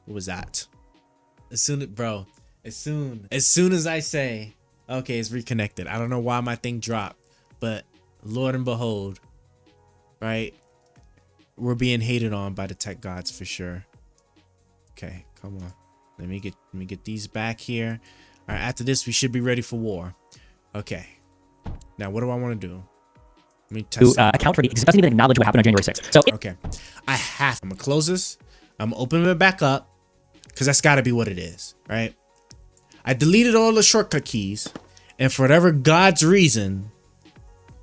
What was that? As soon as I say, okay, it's reconnected. I don't know why my thing dropped, but Lord and behold, right? We're being hated on by the tech gods for sure. Okay, come on. Let me get these back here. All right, after this, we should be ready for war. Okay. Now, what do I want to do? Let me test account for because it doesn't even acknowledge what happened on January 6th. So okay, I'm gonna close this. I'm opening it back up because that's got to be what it is, right? I deleted all the shortcut keys, and for whatever God's reason,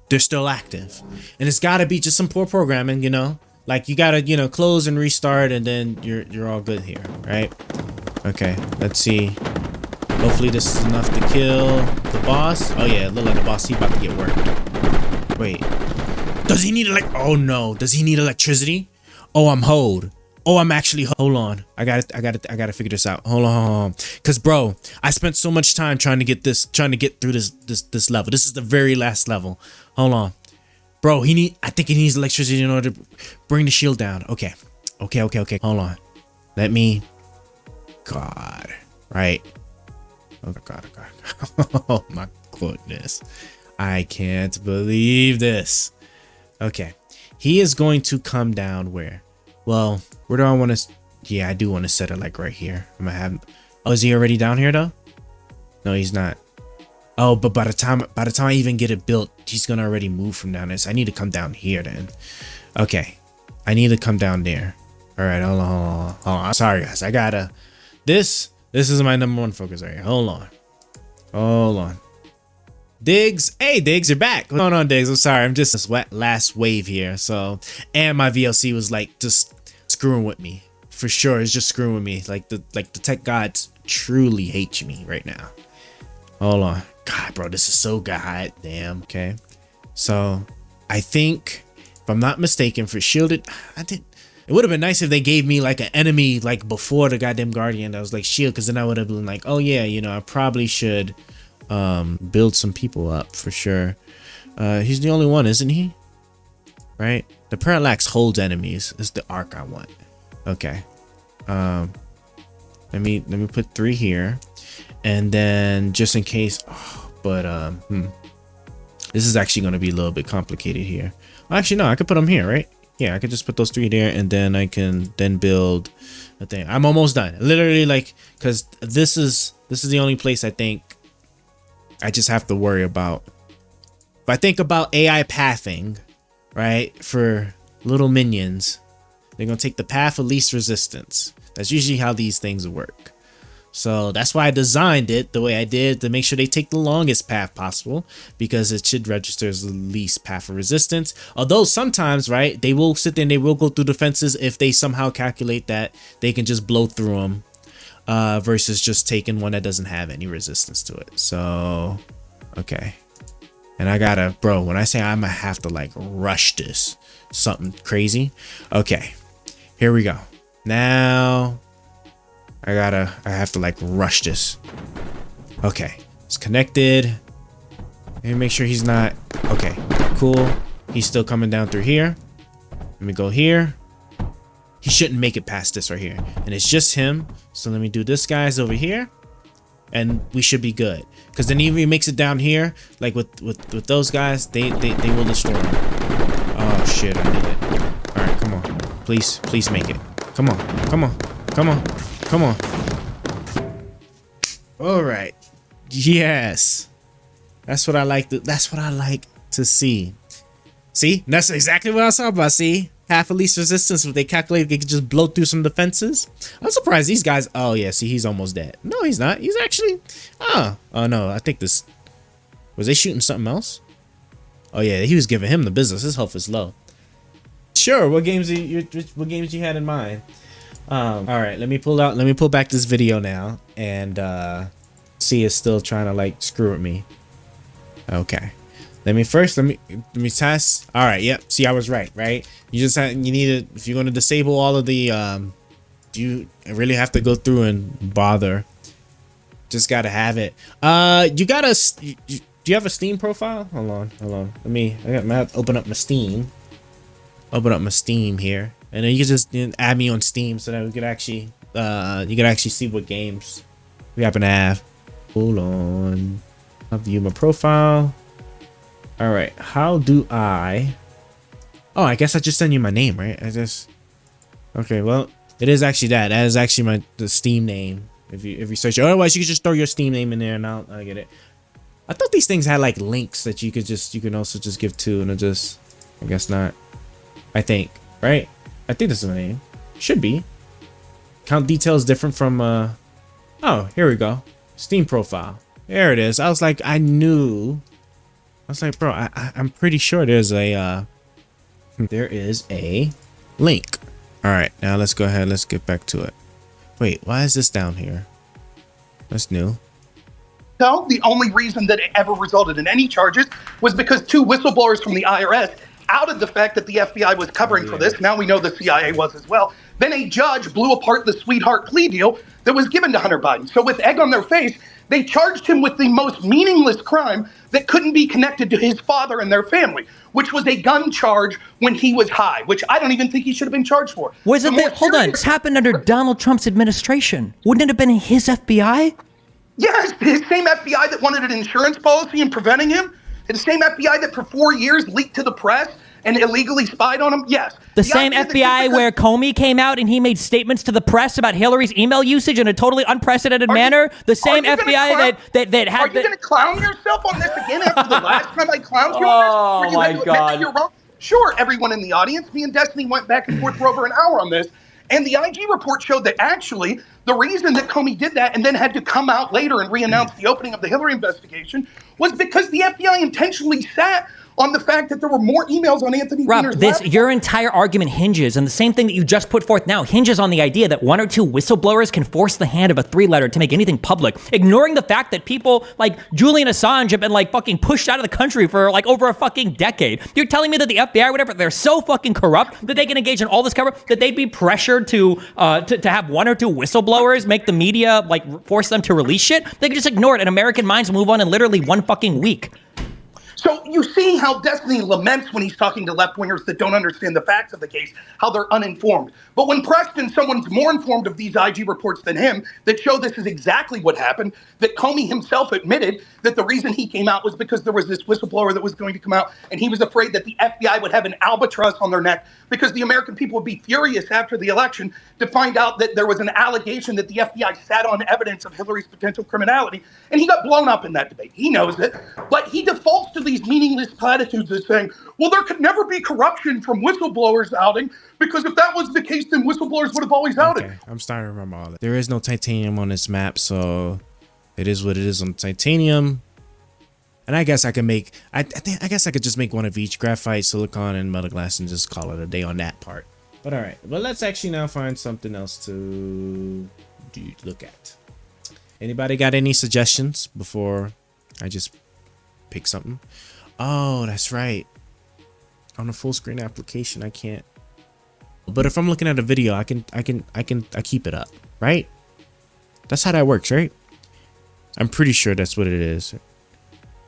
they're still active, and it's got to be just some poor programming, you know. Like you gotta, you know, close and restart, and then you're all good here, right? Okay, let's see. Hopefully this is enough to kill the boss. Oh yeah, look like the boss. He about to get worked. Wait, does he need oh no, does he need electricity? Oh, I'm hold. Oh, I'm actually hold on. I gotta figure this out. Hold on. Cause bro, I spent so much time trying to get through this level. This is the very last level. Hold on. Bro, I think he needs electricity in order to bring the shield down. Okay. Hold on. Let me. God. Right. Oh God. Oh my goodness. I can't believe this. Okay. He is going to come down where? Well, where do I want to? Yeah, I do want to set it like right here. I'm gonna have. Oh, is he already down here though? No, he's not. Oh, but by the time I even get it built, he's gonna already move from down there. So I need to come down here then. Okay, I need to come down there. All right, hold on. Sorry guys, I gotta. This is my #1 focus right here. Hold on. Diggs, hey Diggs, you're back. What's going on, Diggs? I'm sorry, I'm just this last wave here. So, and my VLC was like just screwing with me for sure. It's just screwing with me. Like the tech gods truly hate me right now. Hold on, God, bro, this is so goddamn. Okay, so I think if I'm not mistaken, for shielded, it would have been nice if they gave me like an enemy like before the goddamn guardian that was like shield, because then I would have been like, oh yeah, you know, I probably should build some people up for sure. He's the only one, isn't he? Right, the parallax holds enemies. Is the arc I want. Okay, let me put 3 here, and then just in case. This is actually going to be a little bit complicated here. Well, actually no, I could put them here, right? Yeah, I could just put those 3 there, and then I can then build a thing. I'm almost done, literally, like, because this is the only place I think I just have to worry about. If I think about AI pathing, right, for little minions, they're gonna take the path of least resistance. That's usually how these things work. So that's why I designed it the way I did, to make sure they take the longest path possible, because it should register as the least path of resistance. Although sometimes, right, they will sit there and they will go through the fences if they somehow calculate that they can just blow through them, versus just taking one that doesn't have any resistance to it. So, okay. And I gotta, bro, when I say I'm gonna have to like rush this, something crazy. Okay, here we go. Now I have to like rush this. Okay, it's connected. Let me make sure he's not. Okay, cool. He's still coming down through here. Let me go here. He shouldn't make it past this right here, and it's just him. So let me do this guy's over here, and we should be good. Because then even he makes it down here, like with those guys, they will destroy him. Oh shit, I did it. All right, come on, please make it. Come on. All right, yes, that's what I like to see. See, that's exactly what I was talking about. See, half of least resistance. If they calculate, they could just blow through some defenses. I'm surprised these guys. Oh yeah, see, he's almost dead. No, he's not. He's actually. Oh no, I think this. Was they shooting something else? Oh yeah, he was giving him the business. His health is low. Sure. What games you had in mind? All right, let me pull back this video now, and see, it's still trying to like screw with me. Okay, let me test. All right, yep. See, I was right. You need to, if you're going to disable all of the you really have to go through and bother. Just gotta have it. Do you have a Steam profile? Hold on. I have to open up my Steam. Open up my Steam here, and then you can just add me on Steam so that we could actually you can actually see what games we happen to have. Hold on. I'll view my profile. All right. How do I? Oh, I guess I just send you my name, right? Okay. Well, it is actually that. That is actually the Steam name. If you search it. Otherwise, you could just throw your Steam name in there, and I'll get it. I thought these things had like links that you can also just give to, and I guess not. I think, right? I think this is my name. Should be. Account details different from oh, here we go. Steam profile. There it is. I was like, I knew. I was like, bro, I'm pretty sure there is a link. All right, now let's go ahead. Let's get back to it. Wait, why is this down here? That's new. No, the only reason that it ever resulted in any charges was because 2 whistleblowers from the IRS outed the fact that the FBI was covering for this. Now we know the CIA was as well. Then a judge blew apart the sweetheart plea deal that was given to Hunter Biden. So with egg on their face, they charged him with the most meaningless crime that couldn't be connected to his father and their family, which was a gun charge when he was high, which I don't even think he should have been charged for. Was it that? Hold on. This happened under Donald Trump's administration. Wouldn't it have been his FBI? Yes, the same FBI that wanted an insurance policy and preventing him. The same FBI that for 4 years leaked to the press and illegally spied on him. Yes. The same FBI where Comey came out and he made statements to the press about Hillary's email usage in a totally unprecedented manner. The same FBI that had. Are you going to clown yourself on this again after the last time I clowned you on this? Oh my God. You're wrong? Sure, everyone in the audience, me and Destiny went back and forth for over an hour on this. And the IG report showed that actually the reason that Comey did that and then had to come out later and re-announce the opening of the Hillary investigation was because the FBI intentionally sat on the fact that there were more emails on Anthony Weiner's laptop. Your entire argument hinges, and the same thing that you just put forth now hinges on the idea that 1 or 2 whistleblowers can force the hand of a 3-letter to make anything public, ignoring the fact that people like Julian Assange have been like fucking pushed out of the country for like over a fucking decade. You're telling me that the FBI or whatever, they're so fucking corrupt that they can engage in all this cover, that they'd be pressured to have 1 or 2 whistleblowers make the media like force them to release shit? They can just ignore it, and American minds will move on in literally 1 fucking week. So you see how Destiny laments when he's talking to left-wingers that don't understand the facts of the case, how they're uninformed. But when Preston, someone's more informed of these IG reports than him, that show this is exactly what happened, that Comey himself admitted that the reason he came out was because there was this whistleblower that was going to come out, and he was afraid that the FBI would have an albatross on their neck because the American people would be furious after the election to find out that there was an allegation that the FBI sat on evidence of Hillary's potential criminality, and he got blown up in that debate. He knows it, but he defaults to these meaningless platitudes as saying, well, there could never be corruption from whistleblowers outing, because if that was the case, then whistleblowers would have always outed. Okay, I'm starting to remember all that. There is no titanium on this map, so it is what it is on titanium. And I guess I can make, I guess I could just make one of each: graphite, silicon, and metal glass, and just call it a day on that part. But all right, but let's actually now find something else to look at. Anybody got any suggestions before I just pick something? Oh, that's right. On a full screen application, I can't. But if I'm looking at a video, I keep it up, right? That's how that works, right? I'm pretty sure that's what it is.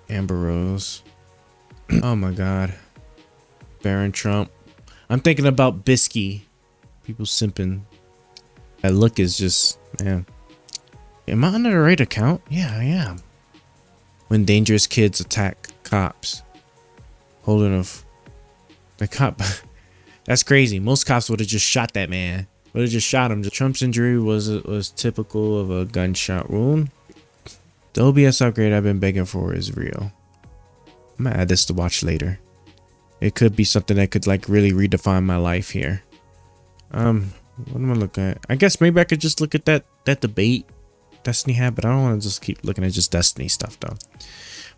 Amber Rose. Oh my God. Baron Trump. I'm thinking about Bisky. People simping. That look is just, man. Am I under the right account? Yeah, I am. When dangerous kids attack cops. Holding the cop. That's crazy. Most cops would have just shot that man. Would have just shot him. Trump's injury was typical of a gunshot wound. The OBS upgrade I've been begging for is real. I'm gonna add this to watch later. It could be something that could like really redefine my life here. What am I looking at? I guess maybe I could just look at that debate Destiny had, but I don't want to just keep looking at just Destiny stuff though.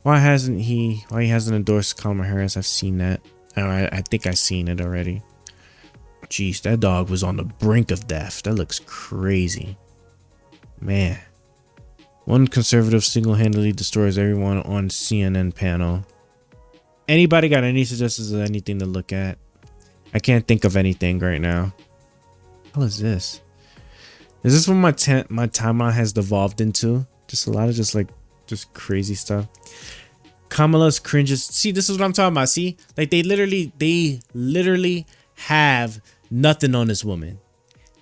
Why he hasn't endorsed Kamala Harris? I've seen that. I think I've seen it already. Jeez, that dog was on the brink of death. That looks crazy. Man. One conservative single-handedly destroys everyone on CNN panel. Anybody got any suggestions of anything to look at? I can't think of anything right now. What is this? Is this what my timeline has devolved into? Just a lot of just crazy stuff. Kamala's cringes. See, this is what I'm talking about. See, like they literally have nothing on this woman.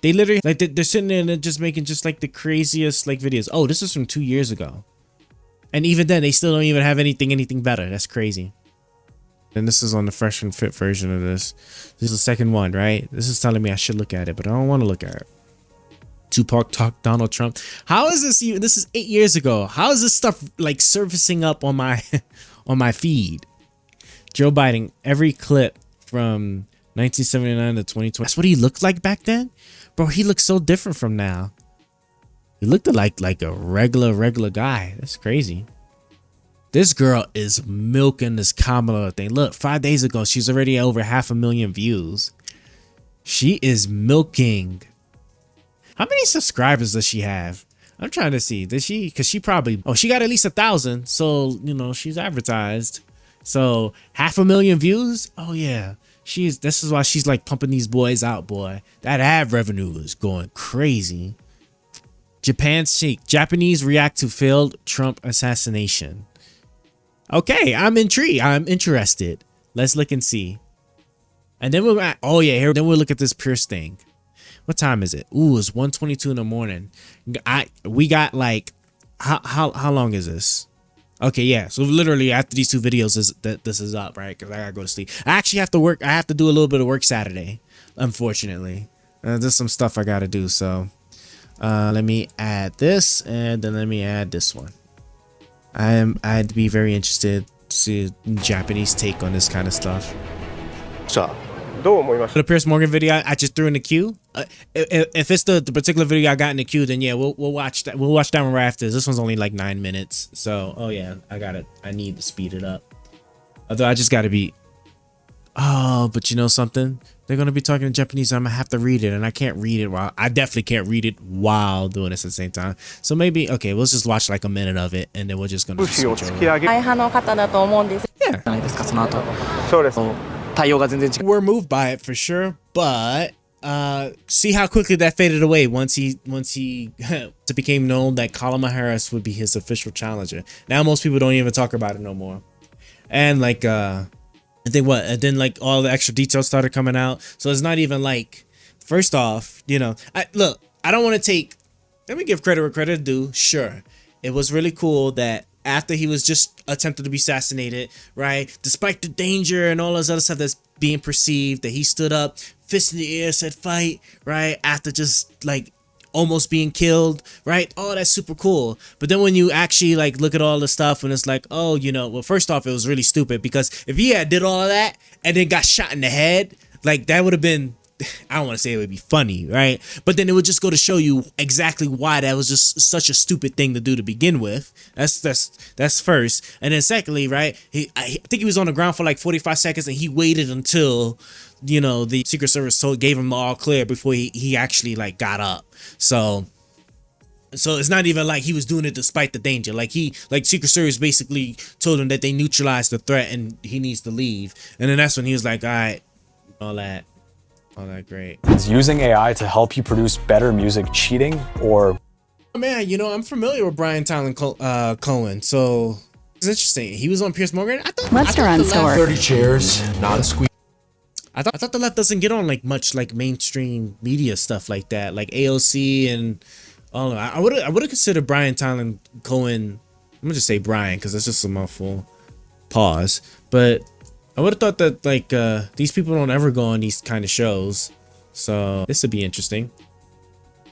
They literally like they're sitting there and just making just like the craziest like videos. Oh, this is from 2 years ago, and even then they still don't even have anything better. That's crazy. And this is on the fresh and fit version of this. This is the second one, right? This is telling me I should look at it, but I don't want to look at it. Tupac talk Donald Trump. How is this even? This is 8 years ago. How is this stuff like surfacing up on my on my feed? Joe Biden, every clip from 1979 to 2020. That's what he looked like back then, bro. He looks so different from now. He looked like a regular guy. That's crazy. This girl is milking this Kamala thing. Look, 5 days ago, she's already over 500,000 views. She is milking. How many subscribers does she have? I'm trying to see. Does she? Because she probably, oh, she got at least 1,000. So, you know, she's advertised. So 500,000 views. Oh yeah. This is why she's like pumping these boys out, boy. That ad revenue is going crazy. Japan's chic. Japanese react to failed Trump assassination. Okay, I'm intrigued. I'm interested. Let's look and see. And then we'll, oh yeah, here. Then we'll look at this Pierce thing. What time is it? Ooh, it's 1:22 in the morning. We got like, how long is this? Okay, yeah. So literally after these two videos, this is up, right? Because I gotta go to sleep. I actually have to work. I have to do a little bit of work Saturday, unfortunately. There's some stuff I gotta do. So let me add this, and then let me add this one. I'd be very interested to see Japanese take on this kind of stuff. So, the Piers Morgan video I just threw in the queue. If it's the particular video I got in the queue, then yeah, we'll watch that. We'll watch that one right after. This one's only like 9 minutes. So, oh yeah, I got it. I need to speed it up. Although I just got to be. Oh, but you know something? They're gonna be talking in Japanese. I'm gonna have to read it, and I can't read it while I definitely can't read it while doing this at the same time. So maybe okay, we'll just watch like a minute of it, and then we're just gonna switch over. Yeah. We're moved by it for sure, but see how quickly that faded away once he it became known that Kamala Harris would be his official challenger. Now most people don't even talk about it no more, and like and then like all the extra details started coming out. So it's not even like, first off, you know, I don't want to take, let me give credit where credit is due. Sure, it was really cool that after he was just attempted to be assassinated, right, despite the danger and all this other stuff that's being perceived, that he stood up, fist in the air, said fight, right, after just like almost being killed, right? Oh, that's super cool. But then when you actually like look at all the stuff and it's like, oh, you know, well, first off, it was really stupid because if he had did all of that and then got shot in the head, like that would have been, I don't want to say it would be funny, right? But then it would just go to show you exactly why that was just such a stupid thing to do to begin with. That's first. And then secondly, right? I think he was on the ground for like 45 seconds and he waited until, you know, the Secret Service gave him the all clear before he actually like got up. So it's not even like he was doing it despite the danger. Like Secret Service basically told him that they neutralized the threat and he needs to leave. And then that's when he was like, all right, all that great. Is using AI to help you produce better music cheating or? Man, you know, I'm familiar with Brian Tyler Cohen, so it's interesting. He was on Piers Morgan. Restaurant store. 30 chairs, not a squeeze. I thought the left doesn't get on like much like mainstream media stuff like that, like AOC and all. I would have considered Brian Tyler Cohen. I'm gonna just say Brian because that's just a mouthful. Pause. But I would have thought that like these people don't ever go on these kind of shows, so this would be interesting.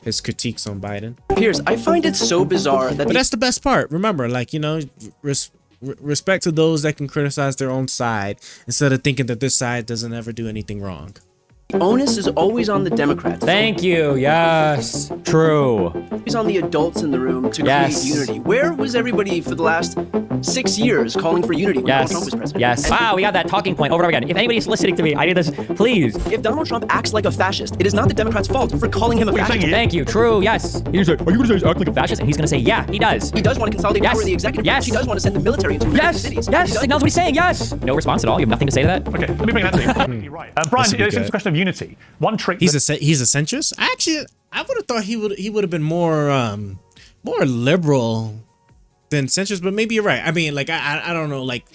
His critiques on Biden. Piers, I find it so bizarre that. But that's the best part. Remember, like, you know, respect to those that can criticize their own side instead of thinking that this side doesn't ever do anything wrong. The onus is always on the Democrats. Thank you. Yes. True. Always on the adults in the room to create unity. Where was everybody for the last 6 years calling for unity when Donald Trump was president? Yes. Wow, we got that talking point over and over again. If anybody's listening to me, I need this. Please. If Donald Trump acts like a fascist, it is not the Democrats' fault for calling him a fascist. Thank you. True. Yes. He's like, are you going to say act like a fascist? And he's going to say, yeah, he does. He does want to consolidate power in the executive branch. He does want to send the military into cities. Yes. Signals what he's saying. Yes. No response at all. You have nothing to say to that? Okay, let me bring that to you. You're right. Brian, it's a question of unity. One trick. He's a centrist. Actually, I would have thought he would have been more liberal than centrist, but maybe you're right. I mean, like I don't know like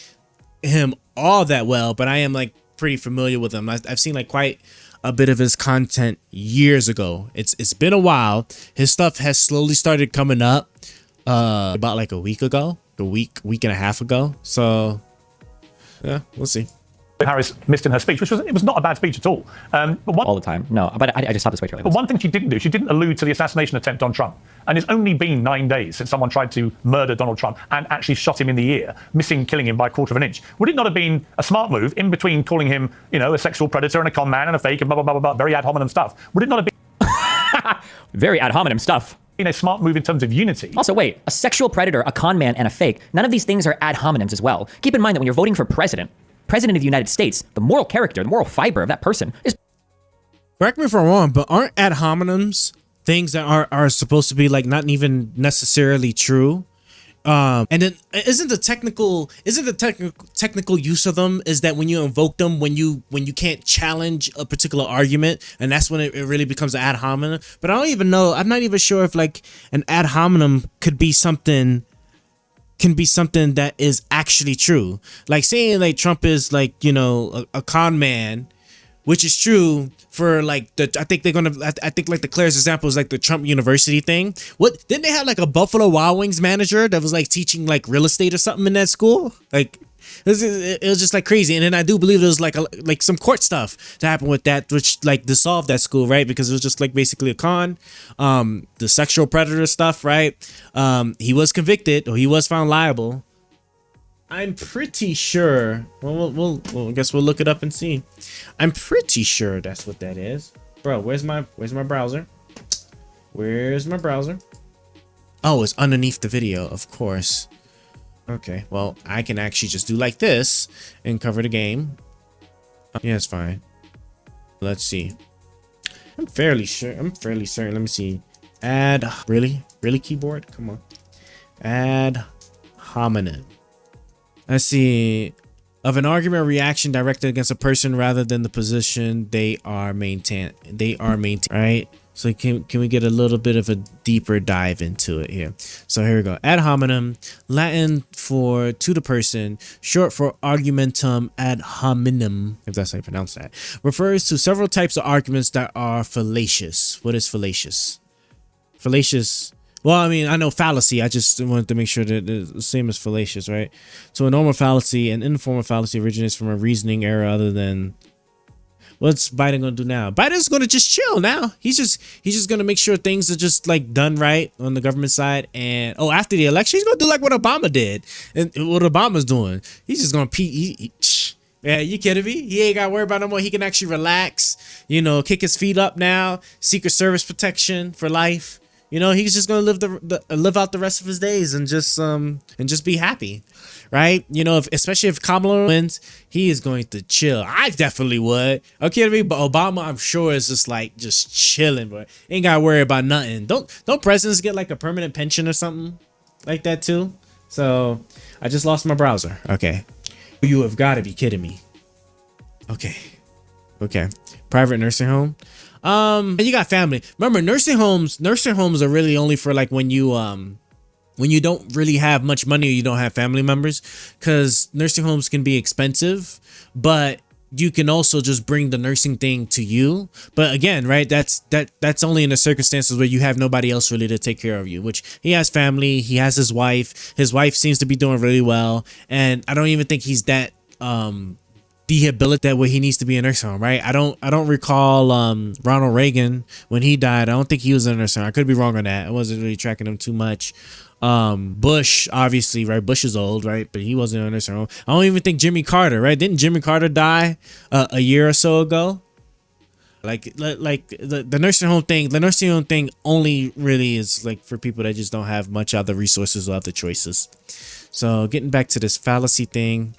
him all that well, but I am like pretty familiar with him. I've seen like quite a bit of his content years ago. It's been a while. His stuff has slowly started coming up about like a week ago, week and a half ago. So yeah, we'll see. Harris missed in her speech, which was not a bad speech at all. But all the time. No, but I just have to switch. But one thing she didn't do, she didn't allude to the assassination attempt on Trump. And it's only been 9 days since someone tried to murder Donald Trump and actually shot him in the ear, killing him by a quarter of an inch. Would it not have been a smart move in between calling him, a sexual predator and a con man and a fake and blah, blah, blah, blah, blah, very ad hominem stuff? Would it not have been very ad hominem stuff? In a smart move in terms of unity? Also, wait, a sexual predator, a con man, and a fake, none of these things are ad hominems as well. Keep in mind that when you're voting for president of the United States, the moral character, the moral fiber of that person is... Correct me if I'm wrong, but aren't ad hominems things that are supposed to be like not even necessarily true? And then isn't the technical use of them is that when you invoke them, when you can't challenge a particular argument, and that's when it really becomes an ad hominem. But I don't even know. I'm not even sure if like an ad hominem can be something that is actually true. Like saying like Trump is like, a con man, which is true for like I think like the clearest example is like the Trump University thing. What, didn't they have like a Buffalo Wild Wings manager that was like teaching like real estate or something in that school? Like it was just like crazy. And then I do believe there was like some court stuff to happen with that, which like dissolved that school, right? Because it was just like basically a con. The sexual predator stuff, right? He was convicted, or he was found liable. I'm pretty sure. Well, I guess we'll look it up and see. I'm pretty sure that's what that is, bro. Where's my browser? Where's my browser? Oh, it's underneath the video, of course. Okay, well, I can actually just do like this and cover the game. Yeah, it's fine. Let's see. I'm fairly certain. Let me see. Really keyboard? Come on. Ad hominem. Let's see. Of an argument or reaction directed against a person rather than the position they are maintain, right? So can we get a little bit of a deeper dive into it here? So here we go. Ad hominem, Latin for to the person, short for argumentum ad hominem, if that's how you pronounce that, refers to several types of arguments that are fallacious. What is fallacious? Fallacious. Well, I mean, I know fallacy. I just wanted to make sure that it's the same as fallacious, right? So a normal fallacy and informal fallacy originates from a reasoning error other than... What's Biden gonna do now? Biden's gonna just chill now. He's just gonna make sure things are just like done right on the government side. And after the election, he's gonna do like what Obama did and what Obama's doing. He's just gonna yeah, you kidding me? He ain't gotta worry about no more. He can actually relax, kick his feet up now. Secret Service protection for life. He's just gonna live out the rest of his days and just be happy, right? Especially if Kamala wins, he is going to chill. I definitely would. Okay, to me, but Obama, I'm sure is just chilling, but ain't gotta worry about nothing. Don't presidents get like a permanent pension or something like that too? So I just lost my browser. Okay, you have got to be kidding me. Okay, private nursing home. And you got family. Remember, nursing homes are really only for like when you don't really have much money or you don't have family members, because nursing homes can be expensive, but you can also just bring the nursing thing to you. But again, right, that's only in the circumstances where you have nobody else really to take care of you, which he has family, he has his wife seems to be doing really well, and I don't even think he's that rehabilitated that way he needs to be in a nursing home, right? I don't recall Ronald Reagan when he died. I don't think he was in a nursing home. I could be wrong on that. I wasn't really tracking him too much. Bush, obviously, right? Bush is old, right? But he wasn't in a nursing home. I don't even think Jimmy Carter, right? Didn't Jimmy Carter die a year or so ago? Like the nursing home thing only really is like for people that just don't have much other resources or other choices. So getting back to this fallacy thing,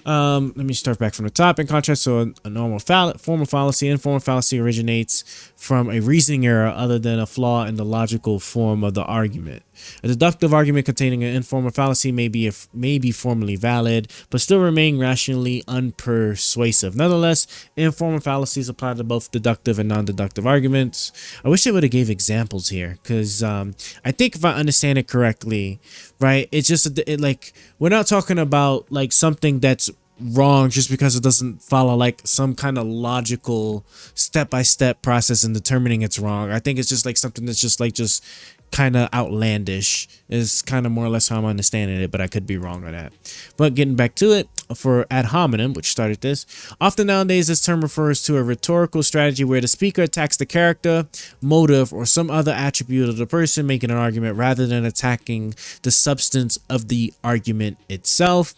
let me start back from the top. In contrast to a normal formal fallacy, informal fallacy originates from a reasoning error other than a flaw in the logical form of the argument. A deductive argument containing an informal fallacy may be formally valid, but still remain rationally unpersuasive. Nonetheless, informal fallacies apply to both deductive and non-deductive arguments. I wish they would have gave examples here, because I think if I understand it correctly, right, it's just like we're not talking about like something that's wrong just because it doesn't follow like some kind of logical step-by-step process in determining it's wrong. I think it's just like something that's just kind of outlandish is kind of more or less how I'm understanding it, but I could be wrong on that. But getting back to it, for ad hominem, which started this, often nowadays this term refers to a rhetorical strategy where the speaker attacks the character, motive, or some other attribute of the person making an argument rather than attacking the substance of the argument itself.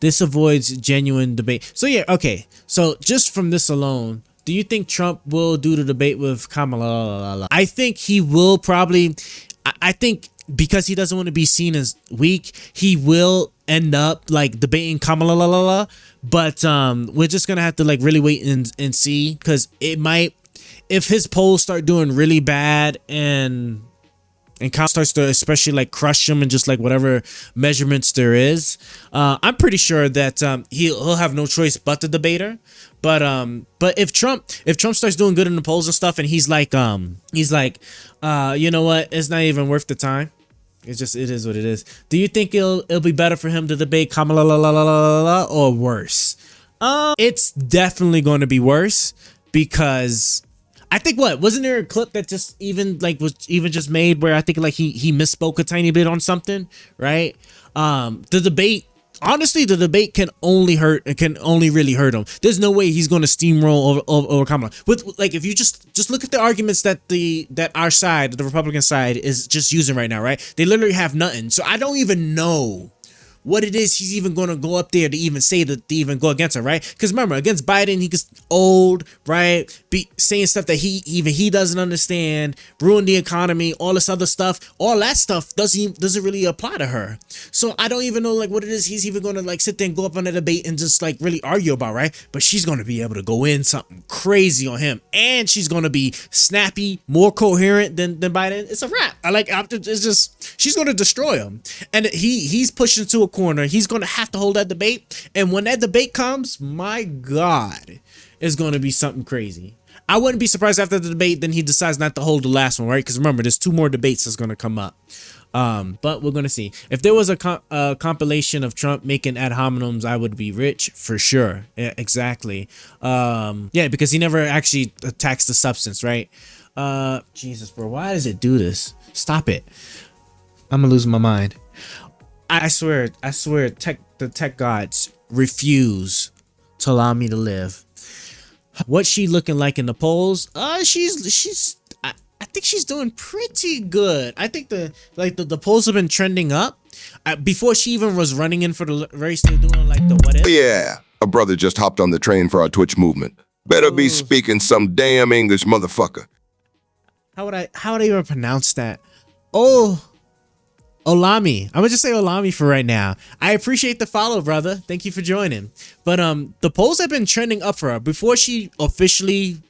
This avoids genuine debate. So yeah, okay. So just from this alone, do you think Trump will do the debate with Kamala? I think he will probably. I think because he doesn't want to be seen as weak, he will end up like debating Kamala. But we're just gonna have to like really wait and see, because it might, if his polls start doing really bad and Kamala starts to especially like crush him and just like whatever measurements there is, I'm pretty sure that he'll have no choice but the debater. But if Trump starts doing good in the polls and stuff, and he's like you know what, it's not even worth the time. It is what it is. Do you think it'll be better for him to debate Kamala or worse? It's definitely going to be worse, because I think, wasn't there a clip that just was just made where I think like he misspoke a tiny bit on something, right? The debate can only really hurt him. There's no way he's going to steamroll over Kamala. With like, if you just look at the arguments that our side, the Republican side, is just using right now, right? They literally have nothing. So I don't even know what it is he's even going to go up there to even say, to even go against her, right? Because remember, against Biden, he gets old, right? Be saying stuff that he doesn't understand, ruin the economy, all this other stuff. All that stuff doesn't really apply to her. So I don't even know like what it is he's even going to like sit there and go up on a debate and just like really argue about, right? But she's going to be able to go in something crazy on him, and she's going to be snappy, more coherent than Biden. It's a wrap. It's just, she's going to destroy him, and he's pushing to a corner. He's going to have to hold that debate, and when that debate comes, my God, it's going to be something crazy. I wouldn't be surprised after the debate then he decides not to hold the last one, right? Because remember, there's 2 more debates that's going to come up. But we're going to see. If there was a compilation of Trump making ad hominems, I would be rich for sure. Yeah, exactly. Yeah, because he never actually attacks the substance, right? Jesus, bro, why does it do this? Stop it. I'm gonna lose my mind. I swear, the tech gods refuse to allow me to live. What's she looking like in the polls? I think she's doing pretty good. I think the polls have been trending up. Before she even was running in for the race, they were doing like the what if. Yeah, a brother just hopped on the train for our Twitch movement. Better be speaking some damn English, motherfucker. How would I even pronounce that? Olami. I'm gonna just say Olami for right now. I appreciate the follow, brother. Thank you for joining. But the polls have been trending up for her before she officially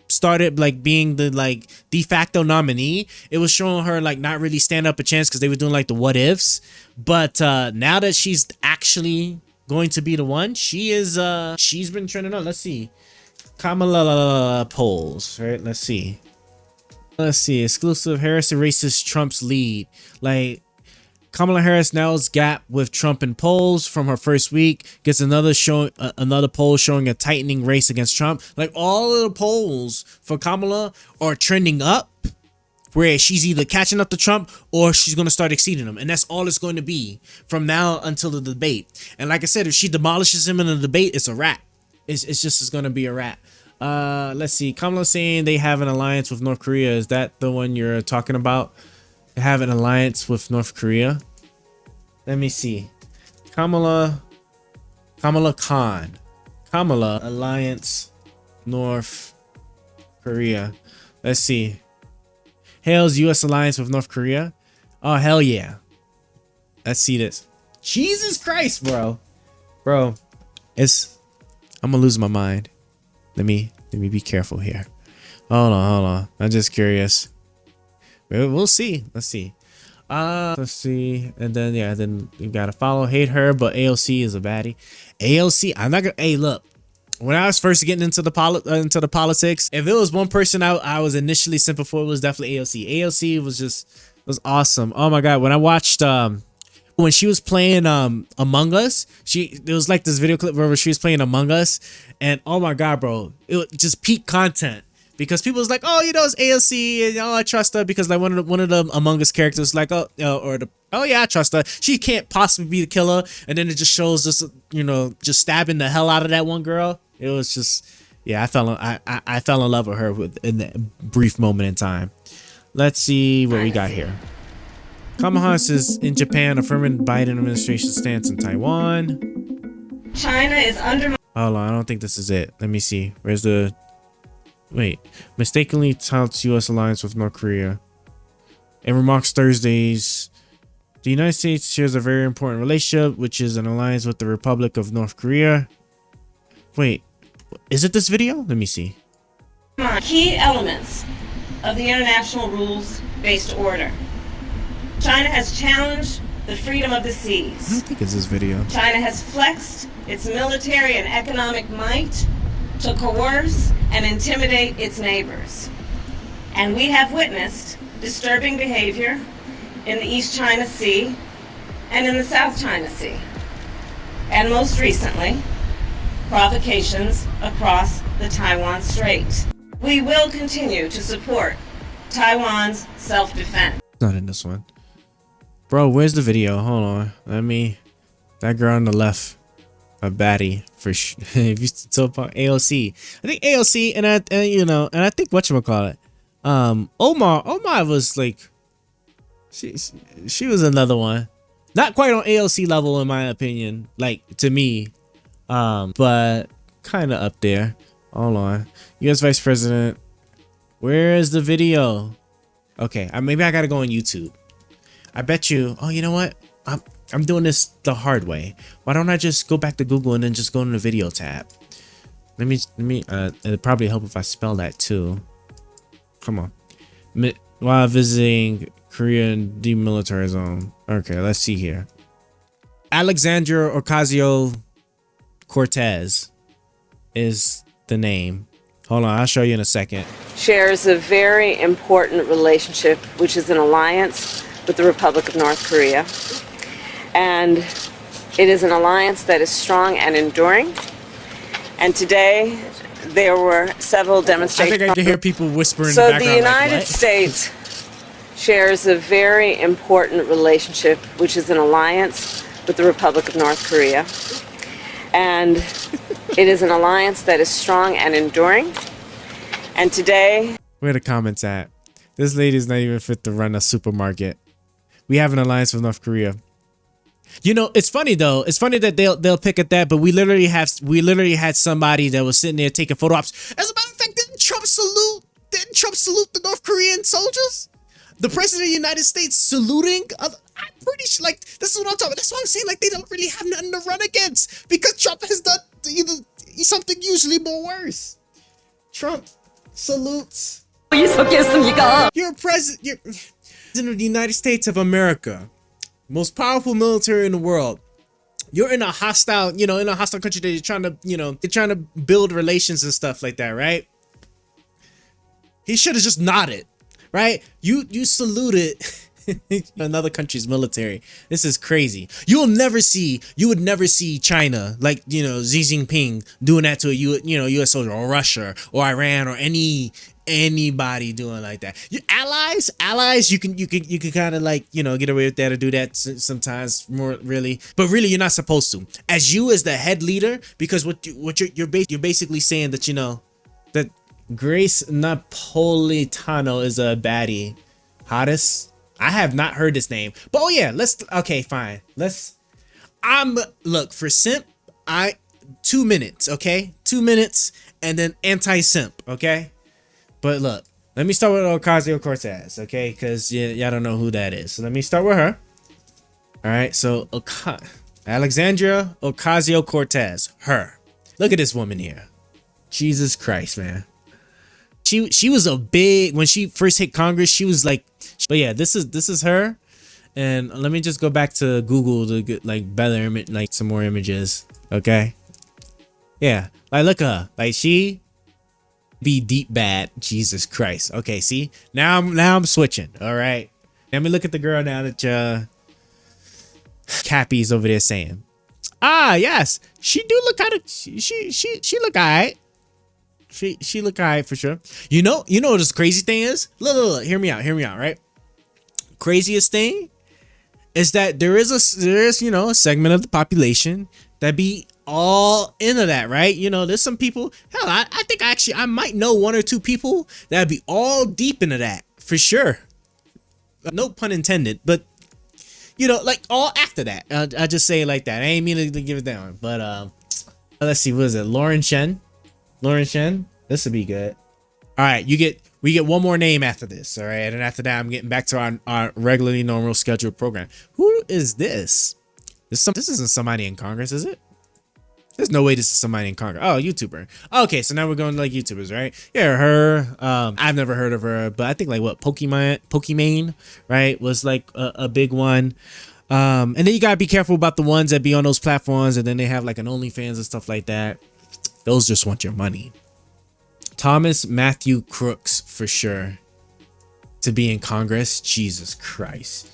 started like being the like de facto nominee. It was showing her like not really stand up a chance because they were doing like the what ifs. But now that she's actually going to be the one, she's been trending up. Let's see. Kamala polls, right? Let's see. Exclusive Harris erases Trump's lead. Like, Kamala Harris now's gap with Trump in polls from her first week. Gets another poll showing a tightening race against Trump. Like, all of the polls for Kamala are trending up, where she's either catching up to Trump or she's going to start exceeding him. And that's all it's going to be from now until the debate. And like I said, if she demolishes him in the debate, it's a wrap. It's going to be a wrap. Let's see. Kamala saying they have an alliance with North Korea. Is that the one you're talking about? They have an alliance with North Korea. Let me see. Kamala alliance North Korea. Let's see. Hails U.S. alliance with North Korea. Oh, hell yeah. Let's see this. Jesus Christ, bro. I'm gonna lose my mind. Let me be careful here. Hold on. I'm just curious. We'll see. Let's see. And then you gotta follow. Hate her, but AOC is a baddie. AOC, I'm not gonna. Hey, look. When I was first getting into the politics, if it was one person I was initially simping for, it was definitely AOC. AOC was awesome. Oh my God. When I watched When she was playing Among Us, there was like this video clip where she was playing Among Us, and oh my god, bro, it was just peak content. Because people was like, oh, you know, it's AOC, and I trust her because like one of the Among Us characters like, oh yeah, I trust her. She can't possibly be the killer. And then it just shows us, you know, just stabbing the hell out of that one girl. It was just, yeah, I fell in love with her in that brief moment in time. Let's see what we got here. Kamala Harris is in Japan affirming Biden administration stance in Taiwan. China is under. Hold on, I don't think this is it. Let me see. Where's the? Wait, mistakenly touts U.S. alliance with North Korea. In remarks Thursdays, the United States shares a very important relationship, which is an alliance with the Republic of North Korea. Wait, is it this video? Let me see. Key elements of the international rules-based order. China has challenged the freedom of the seas. I don't think it's this video. China has flexed its military and economic might to coerce and intimidate its neighbors. And we have witnessed disturbing behavior in the East China Sea and in the South China Sea. And most recently, provocations across the Taiwan Strait. We will continue to support Taiwan's self-defense. Not in this one. Bro, where's the video? Hold on. That girl on the left. A baddie for sure. If you talk about AOC, I think AOC and I think whatchamacallit, Omar was like, she was another one, not quite on AOC level in my opinion, like to me, but kind of up there. Hold on, U.S. Vice President, where is the video? Okay, maybe I gotta go on YouTube. I bet you. Oh, you know what? I'm doing this the hard way. Why don't I just go back to Google and then just go in the video tab? Let me it'd probably help if I spell that too. Come on. While visiting Korean demilitarized zone. Okay, let's see here. Alexandria Ocasio-Cortez is the name. Hold on, I'll show you in a second. Shares a very important relationship, which is an alliance with the Republic of North Korea. And it is an alliance that is strong and enduring. And today, there were several demonstrations. I think I can hear people whispering in the background. So the United States shares a very important relationship, which is an alliance with the Republic of North Korea. And it is an alliance that is strong and enduring. And today... Where are the comments at? This lady's not even fit to run a supermarket. We have an alliance with North Korea. You know, it's funny though. It's funny that they'll pick at that, but we literally had somebody that was sitting there taking photo ops. As a matter of fact, didn't Trump salute the North Korean soldiers? The president of the United States saluting? I'm pretty sure, like, this is what I'm talking about. That's why I'm saying, like, they don't really have nothing to run against because Trump has done something usually more worse. Trump salutes. You're president of the United States of America. Most powerful military in the world. You're in a hostile, country that you're trying to build relations and stuff like that, right? He should have just nodded, right? You saluted another country's military. This is crazy. You would never see China, like, Xi Jinping doing that to a U.S. soldier, or Russia or Iran or anybody doing like that. Your allies, you can kind of like, get away with that or do that sometimes, more really, but really you're not supposed to. As the head leader, because you're basically saying that that Grace Napolitano is a baddie. Hottest. I have not heard this name, but oh yeah, okay, fine. Look for simp. 2 minutes, okay, 2 minutes, and then anti-simp, okay. But look, let me start with Ocasio-Cortez, okay? Because y'all don't know who that is. So let me start with her. All right, so Alexandria Ocasio-Cortez, her. Look at this woman here. Jesus Christ, man. She was a big, when she first hit Congress, she was like, but yeah, this is her. And let me just go back to Google to get like better image, like some more images, okay? Yeah, like look at her, like she be deep bad. Jesus Christ. Okay, see, now I'm switching. All right, let me look at the girl now that Cappy's over there saying, ah, yes, she do look kind of, she look all right. She look all right for sure. You know what this crazy thing is? Look, hear me out, right? Craziest thing is that there is a segment of the population that be all into that, right? There's some people, hell, I think I might know one or two people that'd be all deep into that for sure. No pun intended, but like all after that. I just say it like that. I ain't mean to give it down, but let's see, what is it? Lauren Shen. This would be good. All right, we get one more name after this. All right, and then after that, I'm getting back to our regularly normal scheduled program. Who is this? This isn't somebody in Congress, is it? There's no way this is somebody in Congress. Oh, YouTuber. Okay, so now we're going to like YouTubers, right? Yeah, her. I've never heard of her, but I think like what Pokimane, right, was like a big one. And then you gotta be careful about the ones that be on those platforms, and then they have like an OnlyFans and stuff like that. Those just want your money. Thomas Matthew Crooks for sure to be in Congress. Jesus Christ,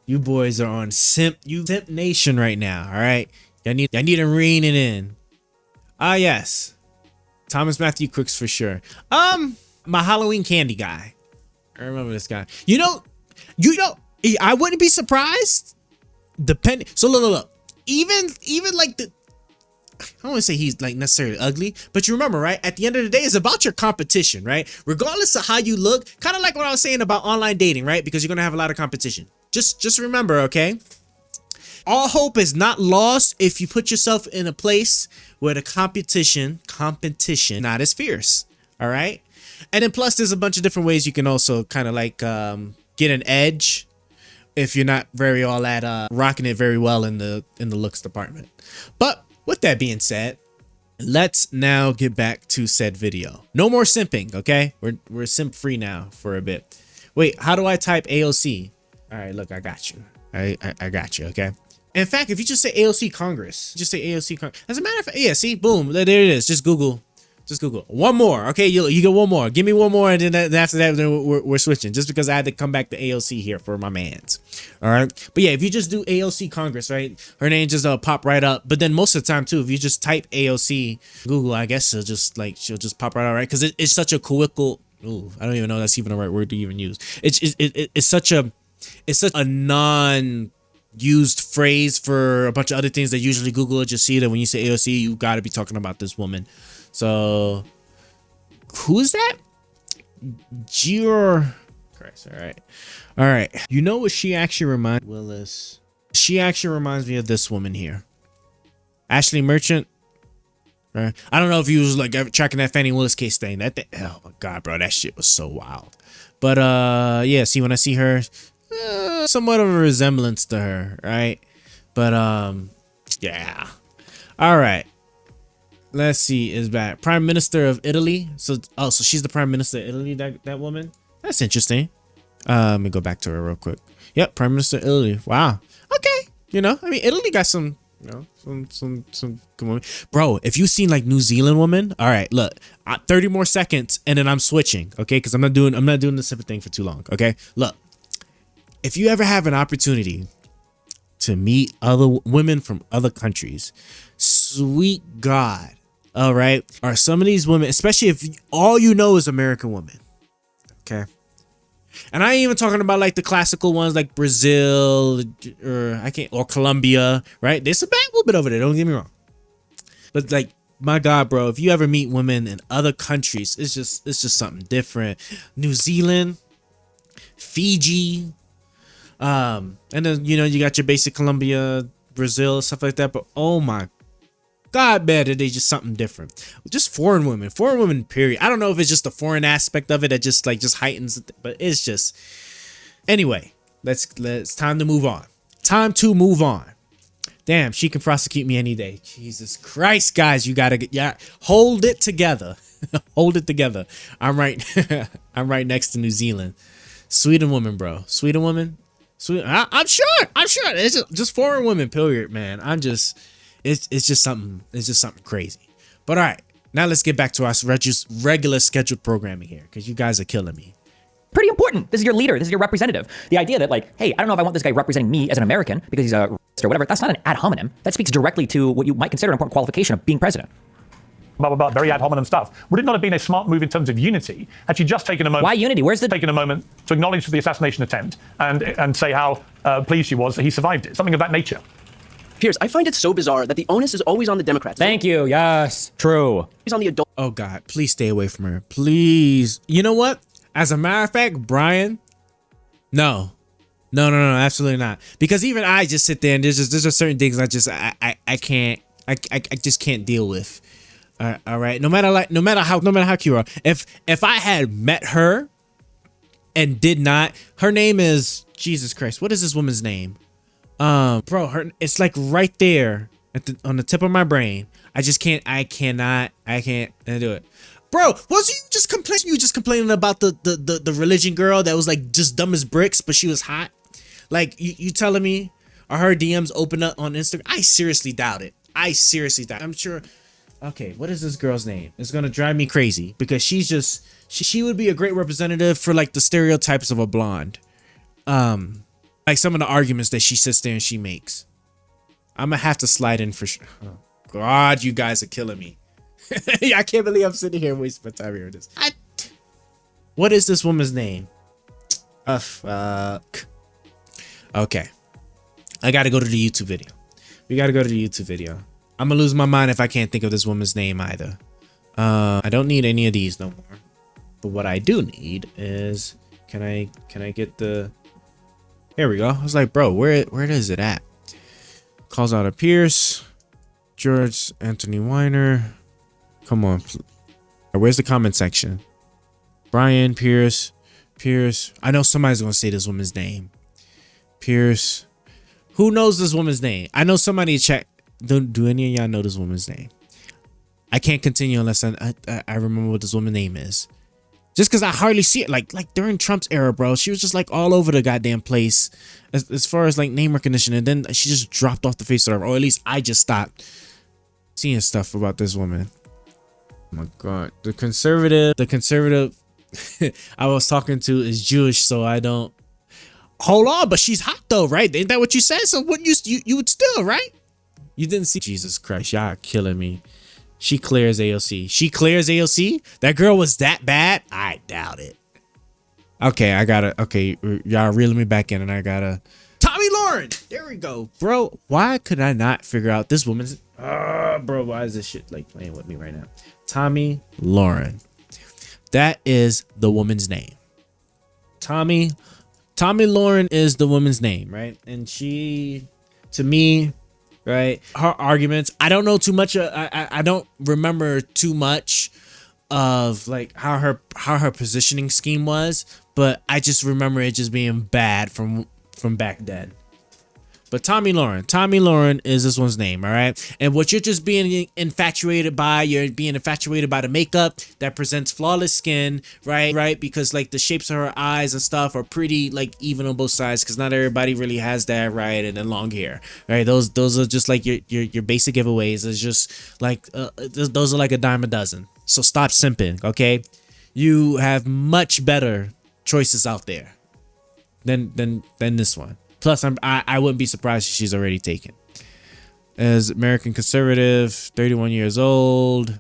you boys are on Simp Nation right now. All right. I need to rein it in. Ah, yes. Thomas Matthew Crooks for sure. My Halloween candy guy. I remember this guy. I wouldn't be surprised. Depending. So look. Even like I don't want to say he's like necessarily ugly, but you remember, right? At the end of the day, it's about your competition, right? Regardless of how you look, kind of like what I was saying about online dating, right? Because you're gonna have a lot of competition. Just remember, okay? All hope is not lost if you put yourself in a place where the competition not as fierce. All right. And then plus there's a bunch of different ways you can also kind of like get an edge if you're not very all at rocking it very well in the looks department. But with that being said, let's now get back to said video. No more simping, okay? We're simp free now for a bit. Wait, how do I type AOC? All right, look, I got you. I got you, okay? In fact, if you just say AOC Congress, just say AOC Congress. As a matter of fact, yeah, see, boom, there it is. Just Google one more. Okay, you get one more. Give me one more, and then after that, then we're switching. Just because I had to come back to AOC here for my mans. All right, but yeah, if you just do AOC Congress, right, her name just pop right up. But then most of the time too, if you just type AOC Google, I guess she'll just pop right out, right? Because it's such a coical. Ooh, I don't even know if that's even the right word to even use. It's such a non used phrase for a bunch of other things that usually Google will just see that when you say AOC, you got to be talking about this woman. So who is that? Christ. All right. You know what she actually reminds Willis? She actually reminds me of this woman here, Ashley Merchant. Right? I don't know if he was like tracking that Fannie Willis case thing. Oh my God, bro, that shit was so wild. But yeah, see, when I see her, somewhat of a resemblance to her, right? But yeah. All right. Let's see, is back. Prime Minister of Italy. So she's the Prime Minister of Italy, that woman. That's interesting. Let me go back to her real quick. Yep, Prime Minister of Italy. Wow. Okay. I mean, Italy got some, some good women. Bro, if you've seen like New Zealand woman, all right, look, 30 more seconds and then I'm switching, okay? Because I'm not doing the simple thing for too long, okay? Look. If you ever have an opportunity to meet other women from other countries, sweet God, all right, are some of these women, especially if all you know is American women, okay? And I ain't even talking about like the classical ones like Brazil or Colombia, right? There's a bad little bit over there, don't get me wrong. But like, my God, bro, if you ever meet women in other countries, it's just something different. New Zealand, Fiji, and then you got your basic Colombia, Brazil, stuff like that. But oh my God, man, they just something different. Just foreign women, period. I don't know if it's just the foreign aspect of it that just heightens it, but it's just. Anyway, let's time to move on. Damn, she can prosecute me any day. Jesus Christ, guys, you gotta hold it together. Hold it together. I'm right next to New Zealand. Sweden woman, bro. Sweden woman. I'm sure. It's just foreign women, period, man. It's just something crazy. But all right, now let's get back to our regular scheduled programming here, because you guys are killing me. Pretty important. This is your leader. This is your representative. The idea that like, hey, I don't know if I want this guy representing me as an American because he's a or whatever, that's not an ad hominem. That speaks directly to what you might consider an important qualification of being president. Blah, blah, blah, very ad hominem stuff. Would it not have been a smart move in terms of unity had she just taken a moment? Why unity? Where's the... Taken a moment to acknowledge the assassination attempt and say how pleased she was that he survived it. Something of that nature. Piers, I find it so bizarre that the onus is always on the Democrats. Thank you. Yes. True. He's on the adult. Oh God, please stay away from her. Please. You know what? As a matter of fact, Brian, no, absolutely not. Because even I just sit there and there's just certain things I just can't deal with. All right. No matter how cute you are. If I had met her and did not, her name is Jesus Christ. What is this woman's name? Bro, it's like right there on the tip of my brain. I can't do it. Bro, was you just complaining about the religion girl that was like just dumb as bricks, but she was hot? Like you telling me are her DMs open up on Instagram? I seriously doubt it. I'm sure. Okay, what is this girl's name? It's gonna drive me crazy because she would be a great representative for like the stereotypes of a blonde. Like some of the arguments that she sits there and she makes. I'm gonna have to slide in for sure. Oh, God, you guys are killing me. I can't believe I'm sitting here wasting my time hearing this. What is this woman's name? Fuck. Okay. I gotta go to the YouTube video. We gotta go to the YouTube video. I'm gonna lose my mind if I can't think of this woman's name either. I don't need any of these no more. But what I do need is, can I get the... Here we go. I was like, bro, where is it at? Calls out a Pierce. George Anthony Weiner. Come on. Where's the comment section? Brian, Pierce. I know somebody's going to say this woman's name. Pierce. Who knows this woman's name? I know somebody check. Do any of y'all know this woman's name? I can't continue unless I remember what this woman's name is. Just because I hardly see it. Like during Trump's era, bro, she was just like all over the goddamn place as far as like name recognition. And then she just dropped off the face of the earth. Or at least I just stopped seeing stuff about this woman. Oh my God. The conservative I was talking to is Jewish, so I don't... Hold on, but she's hot though, right? Ain't that what you said? So wouldn't you would still, right? You didn't see... Jesus Christ, y'all are killing me. She clears AOC. She clears AOC? That girl was that bad? I doubt it. Okay, okay, y'all reeling me back in and I gotta... Tommy Lauren! There we go. Bro, why could I not figure out this woman's... bro, why is this shit like playing with me right now? Tommy Lauren. That is the woman's name. Tommy Lauren is the woman's name, right? And she, to me... Right, her arguments. I don't know too much. I don't remember too much of like how her positioning scheme was, but I just remember it just being bad from back then. But Tommy Lauren is this one's name, all right? And what you're just being infatuated by, you're being infatuated by the makeup that presents flawless skin, right? Because like the shapes of her eyes and stuff are pretty like even on both sides, because not everybody really has that, right? And then long hair, right? Those are just like your basic giveaways. It's just like those are like a dime a dozen. So stop simping, okay? You have much better choices out there than this one. Plus, I wouldn't be surprised if she's already taken. As American conservative, 31 years old.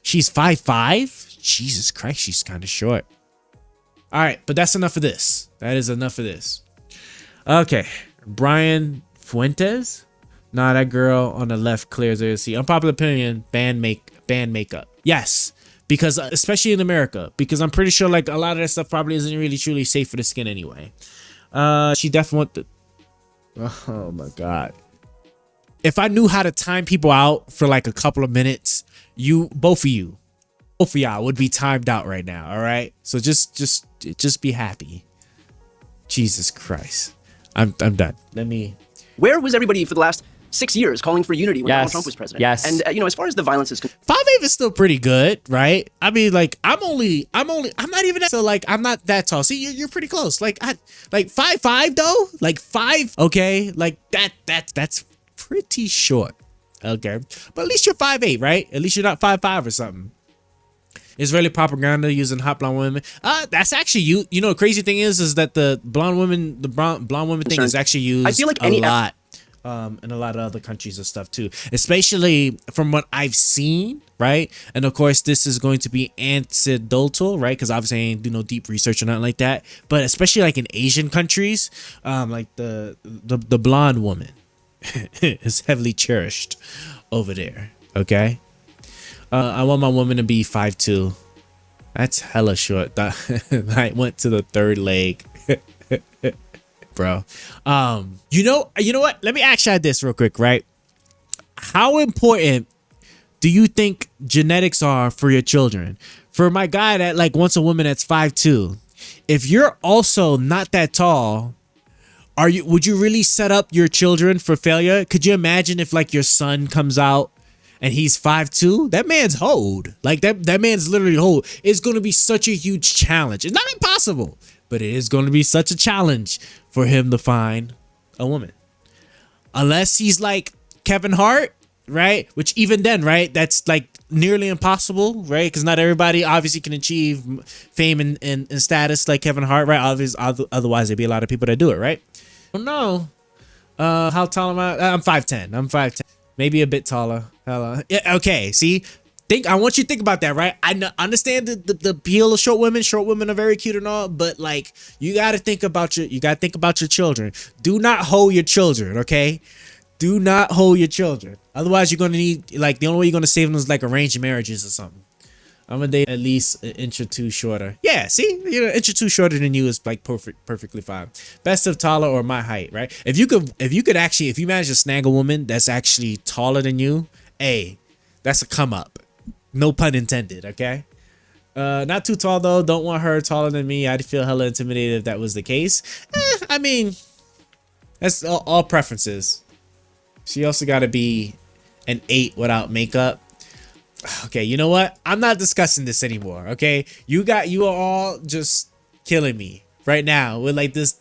She's 5'5". Jesus Christ, she's kind of short. All right, but that's enough of this. That is enough of this. Okay, Brian Fuentes. Nah, that girl on the left clears AOC. Unpopular opinion, ban makeup. Yes, because especially in America, because I'm pretty sure like a lot of that stuff probably isn't really truly safe for the skin anyway. She definitely oh my God. If I knew how to time people out for like a couple of minutes, both of y'all would be timed out right now. All right. So just be happy. Jesus Christ. I'm done. Where was everybody for the last 6 years calling for unity when Donald Trump was president? Yes. And as far as the violence is concerned, 5'8" is still pretty good, right? I mean, like I'm not even that, so like I'm not that tall. See, you're pretty close. Like 5'5" though, like 5. Okay, like that's pretty short. Okay, but at least you're 5'8", right? At least you're not 5'5" or something. Israeli propaganda using hot blonde women. That's actually you know, the crazy thing is that the blonde women thing is actually used a lot. in a lot of other countries and stuff too, especially from what I've seen, right? And of course, this is going to be anecdotal, right? Because obviously I ain't do no deep research or nothing like that. But especially like in Asian countries, like the blonde woman is heavily cherished over there. Okay, I want my woman to be 5'2". That's hella short. I went to the third leg. Bro, you know what? Let me ask you this real quick, right? How important do you think genetics are for your children? For my guy that like wants a woman that's 5'2", if you're also not that tall, would you really set up your children for failure? Could you imagine if like your son comes out and he's 5'2"? That man's hoed. Like that man's literally hoed. It's going to be such a huge challenge. It's not impossible, but it is going to be such a challenge for him to find a woman. Unless he's like Kevin Hart, right? Which even then, right? That's like nearly impossible, right? Because not everybody obviously can achieve fame and status like Kevin Hart, right? Obviously, otherwise there'd be a lot of people that do it, right? Oh no. How tall am I? I'm 5'10". I'm 5'10". Maybe a bit taller. Hello. Yeah, okay, see? I want you to think about that, right? I understand the appeal of short women. Short women are very cute and all, but like you gotta think about your children. Do not hold your children, okay? Do not hold your children. Otherwise, you're gonna need like the only way you're gonna save them is like arranged marriages or something. I'm gonna date at least an inch or two shorter. Yeah, see, an inch or two shorter than you is like perfectly fine. Best of taller or my height, right? If you manage to snag a woman that's actually taller than you, hey, that's a come up. No pun intended, okay? Not too tall though. Don't want her taller than me. I'd feel hella intimidated if that was the case. I mean, that's all preferences. She also got to be an 8 without makeup. Okay, you know what? I'm not discussing this anymore, okay? You are all just killing me right now with like this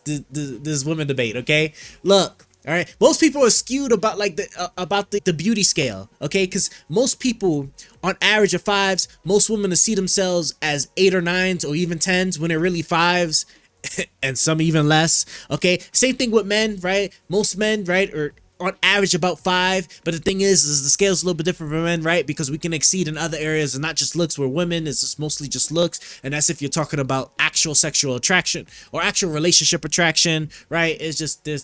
women debate, okay? Look, all right, most people are skewed about like the beauty scale, okay? Because most people on average of 5s, most women see themselves as 8 or 9s or even 10s when they're really 5s and some even less, okay? Same thing with men, right? Most men, right, are on average about 5, but the thing is the scale's a little bit different for men, right? Because we can exceed in other areas and not just looks, where women is just mostly just looks, and that's if you're talking about actual sexual attraction or actual relationship attraction, right? It's just there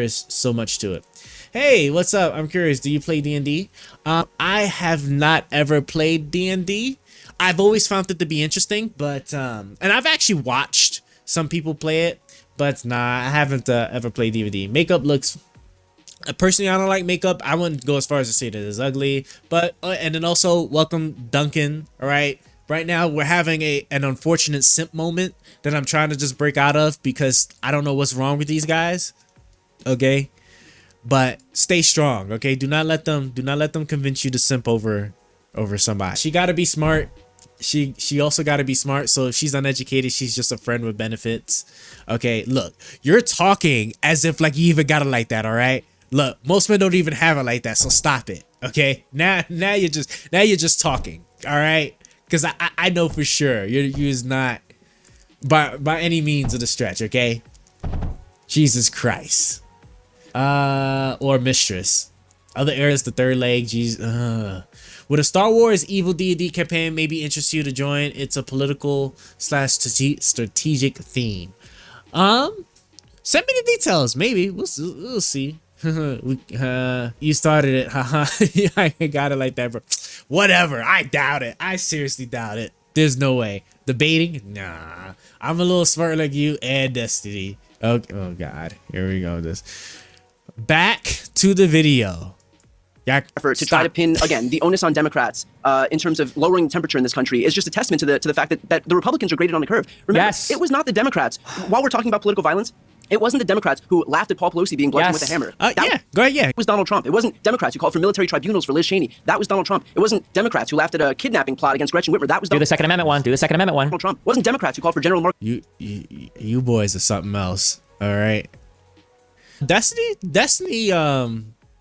is so much to it. Hey, what's up? I'm curious, do you play D&D? I have not ever played D&D. I've always found it to be interesting, but and I've actually watched some people play it, but nah, I haven't ever played D&D. Makeup looks personally, I don't like makeup. I wouldn't go as far as to say that it's ugly, but and then also welcome Duncan. All right, right now we're having an unfortunate simp moment that I'm trying to just break out of because I don't know what's wrong with these guys. Okay, but stay strong. Okay, do not let them convince you to simp over somebody. She got to be smart. She also got to be smart. So if she's uneducated, she's just a friend with benefits. Okay, look, you're talking as if like you even got it like that. All right. Look, most men don't even have it like that, so stop it, okay? Now you're just talking, all right? Because I know for sure you're not by any means of the stretch, okay? Jesus Christ, or mistress. Other areas, the third leg. Jesus, would a Star Wars Evil D&D campaign maybe interest you to join? It's a political / strategic theme. Send me the details. Maybe we'll see. You started it, haha. I got it like that, bro. Whatever. I doubt it. I seriously doubt it. There's no way. Debating? Nah. I'm a little smart like you and Destiny. Okay. Oh God. Here we go with this. Back to the video. Effort to try to pin again the onus on Democrats in terms of lowering the temperature in this country is just a testament to the fact that the Republicans are graded on a curve. Remember, yes. It was not the Democrats. While we're talking about political violence, it wasn't the Democrats who laughed at Paul Pelosi being bludgeoned with a hammer. Go ahead, yeah. It was Donald Trump. It wasn't Democrats who called for military tribunals for Liz Cheney. That was Donald Trump. It wasn't Democrats who laughed at a kidnapping plot against Gretchen Whitmer. That was Do the Second Amendment one. Donald Trump. It wasn't Democrats who called for General Mark. You boys are something else. All right. Destiny.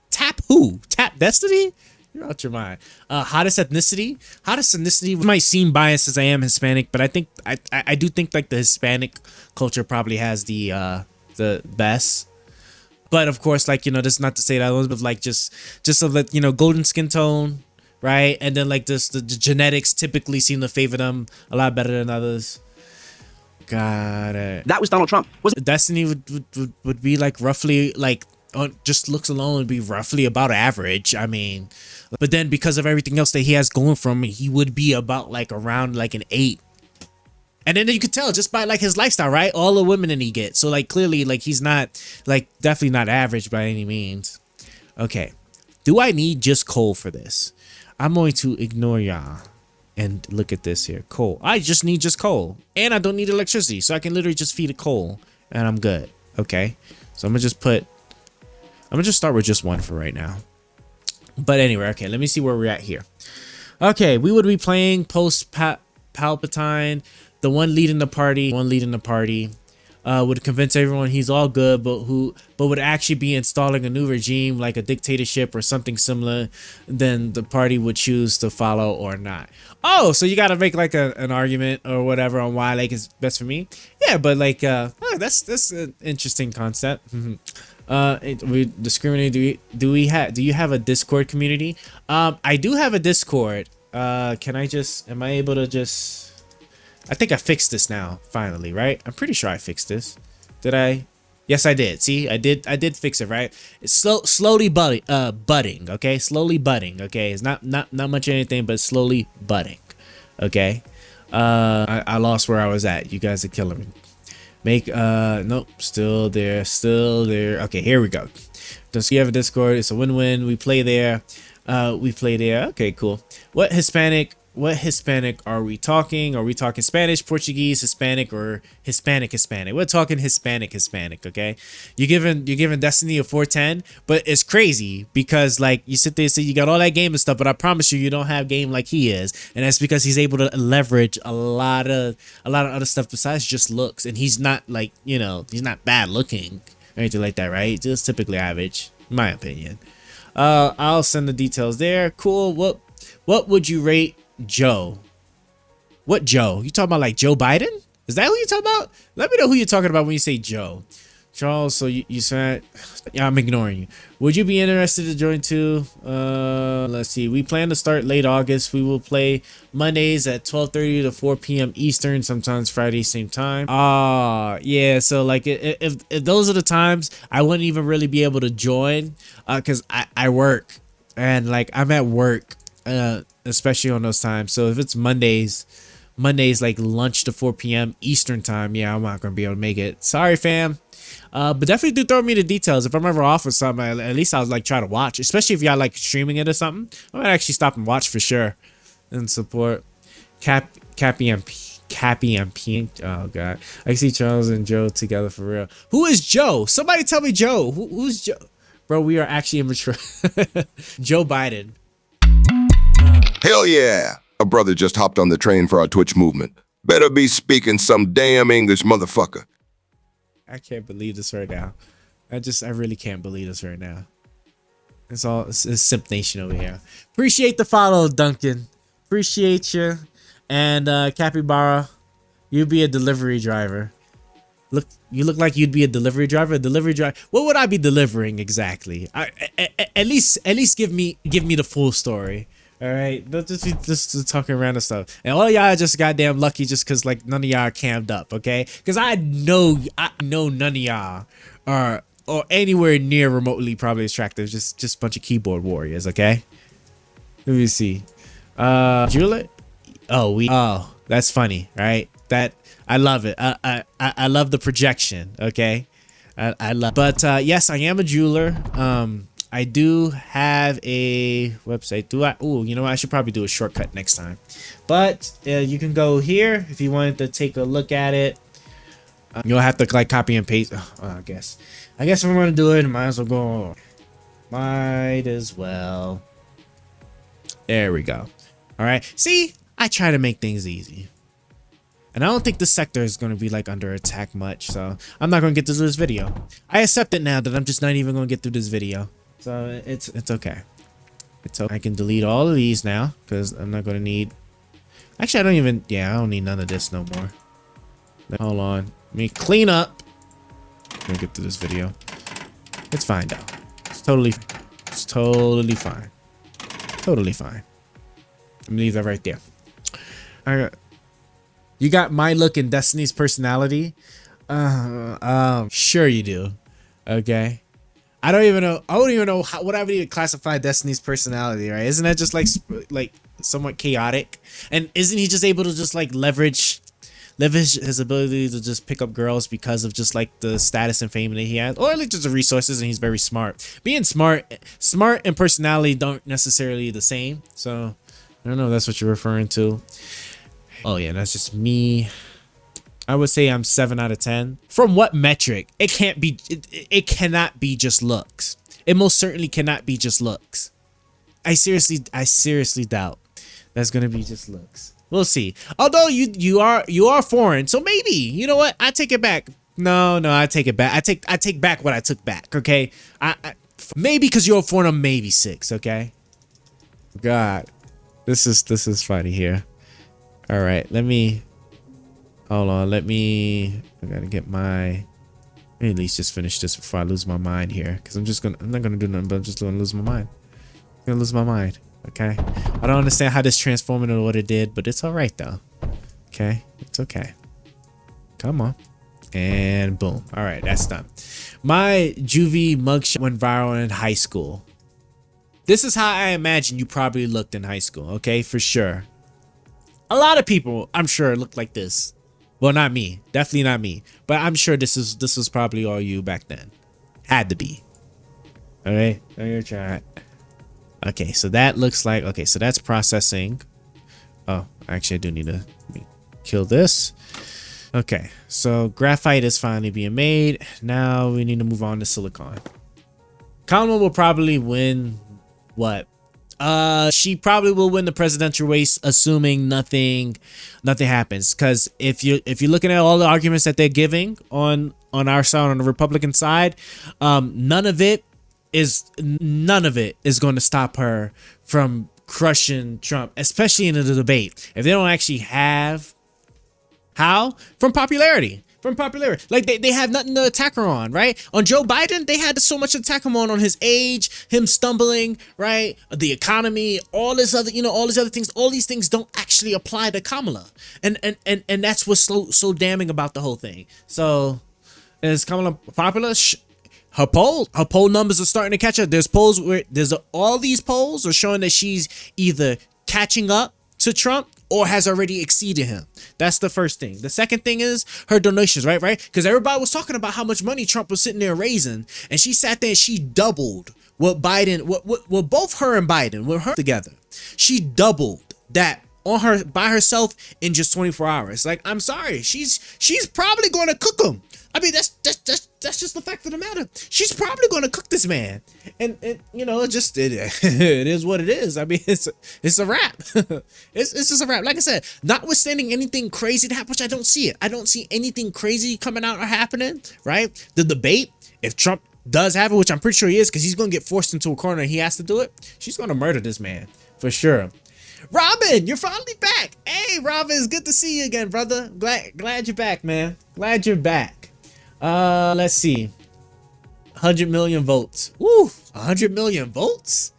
Tap who? Tap Destiny? You're out your mind. Hottest ethnicity might seem biased as I am Hispanic, but I think I do think like the Hispanic culture probably has the best. But of course, like, you know, that's not to say that one's, but like just so that, you know, golden skin tone, right? And then like this, the genetics typically seem to favor them a lot better than others. Got it. That was Donald Trump. Destiny would be like roughly like, just looks alone would be roughly about average. I mean, but then because of everything else that he has going from him, he would be about like around like an 8. And then you could tell just by like his lifestyle, right? All the women that he gets. So like clearly like he's not like definitely not average by any means. Okay. Do I need just coal for this? I'm going to ignore y'all and look at this here. Coal. I just need just coal. And I don't need electricity. So I can literally just feed it coal and I'm good. Okay. So I'm going to just start with just one for right now. But anyway, okay, let me see where we're at here. Okay, we would be playing post Palpatine. The one leading the party would convince everyone he's all good, but would actually be installing a new regime like a dictatorship or something similar. Then the party would choose to follow or not. Oh, so you got to make like an argument or whatever on why like it's best for me. Yeah, but like that's an interesting concept. We discriminate. Do you have a Discord community? I do have a Discord. Am I able to just? I think I fixed this now, finally, right? I'm pretty sure I fixed this. Did I? Yes, I did. See, I did fix it, right? It's slowly budding, okay? Slowly budding, okay? It's not much of anything, but slowly budding, okay? I lost where I was at. You guys are killing me. Nope, still there. Okay, here we go. So you have a Discord. It's a win-win. We play there. Okay, cool. What Hispanic are we talking? Are we talking Spanish, Portuguese, Hispanic, or Hispanic? We're talking Hispanic, okay? You're giving Destiny a 410, but it's crazy because like you sit there and say you got all that game and stuff, but I promise you don't have game like he is, and that's because he's able to leverage a lot of other stuff besides just looks, and he's not like, you know, he's not bad looking or anything like that, right? Just typically average, in my opinion. I'll send the details there. Cool. What would you rate Joe? What Joe? You talking about like Joe Biden? Is that who you talking about? Let me know who you're talking about when you say Joe. Charles, so you said, yeah, I'm ignoring you. Would you be interested to join too? Let's see. We plan to start late August. We will play Mondays at 12:30 to 4 p.m. Eastern, sometimes Friday, same time. Yeah. So like if those are the times, I wouldn't even really be able to join because I work and like I'm at work, especially on those times. So if it's Mondays like lunch to 4 p.m. Eastern time, yeah, I'm not gonna be able to make it. Sorry, fam. But definitely do throw me the details. If I'm ever off or something, at least I'll like try to watch, especially if y'all like streaming it or something. I might actually stop and watch for sure and support. Cappy and Pink. Oh god, I see Charles and Joe together for real. Who is Joe? Somebody tell me Joe. Who's Joe? Bro, we are actually immature. Joe Biden. Hell yeah. A brother just hopped on the train for our Twitch movement. Better be speaking some damn English, motherfucker. I can't believe this right now. I really can't believe this right now. It's Simp Nation over here. Appreciate the follow, Duncan. Appreciate you. And Capybara, you'd be a delivery driver. You look like you'd be a delivery driver. What would I be delivering exactly? At least give me the full story. All right, don't just talking random stuff. And all y'all just goddamn lucky just because like none of y'all are cammed up, okay? Because I know none of y'all are or anywhere near remotely probably attractive. Just a bunch of keyboard warriors, okay? Let me see. Juliet. Oh, that's funny, right? That I love it. I love the projection, okay? I love. But yes, I am a jeweler. I do have a website. You know what? I should probably do a shortcut next time. But you can go here if you wanted to take a look at it. You'll have to like copy and paste. I guess if I'm gonna do it, might as well go. Might as well. There we go. All right. See, I try to make things easy. And I don't think this sector is going to be like under attack much. So I'm not going to get through this video. I accept it now that I'm just not even going to get through this video. So it's okay. It's okay. I can delete all of these now because I'm not going to need. Actually, I don't need none of this no more. Hold on. Let me clean up. Let me get through this video. It's fine though. It's totally fine. Totally fine. Let me leave that right there. All right. You got my look and Destiny's personality. Sure you do. Okay. I don't even know what I would even classify Destiny's personality, right? Isn't that just like somewhat chaotic? And isn't he just able to just like leverage his ability to just pick up girls because of just like the status and fame that he has, or like just the resources, and he's very smart. Being smart and personality don't necessarily the same. So I don't know if that's what you're referring to. Oh yeah, that's just me. I would say I'm 7 out of 10. From what metric? It can't be. It cannot be just looks. It most certainly cannot be just looks. I seriously doubt that's gonna be just looks. We'll see. Although you are foreign, so maybe, you know what? I take it back. No, I take it back. I take back what I took back. Okay, I maybe because you're a foreigner, maybe 6. Okay. God, this is funny here. All right, hold on. I gotta get let me at least just finish this before I lose my mind here, because I'm not gonna do nothing, but I'm just gonna lose my mind. I'm gonna lose my mind. Okay, I don't understand how this transformed into what it did, but it's all right though. Okay, it's okay. Come on, and boom. All right, that's done. My juvie mugshot went viral in high school. This is how I imagine you probably looked in high school. Okay, for sure. A lot of people, I'm sure, looked like this. Well, not me, definitely not me, but I'm sure this was probably all you back then. Had to be. All right, I'm gonna try it. Okay, so that looks like, okay, so that's processing. Oh, actually I do need to kill this. Okay, so graphite is finally being made. Now we need to move on to silicon. Kamala will probably win what? She probably will win the presidential race, assuming nothing happens. Because if you're looking at all the arguments that they're giving on our side, on the Republican side, none of it is going to stop her from crushing Trump, especially in the debate. If they don't actually have from popularity. Like they have nothing to attack her on, right? On Joe Biden, they had so much to attack him on his age, him stumbling, right? The economy, all these other things. All these things don't actually apply to Kamala, and that's what's so damning about the whole thing. So, is Kamala popular? Her poll numbers are starting to catch up. There's polls where all these polls are showing that she's either catching up to Trump or has already exceeded him. That's the first thing. The second thing is her donations, right? Because everybody was talking about how much money Trump was sitting there raising, and she sat there and she doubled what Biden, what both her and Biden, with her together, she doubled that on her by herself in just 24 hours. Like, I'm sorry, she's probably going to cook him. I mean, that's just the fact of the matter. She's probably going to cook this man, and you know, it is what it is. I mean, it's a wrap. it's just a wrap. Like I said, notwithstanding anything crazy to happen, which I don't see it. I don't see anything crazy coming out or happening. Right? The debate, if Trump does have it, which I'm pretty sure he is, because he's going to get forced into a corner and he has to do it, she's going to murder this man for sure. Robin, you're finally back. Hey, Robin, it's good to see you again, brother. Glad you're back, man. Glad you're back. Let's see. 100 million votes. Woo, 100 million votes?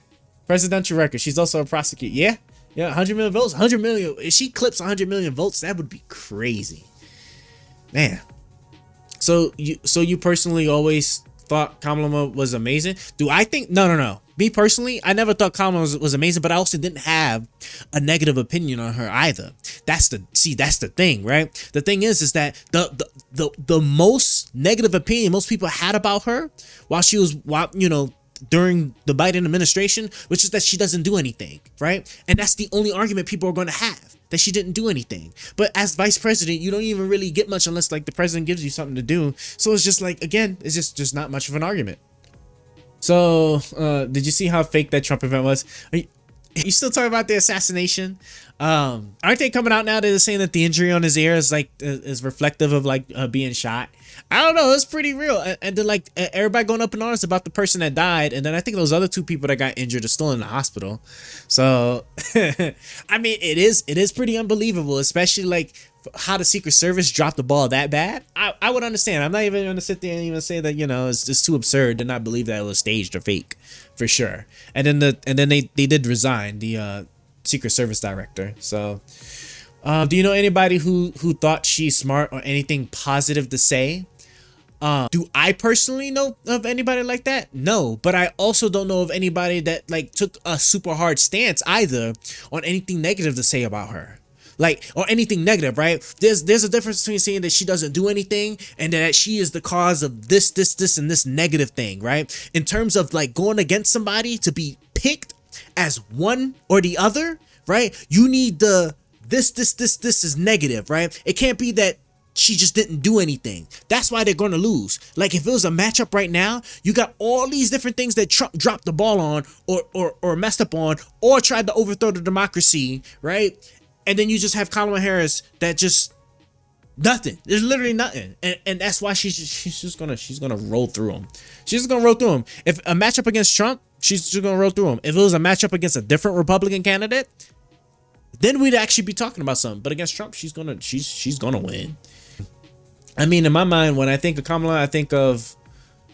Presidential record. She's also a prosecutor. Yeah, 100 million votes. 100 million. If she clips 100 million votes, that would be crazy. Man. So you personally always thought Kamala was amazing? Do I think? No. Me personally, I never thought Kamala was amazing, but I also didn't have a negative opinion on her either. That's the thing, right? The thing is that the most negative opinion most people had about her during the Biden administration, which is that she doesn't do anything, right? And that's the only argument people are going to have, that she didn't do anything. But as vice president, you don't even really get much unless like the president gives you something to do. So it's just like, again, it's just not much of an argument. So, did you see how fake that Trump event was? Are you still talking about the assassination? Aren't they coming out now? They're saying that the injury on his ear is reflective of like being shot. I don't know. It's pretty real. And then like everybody going up in arms about the person that died, and then I think those other 2 people that got injured are still in the hospital. So, I mean, it is pretty unbelievable, especially like how the Secret Service dropped the ball that bad, I would understand. I'm not even going to sit there and even say that, you know, it's just too absurd to not believe that it was staged or fake, for sure. And then they did resign, the Secret Service director. So, do you know anybody who thought she's smart or anything positive to say? Do I personally know of anybody like that? No, but I also don't know of anybody that like took a super hard stance either on anything negative to say about her. Like, or anything negative, right? There's a difference between saying that she doesn't do anything and that she is the cause of this, and this negative thing, right? In terms of like going against somebody to be picked as one or the other, right? You need the this is negative, right? It can't be that she just didn't do anything. That's why they're going to lose. Like if it was a matchup right now, you got all these different things that Trump dropped the ball on or messed up on or tried to overthrow the democracy, right? And then you just have Kamala Harris that just nothing. There's literally nothing. And that's why she's just gonna roll through them. She's just gonna roll through them. If a matchup against Trump, she's just gonna roll through them. If it was a matchup against a different Republican candidate, then we'd actually be talking about something. But against Trump, she's gonna win. I mean, in my mind, when I think of Kamala, I think of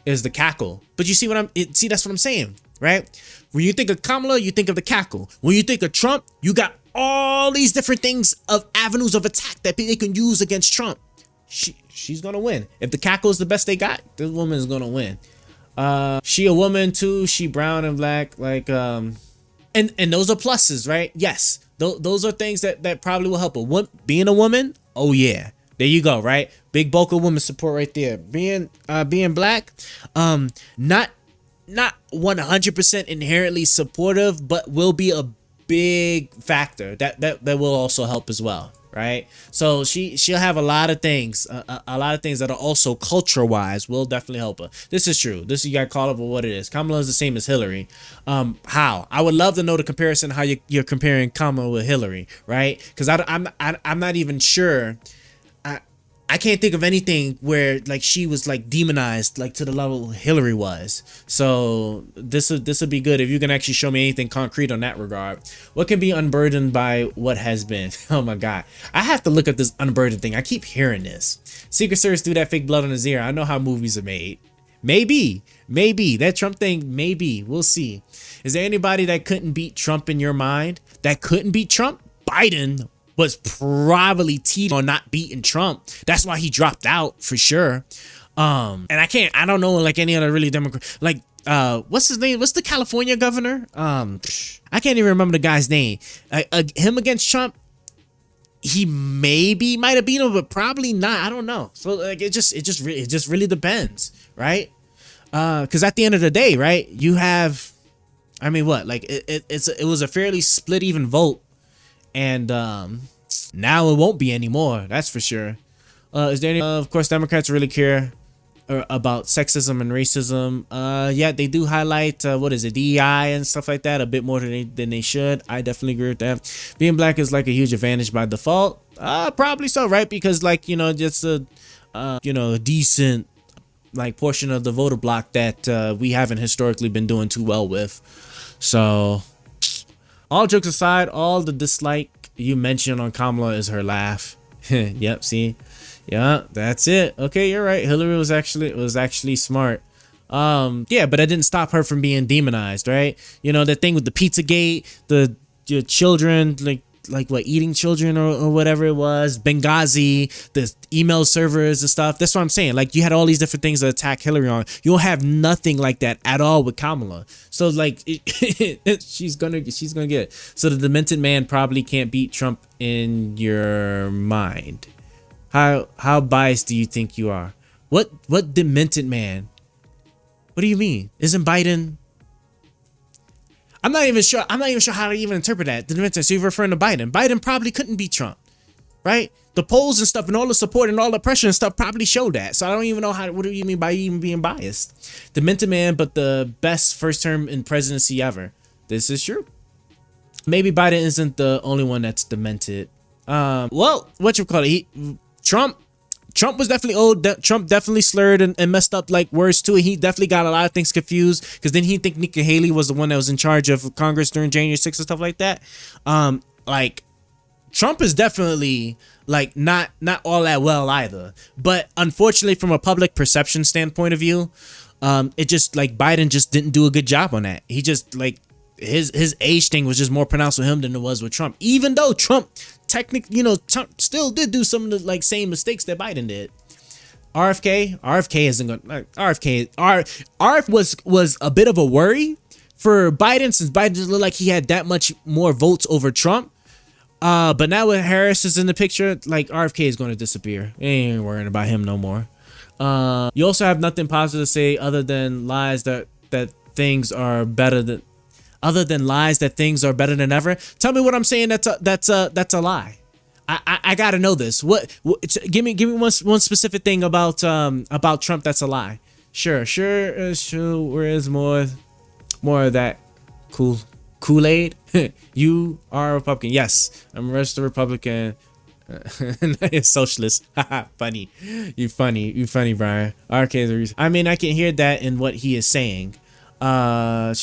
is the cackle. But you see that's what I'm saying, right? When you think of Kamala, you think of the cackle. When you think of Trump, you got all these different things of avenues of attack that they can use against Trump. She's gonna win. If the cackle is the best they got, this woman is gonna win. She a woman too. She brown and black, like and those are pluses, right? Yes, those are things that probably will help her. Being a woman, oh yeah, there you go, right? Big bulk of women support right there. Being black, not 100% inherently supportive, but will be a big factor that will also help as well, right? So she'll have a lot of things that are also culture wise will definitely help her. This is true. This you gotta call it for what it is. Kamala is the same as Hillary. How I would love to know the comparison, how you're comparing Kamala with Hillary, right? Because I'm not even sure. I can't think of anything where like she was like demonized like to the level Hillary was. So this would be good if you can actually show me anything concrete on that regard. What can be unburdened by what has been? Oh my God, I have to look at this unburdened thing. I keep hearing this. Secret Service do that fake blood on his ear. I know how movies are made. Maybe that Trump thing. Maybe we'll see. Is there anybody that couldn't beat Trump in your mind? That couldn't beat Trump? Biden was probably teetering on not beating Trump. That's why he dropped out for sure. And I don't know like any other really Democrat, like what's his name? What's the California governor? I can't even remember the guy's name. Him against Trump, he might have beat him, but probably not. I don't know. So like it just really depends, right? Because at the end of the day, right, you have, I mean, what, like it was a fairly split even vote. And now it won't be anymore. That's for sure. Is there any? Of course, Democrats really care about sexism and racism. Yeah, they do highlight what is it, DEI and stuff like that a bit more than they should. I definitely agree with that. Being black is like a huge advantage by default. Probably so, right? Because like just a decent like portion of the voter block that we haven't historically been doing too well with. So. All jokes aside, all the dislike you mentioned on Kamala is her laugh. Yep, see? Yeah, that's it. Okay, you're right. Hillary was actually smart. Yeah, but that didn't stop her from being demonized, right? You know, the thing with the Pizzagate, your children, like what, eating children or whatever it was, Benghazi, the email servers and stuff. That's what I'm saying. Like you had all these different things to attack Hillary on. You'll have nothing like that at all with Kamala. So like she's gonna get it. So the demented man probably can't beat Trump in your mind. How biased do you think you are? What demented man? What do you mean? Isn't Biden? I'm not even sure how to even interpret that. So you're referring to Biden. Biden probably couldn't beat Trump, right? The polls and stuff and all the support and all the pressure and stuff probably show that. So I don't even know what do you mean by even being biased? Demented man, but the best first term in presidency ever. This is true. Maybe Biden isn't the only one that's demented. Well, what you call it? Trump was definitely old. Trump definitely slurred and messed up like words too. He definitely got a lot of things confused because then he think Nikki Haley was the one that was in charge of Congress during January 6th and stuff like that. Like Trump is definitely like not all that well either. But unfortunately, from a public perception standpoint of view, it just like Biden just didn't do a good job on that. He just like his age thing was just more pronounced with him than it was with Trump. Even though Trump technically, Trump still did do some of the like same mistakes that Biden did. RFK isn't gonna RF was a bit of a worry for Biden, since Biden just looked like he had that much more votes over Trump. But now with Harris is in the picture, like RFK is going to disappear. Ain't worrying about him no more. You also have nothing positive to say other than lies that things are better than things are better than ever. Tell me what I'm saying. That's a lie. I gotta know this. What give me one specific thing about Trump that's a lie. Sure. Where is more of that Kool-Aid? You are a Republican. Yes, I'm a registered Republican. Socialist. Funny. You funny, Brian. Okay, the reason. I mean, I can hear that in what he is saying. But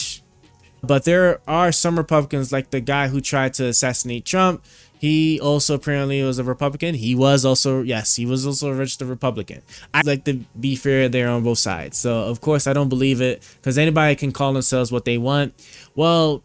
there are some Republicans, like the guy who tried to assassinate Trump. He also apparently was a Republican. He was also a registered Republican. I like to be fair there on both sides. So of course I don't believe it, because anybody can call themselves what they want. Well,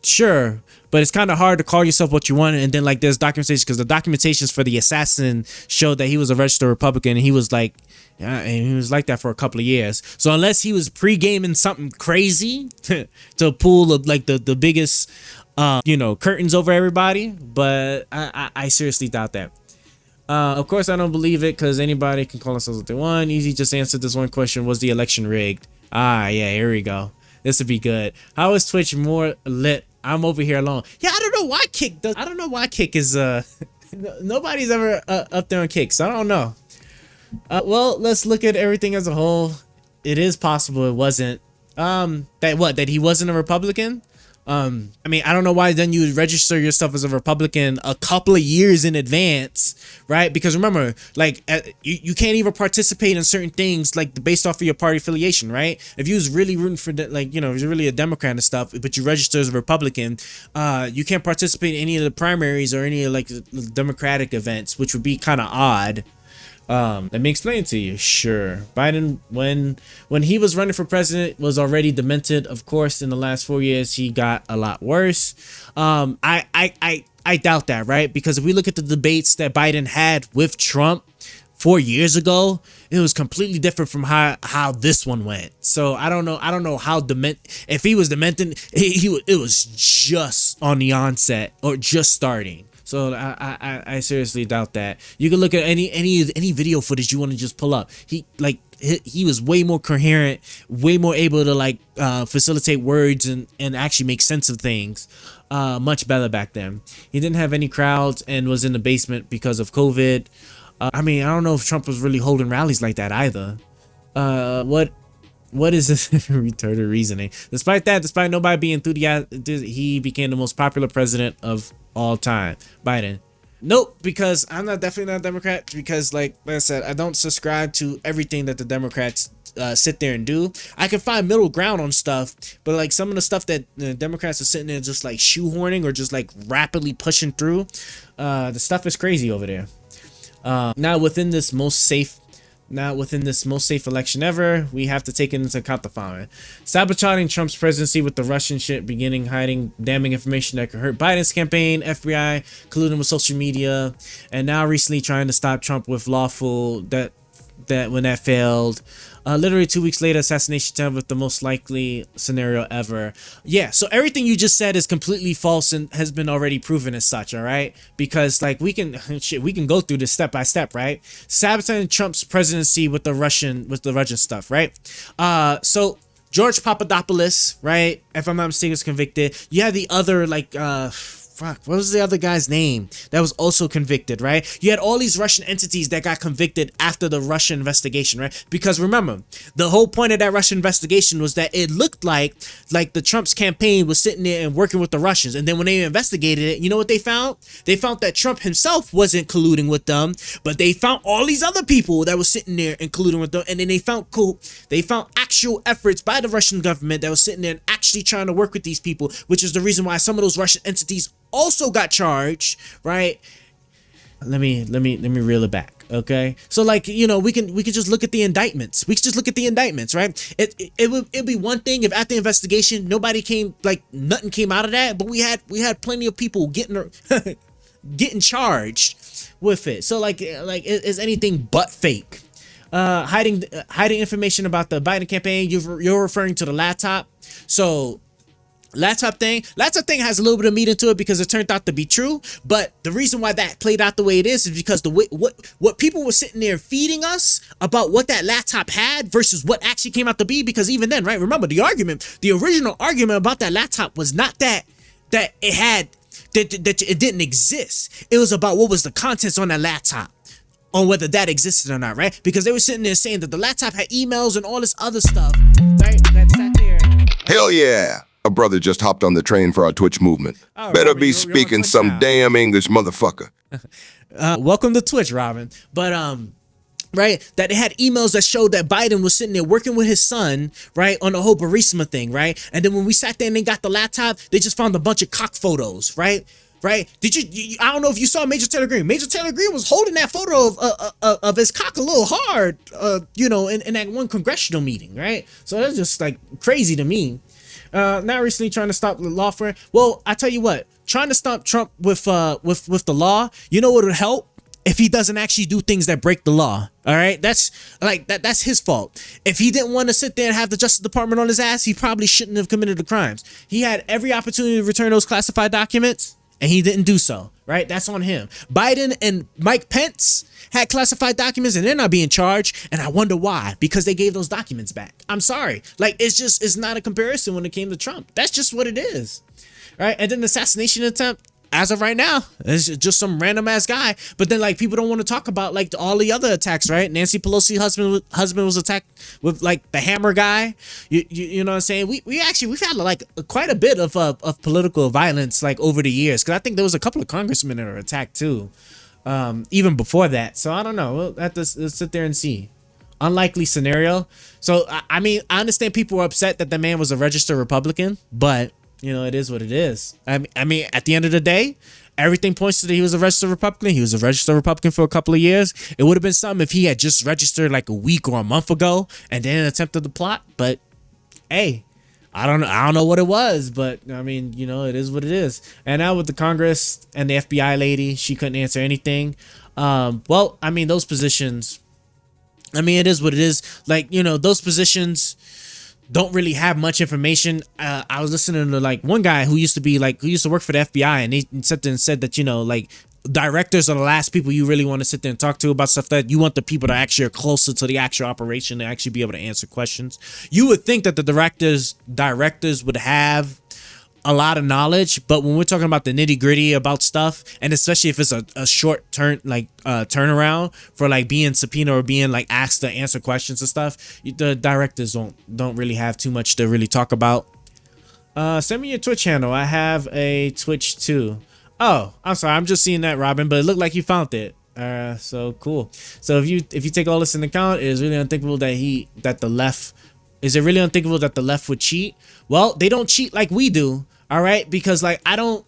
sure, but it's kind of hard to call yourself what you want, and then like there's documentation, because the documentations for the assassin showed that he was a registered Republican, and he was like that for a couple of years. So unless he was pre-gaming something crazy to pull like the biggest curtains over everybody, but I seriously doubt that. Of course I don't believe it, because anybody can call themselves what they want. Easy just answered this one question: was the election rigged? Yeah, here we go. This would be good. How is Twitch more lit? I'm over here alone. Yeah, I don't know why Kick is nobody's ever up there on Kick, so I don't know. Well, let's look at everything as a whole. It is possible it wasn't that he wasn't a Republican. I mean, I don't know why then you would register yourself as a Republican a couple of years in advance, right? Because remember, like you can't even participate in certain things like based off of your party affiliation, right? If you was really rooting for if you're really a Democrat and stuff, but you register as a Republican, you can't participate in any of the primaries or any of like the Democratic events, which would be kind of odd. Let me explain to you. Sure, Biden, when he was running for president, was already demented. Of course, in the last 4 years, he got a lot worse. I doubt that, right? Because if we look at the debates that Biden had with Trump 4 years ago, it was completely different from how this one went. So I don't know how if he was demented, it was just on the onset or just starting. So I seriously doubt that. You can look at any video footage you want to just pull up. He was way more coherent, way more able to facilitate words and actually make sense of things. Much better back then. He didn't have any crowds and was in the basement because of COVID. I mean, I don't know if Trump was really holding rallies like that either. What is this retarded reasoning? Despite nobody being enthusiastic, he became the most popular president of all time. Biden. Nope, because I'm definitely not a Democrat, because like I said, I don't subscribe to everything that the Democrats sit there and do. I can find middle ground on stuff, but like some of the stuff that the Democrats are sitting there just like shoehorning or just like rapidly pushing through, the stuff is crazy over there. Now within this most safe election ever, we have to take into account the following: sabotaging Trump's presidency with the Russian shit beginning, hiding damning information that could hurt Biden's campaign, FBI colluding with social media, and now recently trying to stop Trump with lawful that when that failed. Literally 2 weeks later, assassination attempt with the most likely scenario ever. Yeah, so everything you just said is completely false and has been already proven as such, all right? Because like we can go through this step by step, right? Sabotaging Trump's presidency with the Russian stuff, right? So George Papadopoulos, right? If I'm not mistaken, was convicted. You had the other what was the other guy's name that was also convicted, right? You had all these Russian entities that got convicted after the Russian investigation, right? Because remember, the whole point of that Russian investigation was that it looked like the Trump's campaign was sitting there and working with the Russians. And then when they investigated it, you know what they found? They found that Trump himself wasn't colluding with them, but they found all these other people that were sitting there and colluding with them. And then they found actual efforts by the Russian government that was sitting there and actually trying to work with these people, which is the reason why some of those Russian entities also got charged, right? Let me reel it back. Okay, so like, you know, we could just look at the indictments. We could just look at the indictments, right? It'd be one thing if at the investigation nothing came out of that, but we had plenty of people getting charged with it. So like is anything but fake. Hiding information about the Biden campaign. You're referring to the laptop. So laptop thing has a little bit of meat into it because it turned out to be true. But the reason why that played out the way it is because what people were sitting there feeding us about what that laptop had versus what actually came out to be. Because even then, right? Remember the original argument about that laptop was not that it had that it didn't exist. It was about what was the contents on that laptop, on whether that existed or not, right? Because they were sitting there saying that the laptop had emails and all this other stuff, right? That sat there. Hell yeah. A brother just hopped on the train for our Twitch movement. Oh, Better Robin, be you're speaking on Twitch some now. damn English, motherfucker. Welcome to Twitch, Robin. But right, that they had emails that showed that Biden was sitting there working with his son, right, on the whole Burisma thing, right? And then when we sat there and they got the laptop, they just found a bunch of cock photos, right? Right? Did you I don't know if you saw Major Taylor Greene. Major Taylor Greene was holding that photo of his cock a little hard, you know, in that one congressional meeting, right? So that's just like crazy to me. Now recently trying to stop the law for, well, I tell you what, trying to stop Trump with the law, you know what would help? If he doesn't actually do things that break the law. All right, that's his fault. If he didn't want to sit there and have the Justice Department on his ass, he probably shouldn't have committed the crimes. He had every opportunity to return those classified documents, and he didn't do so, right? That's on him. Biden and Mike Pence had classified documents and they're not being charged. And I wonder why, because they gave those documents back. I'm sorry. Like, it's not a comparison when it came to Trump. That's just what it is, right? And then the assassination attempt, as of right now, it's just some random ass guy. But then like people don't want to talk about like all the other attacks, right? Nancy Pelosi's husband was attacked with like the hammer guy. You know what I'm saying? We've had like quite a bit of political violence like over the years. Cause I think there was a couple of congressmen that were attacked too, even before that. So I don't know. We'll have to sit there and see. Unlikely scenario. So I mean, I understand people were upset that the man was a registered Republican, but you know, it is what it is. I mean, at the end of the day, everything points to that he was a registered Republican. He was a registered Republican for a couple of years. It would have been something if he had just registered like a week or a month ago and then attempted the plot. But hey, I don't know what it was, but I mean, you know, it is what it is. And now with the Congress and the FBI lady, she couldn't answer anything. Well, I mean, those positions, I mean, it is what it is. Like, you know, those positions don't really have much information. I was listening to like one guy who used to work for the FBI, and he said that, you know, like directors are the last people you really want to sit there and talk to about stuff. That you want the people that actually are closer to the actual operation to actually be able to answer questions. You would think that the directors would have a lot of knowledge, but when we're talking about the nitty gritty about stuff, and especially if it's a short turnaround for like being subpoenaed or being like asked to answer questions and stuff, the directors don't really have too much to really talk about. Send me your Twitch channel. I have a Twitch too. Oh, I'm sorry, I'm just seeing that, Robin, but it looked like you found it. So cool. So if you take all this into account, it is really unthinkable that the left. Is it really unthinkable that the left would cheat? Well, they don't cheat like we do, all right? Because like I don't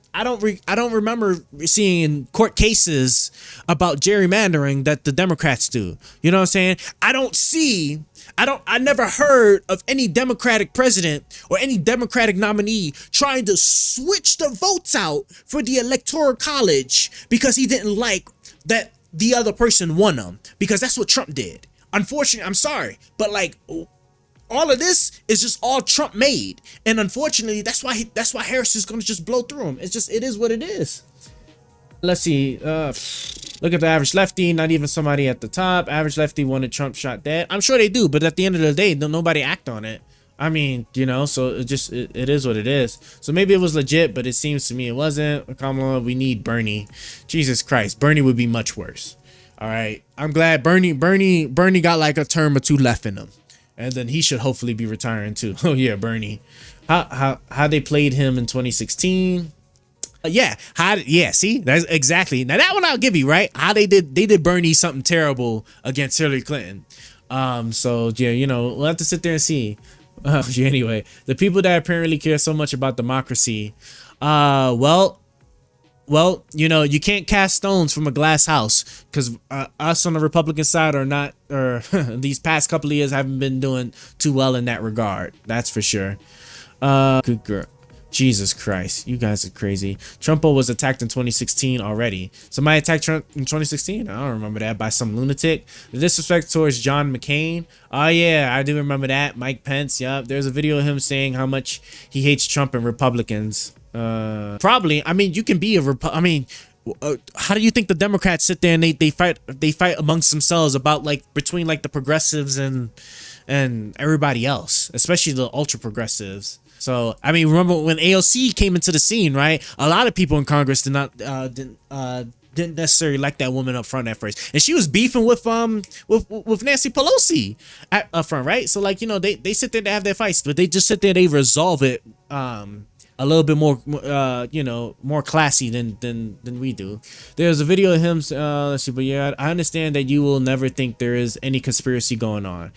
remember seeing in court cases about gerrymandering that the Democrats do. You know what I'm saying? I never heard of any Democratic president or any Democratic nominee trying to switch the votes out for the Electoral College because he didn't like that the other person won them, because that's what Trump did. Unfortunately, I'm sorry, but like all of this is just all Trump made, and unfortunately, that's why Harris is gonna just blow through him. It is what it is. Let's see. Look at the average lefty. Not even somebody at the top. Average lefty wanted Trump shot dead. I'm sure they do, but at the end of the day, nobody act on it. I mean, you know, so it is what it is. So maybe it was legit, but it seems to me it wasn't. Kamala, we need Bernie. Jesus Christ, Bernie would be much worse. All right, I'm glad Bernie got like a term or two left in him. And then he should hopefully be retiring too. Oh yeah, Bernie. How they played him in 2016. See, that's exactly. Now that one I'll give you, right? How they did Bernie something terrible against Hillary Clinton. So yeah, you know, we'll have to sit there and see. Anyway, the people that apparently care so much about democracy, well, well, you know, you can't cast stones from a glass house, because us on the Republican side are not, or these past couple of years haven't been doing too well in that regard. That's for sure. Good girl. Jesus Christ, you guys are crazy. Trump was attacked in 2016 already. Somebody attacked Trump in 2016? I don't remember that, by some lunatic. The disrespect towards John McCain. Oh yeah, I do remember that. Mike Pence, yep. There's a video of him saying how much he hates Trump and Republicans. Probably, I mean, you can be how do you think the Democrats sit there and they fight amongst themselves about, like, between, like, the progressives and everybody else, especially the ultra progressives? So, I mean, remember when AOC came into the scene, right? A lot of people in Congress didn't necessarily like that woman up front at first, and she was beefing with Nancy Pelosi up front, right? So, like, you know, they sit there to have their fights, but they just sit there, they resolve it a little bit more, you know, more classy than we do. There's a video of him. Let's see, but yeah, I understand that you will never think there is any conspiracy going on.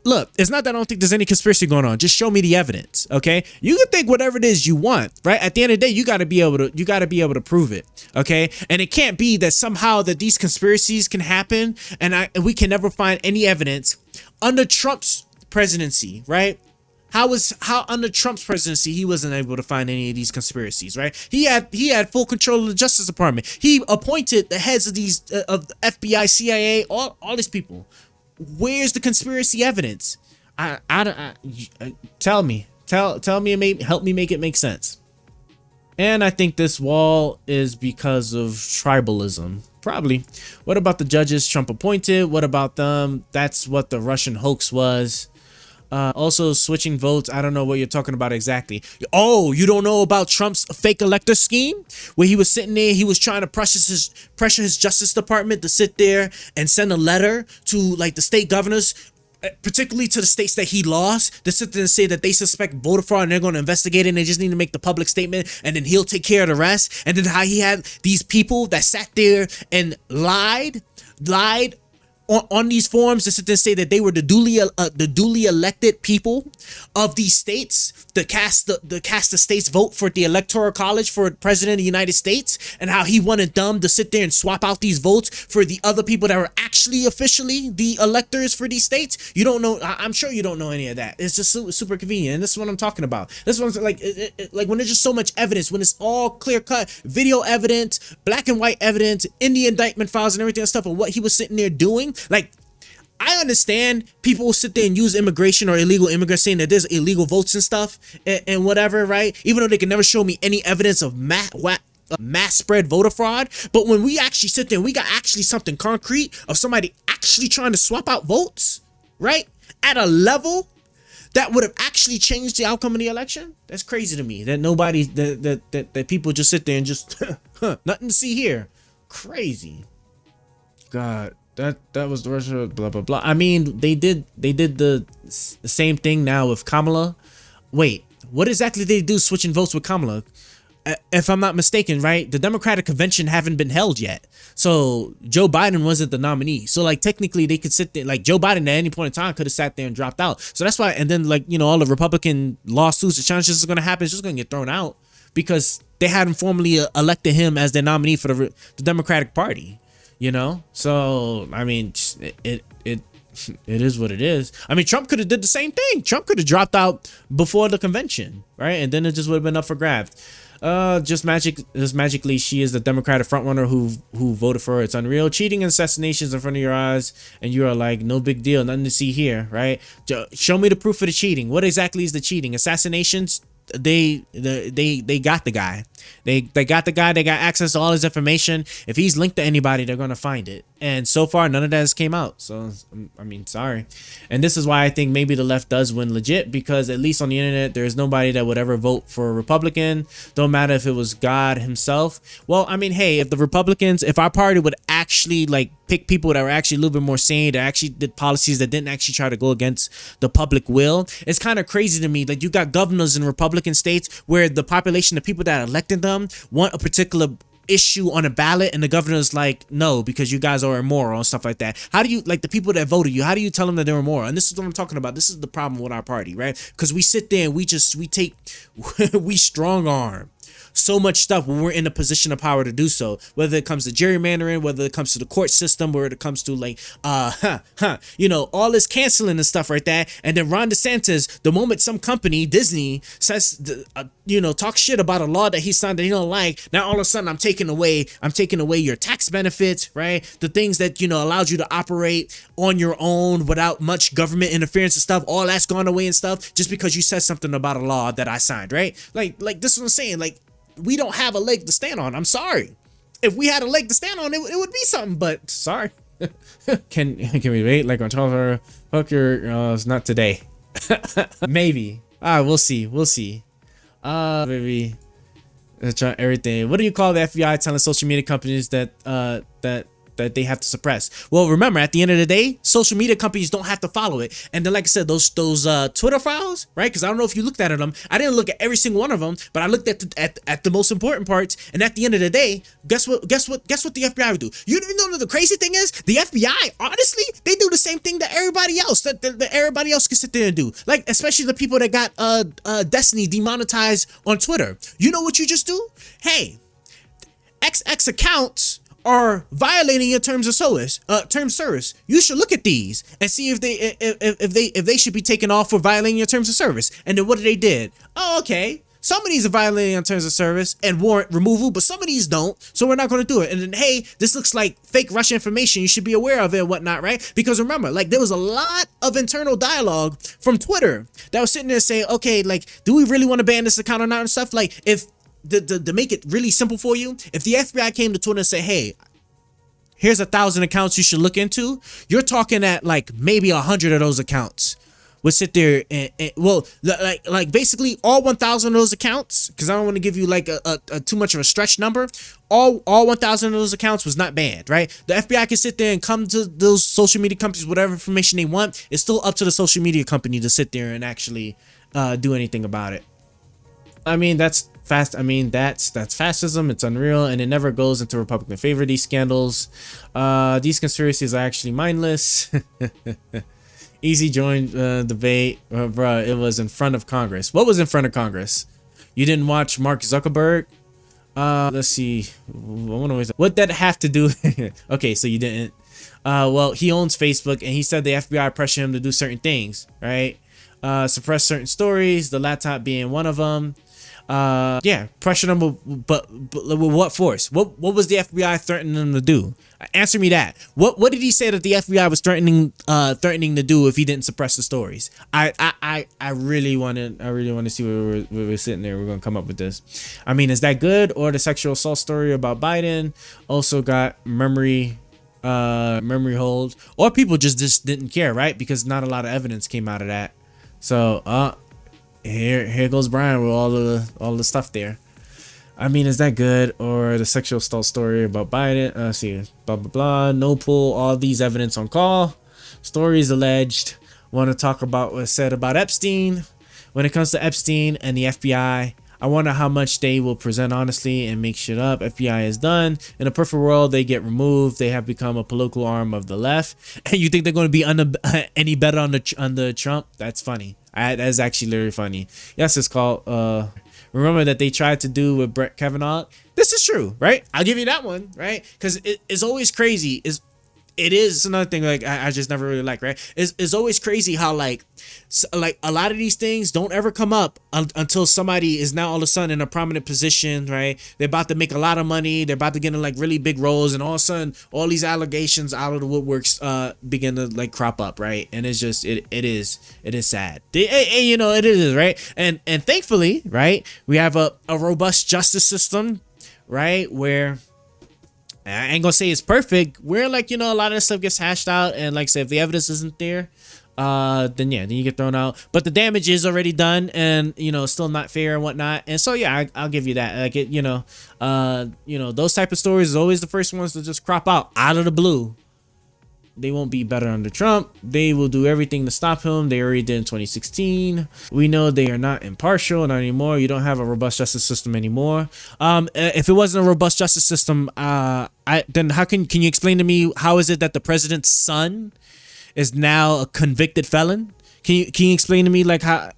Look, it's not that I don't think there's any conspiracy going on. Just show me the evidence, okay? You can think whatever it is you want, right? At the end of the day, you got to be able to prove it, okay? And it can't be that somehow that these conspiracies can happen and we can never find any evidence under Trump's presidency, right? How under Trump's presidency he wasn't able to find any of these conspiracies, right? He had full control of the Justice Department. He appointed the heads of these of the FBI, CIA, all these people. Where's the conspiracy evidence? Tell me and help me make it make sense. And I think this wall is because of tribalism. Probably. What about the judges Trump appointed? What about them? That's what the Russian hoax was. Also switching votes. I don't know what you're talking about exactly. Oh, you don't know about Trump's fake elector scheme where he was sitting there, he was trying to pressure his Justice Department to sit there and send a letter to, like, the state governors, particularly to the states that he lost, to sit there and say that they suspect voter fraud and they're going to investigate it and they just need to make the public statement and then he'll take care of the rest. And then how he had these people that sat there and lied on these forums to sit there and say that they were the duly elected people of these states to cast the state's vote for the electoral college for president of the United States, and how he wanted them to sit there and swap out these votes for the other people that were actually officially the electors for these states. You don't know. I'm sure you don't know any of that. It's just super convenient, and this is what I'm talking about. This one's like when there's just so much evidence, when it's all clear cut, video evidence, black and white evidence in the indictment files and everything and stuff of what he was sitting there doing. Like, I understand people will sit there and use immigration or illegal immigrants saying that there's illegal votes and stuff and whatever, right? Even though they can never show me any evidence of mass spread voter fraud. But when we actually sit there and we got actually something concrete of somebody actually trying to swap out votes, right? At a level that would have actually changed the outcome of the election. That's crazy to me that that people just sit there and just nothing to see here. Crazy. God. That was the Russia, blah blah blah. I mean, they did the same thing now with Kamala. Wait, what exactly did they do switching votes with Kamala? If I'm not mistaken, right? The Democratic convention haven't been held yet, so Joe Biden wasn't the nominee. So, like, technically they could sit there, like, Joe Biden at any point in time could have sat there and dropped out. So that's why, and then, like, you know, all the Republican lawsuits, the challenges are going to happen. It's just going to get thrown out because they hadn't formally elected him as their nominee for the Democratic Party. You know, so I mean, it is what it is. I mean, Trump could have did the same thing. Trump could have dropped out before the convention, right? And then it just would have been up for grabs. Just magically, she is the Democratic frontrunner who voted for her. It's unreal. Cheating and assassinations in front of your eyes, and you are like, no big deal, nothing to see here, right? Show me the proof of the cheating. What exactly is the cheating? Assassinations. They got the guy. They got the guy. They got access to all his information. If he's linked to anybody, they're gonna find it. And so far, none of that has came out. So I mean, sorry. And this is why I think maybe the left does win legit, because at least on the internet, there's nobody that would ever vote for a Republican. Don't matter if it was God himself. Well, I mean, hey, if our party would actually, like, pick people that were actually a little bit more sane, that actually did policies that didn't actually try to go against the public will. It's kind of crazy to me that you got governors in Republican states where the population, the people that elected them, want a particular issue on a ballot, and the governor's like, no, because you guys are immoral and stuff like that. How do you, like, the people that voted you, how do you tell them that they're immoral? And this is what I'm talking about. This is the problem with our party, right? Because we sit there and we strong arm so much stuff when we're in a position of power to do so, whether it comes to gerrymandering, whether it comes to the court system, whether it comes to like you know, all this canceling and stuff like that. And then Ron DeSantis, the moment some company, Disney, says you know, talk shit about a law that he signed that he don't like, now all of a sudden I'm taking away your tax benefits, right? The things that, you know, allowed you to operate on your own without much government interference and stuff, all that's gone away and stuff just because you said something about a law that I signed, right? Like this is what I'm saying. Like, we don't have a leg to stand on. I'm sorry. If we had a leg to stand on, it would be something, but sorry. Can we wait like on 12 fuck your it's not today. Maybe. We'll see. Maybe try everything. What do you call the FBI telling social media companies that they have to suppress? Well, remember, at the end of the day, social media companies don't have to follow it. And then, like I said, those Twitter files, right? Because I don't know if you looked at them. I didn't look at every single one of them, but I looked at the most important parts. And at the end of the day, guess what the FBI would do? You know the crazy thing is, the FBI, honestly, they do the same thing that everybody else that everybody else can sit there and do. Like, especially the people that got Destiny demonetized on Twitter. You know what you just do? Hey, XX accounts are violating your terms of service. You should look at these and see if they should be taken off for violating your terms of service. And then what did? Oh, okay. Some of these are violating on terms of service and warrant removal, but some of these don't, so we're not going to do it. And then, hey, this looks like fake Russian information. You should be aware of it and whatnot, right? Because remember, like, there was a lot of internal dialogue from Twitter that was sitting there saying, okay, like, do we really want to ban this account or not and stuff? Like, if to make it really simple for you, if the FBI came to Twitter and say, hey, here's 1,000 accounts you should look into, you're talking at like maybe 100 of those accounts would sit there and well, like basically all 1,000 of those accounts, because I don't want to give you like a too much of a stretch number, all 1,000 of those accounts was not banned, right? The FBI can sit there and come to those social media companies, whatever information they want. It's still up to the social media company to sit there and actually do anything about it. I mean, that's fascism. It's unreal, and it never goes into Republican favor. These scandals, these conspiracies are actually mindless. Easy join debate, bruh. It was in front of Congress. What was in front of Congress? You didn't watch Mark Zuckerberg? Let's see. What that have to do? Okay, so you didn't. Well, he owns Facebook, and he said the FBI pressured him to do certain things, right? Suppress certain stories. The laptop being one of them. Yeah, pressure them, but with what force? What was the FBI threatening them to do? Answer me that. What did he say that the FBI was threatening to do if he didn't suppress the stories? I really want to see where we're sitting there. We're gonna come up with this. I mean, is that good? Or the sexual assault story about Biden also got memory hold, or people just didn't care, right? Because not a lot of evidence came out of that. So here goes Brian with all the stuff there. I mean, is that good? Or the sexual assault story about Biden? See, blah blah blah. No pull. All these evidence on call. Stories alleged. Want to talk about what's said about Epstein? When it comes to Epstein and the FBI, I wonder how much they will present honestly and make shit up. FBI is done. In a perfect world, they get removed. They have become a political arm of the left. And you think they're going to be any better on the Trump? That's funny. That's actually literally funny. Yes, it's called remember that they tried to do with Brett Kavanaugh. This is true, right? I'll give you that one, right? Because it's always crazy. It is another thing like I just never really like, right? It's always crazy how like a lot of these things don't ever come up until somebody is now all of a sudden in a prominent position, right? They're about to make a lot of money. They're about to get in like really big roles, and all of a sudden all these allegations out of the woodworks begin to like crop up, right? And it's just it is sad. You know, it is, right? And thankfully, right, we have a robust justice system, right, where I ain't gonna say it's perfect. Where like, you know, a lot of this stuff gets hashed out, and like I said, if the evidence isn't there, then you get thrown out. But the damage is already done, and you know, still not fair and whatnot. And so yeah, I'll give you that. Like you know, those type of stories is always the first ones to just crop out of the blue. They won't be better under Trump. They will do everything to stop him. They already did in 2016. We know they are not impartial, not anymore. You don't have a robust justice system anymore. If it wasn't a robust justice system, then how can you explain to me how is it that the president's son is now a convicted felon? Can you explain to me like how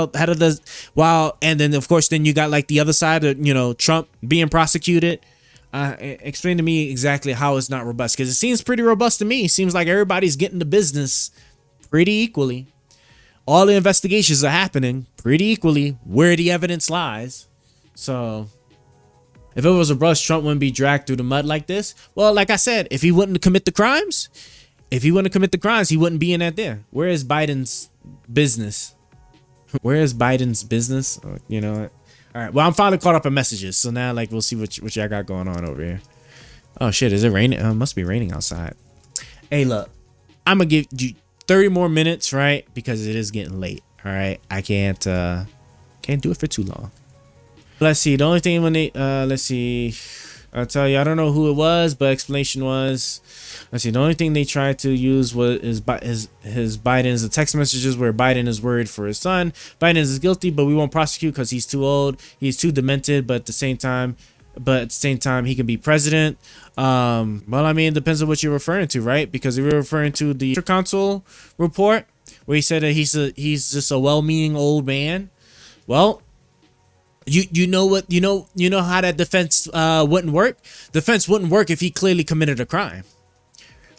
did this, wow, and then of course then you got like the other side of, you know, Trump being prosecuted. Explain to me exactly how it's not robust, because it seems pretty robust to me. It seems like everybody's getting the business pretty equally. All the investigations are happening pretty equally where the evidence lies. So if it was robust, Trump wouldn't be dragged through the mud like this. Well, like I said, if he wouldn't commit the crimes, he wouldn't be in that there. Where is Biden's business? Where is Biden's business? You know what? All right. Well, I'm finally caught up in messages. So now, like, we'll see what y'all got going on over here. Oh, shit. Is it raining? It must be raining outside. Hey, look. I'm going to give you 30 more minutes, right? Because it is getting late. All right. I can't do it for too long. Let's see. The only thing when they, let's see. I'll tell you, I don't know who it was, but explanation was, let's see, the only thing they tried to use was his Biden's the text messages where Biden is worried for his son. Biden is guilty, but we won't prosecute because he's too old. He's too demented, but at the same time, he can be president. Well, I mean, it depends on what you're referring to, right? Because if you're referring to the Consul report where he said that he's just a well-meaning old man. Well, you know how that defense wouldn't work. Defense wouldn't work if he clearly committed a crime,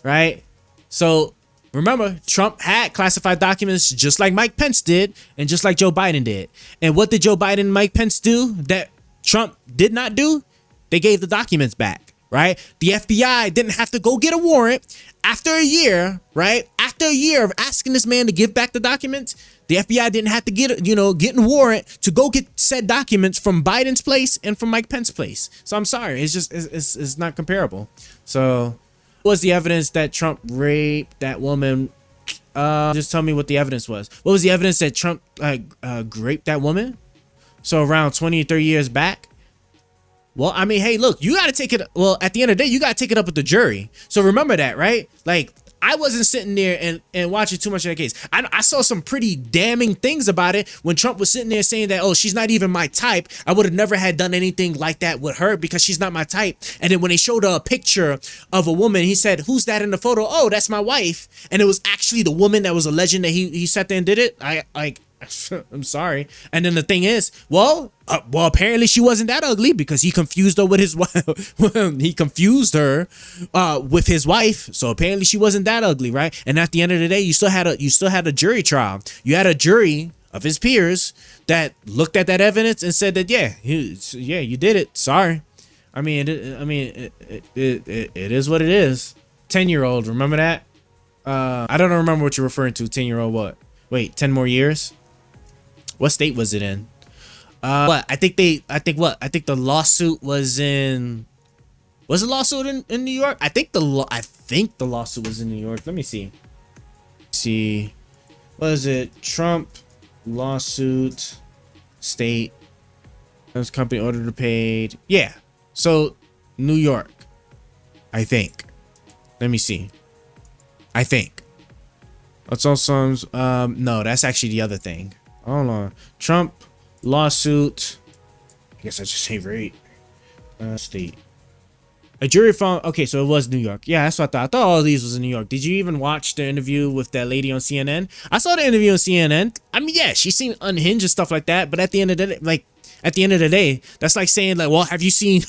right? So remember, Trump had classified documents just like Mike Pence did and just like Joe Biden did. And what did Joe Biden and Mike Pence do that Trump did not do? They gave the documents back, right? The FBI didn't have to go get a warrant after a year, right? After a year of asking this man to give back the documents, the FBI didn't have to get a warrant to go get said documents from Biden's place and from Mike Pence's place. So I'm sorry, it's not comparable. So what was the evidence that Trump raped that woman? Just tell me what the evidence was. What was the evidence that Trump raped that woman? So around 20 or 30 years back. Well, I mean, hey, look, you got to take it. Well, at the end of the day, you got to take it up with the jury. So remember that, right? Like, I wasn't sitting there and watching too much of that case. I saw some pretty damning things about it when Trump was sitting there saying that, oh, she's not even my type. I would have never had done anything like that with her because she's not my type. And then when they showed her a picture of a woman, he said, who's that in the photo? Oh, that's my wife. And it was actually the woman that was alleging that he sat there and did it. I'm sorry. And then the thing is, well, apparently she wasn't that ugly because he confused her with his wife. He confused her with his wife. So apparently she wasn't that ugly, right? And at the end of the day, you still had a jury trial. You had a jury of his peers that looked at that evidence and said that you did it. Sorry. I mean, it is what it is. 10-year-old, remember that? I don't remember what you're referring to. 10-year-old what? Wait, 10 more years? What state was it in? I think the lawsuit was in. Was the lawsuit in New York? I think the lawsuit was in New York. Let me see. Was it Trump lawsuit state? This company ordered to pay. Yeah. So New York. I think. Let me see. I think. It's also no, that's actually the other thing. Hold on. Trump lawsuit. I guess I just say rate. State. A jury found. Okay, so it was New York. Yeah, that's what I thought. I thought all of these was in New York. Did you even watch the interview with that lady on CNN? I saw the interview on CNN. I mean, yeah, she seemed unhinged and stuff like that. But at the end of the day, that's like saying like, well, have you seen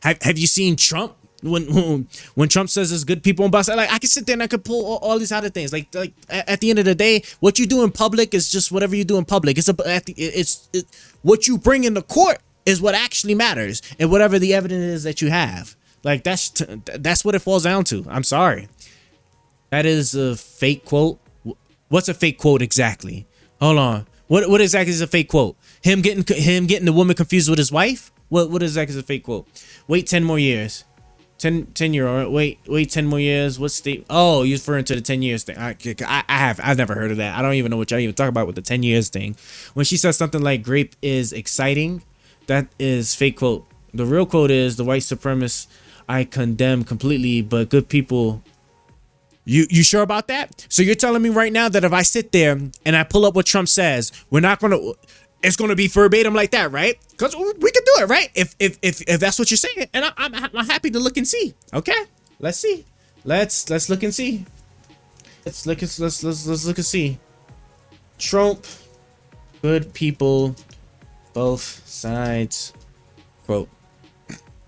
have you seen Trump? When Trump says there's good people on both sides, like I can sit there and I could pull all these other things. Like at the end of the day, what you do in public is just whatever you do in public. It's what you bring in the court is what actually matters, and whatever the evidence is that you have. Like that's what it falls down to. I'm sorry. That is a fake quote. What's a fake quote exactly? Hold on. What exactly is a fake quote? Him getting the woman confused with his wife? What exactly is a fake quote? Wait 10 more years. 10-year-old. Wait 10 more years. What state? Oh, you're referring to the 10 years thing. I've never heard of that. I don't even know what y'all even talk about with the 10 years thing. When she says something like grape is exciting, that is fake quote. The real quote is the white supremacists I condemn completely, but good people. You sure about that? So you're telling me right now that if I sit there and I pull up what Trump says, it's gonna be verbatim like that, right? Because we can do it, right? If that's what you're saying, and I'm happy to look and see. Okay, let's see. Let's look and see. Let's look and see. Trump, good people, both sides. Quote.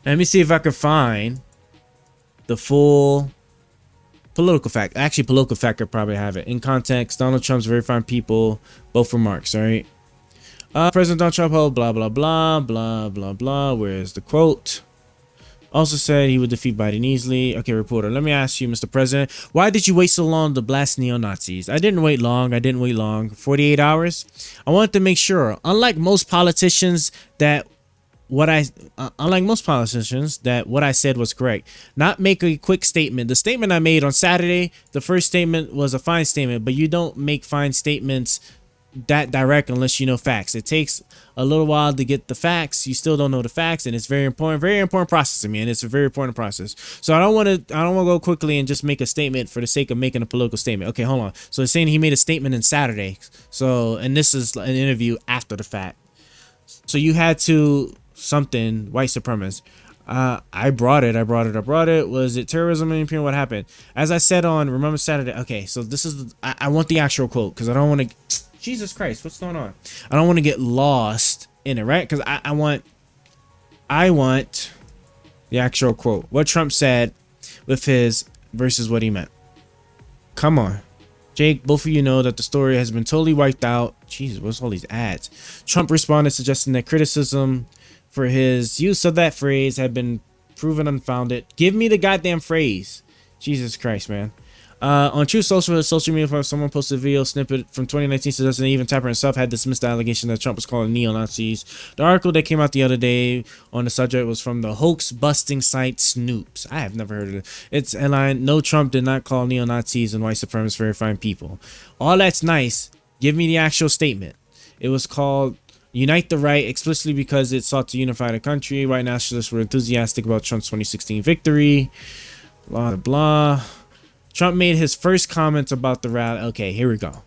Let me see if I can find the full political fact. Actually, political fact could probably have it. In context, Donald Trump's very fine people, both remarks, all right? President Donald Trump held blah, blah, blah, blah, blah, blah. Where's the quote? Also said he would defeat Biden easily. Okay, reporter, let me ask you, Mr. President, why did you wait so long to blast neo-Nazis? I didn't wait long. 48 hours? I wanted to make sure, unlike most politicians, that what I said was correct. Not make a quick statement. The statement I made on Saturday, the first statement was a fine statement, but you don't make fine statements that direct unless you know facts. It takes a little while to get the facts. You still don't know the facts, and it's very important process to me, and it's a very important process. So I don't want to go quickly and just make a statement for the sake of making a political statement. Okay, hold on. So it's saying he made a statement on Saturday. So, and this is an interview after the fact. So you had to something white supremacist. I brought it. Was it terrorism and imperial? What happened? As I said on Remember Saturday. Okay, so this is I want the actual quote because I don't want to. Jesus Christ, what's going on? I don't want to get lost in it, right? Because I want the actual quote. What Trump said with his versus what he meant. Come on. Jake, both of you know that the story has been totally wiped out. Jesus, what's all these ads? Trump responded suggesting that criticism for his use of that phrase had been proven unfounded. Give me the goddamn phrase. Jesus Christ, man. On True social media, someone posted a video snippet from 2019 suggesting that even Tapper himself had dismissed the allegation that Trump was calling neo-Nazis. The article that came out the other day on the subject was from the hoax-busting site Snoops. I have never heard of it. It's headline, no, Trump did not call neo-Nazis and white supremacists very fine people. All that's nice. Give me the actual statement. It was called Unite the Right explicitly because it sought to unify the country. White nationalists were enthusiastic about Trump's 2016 victory. Blah, blah, blah. Trump made his first comments about the rally. Okay, here we go.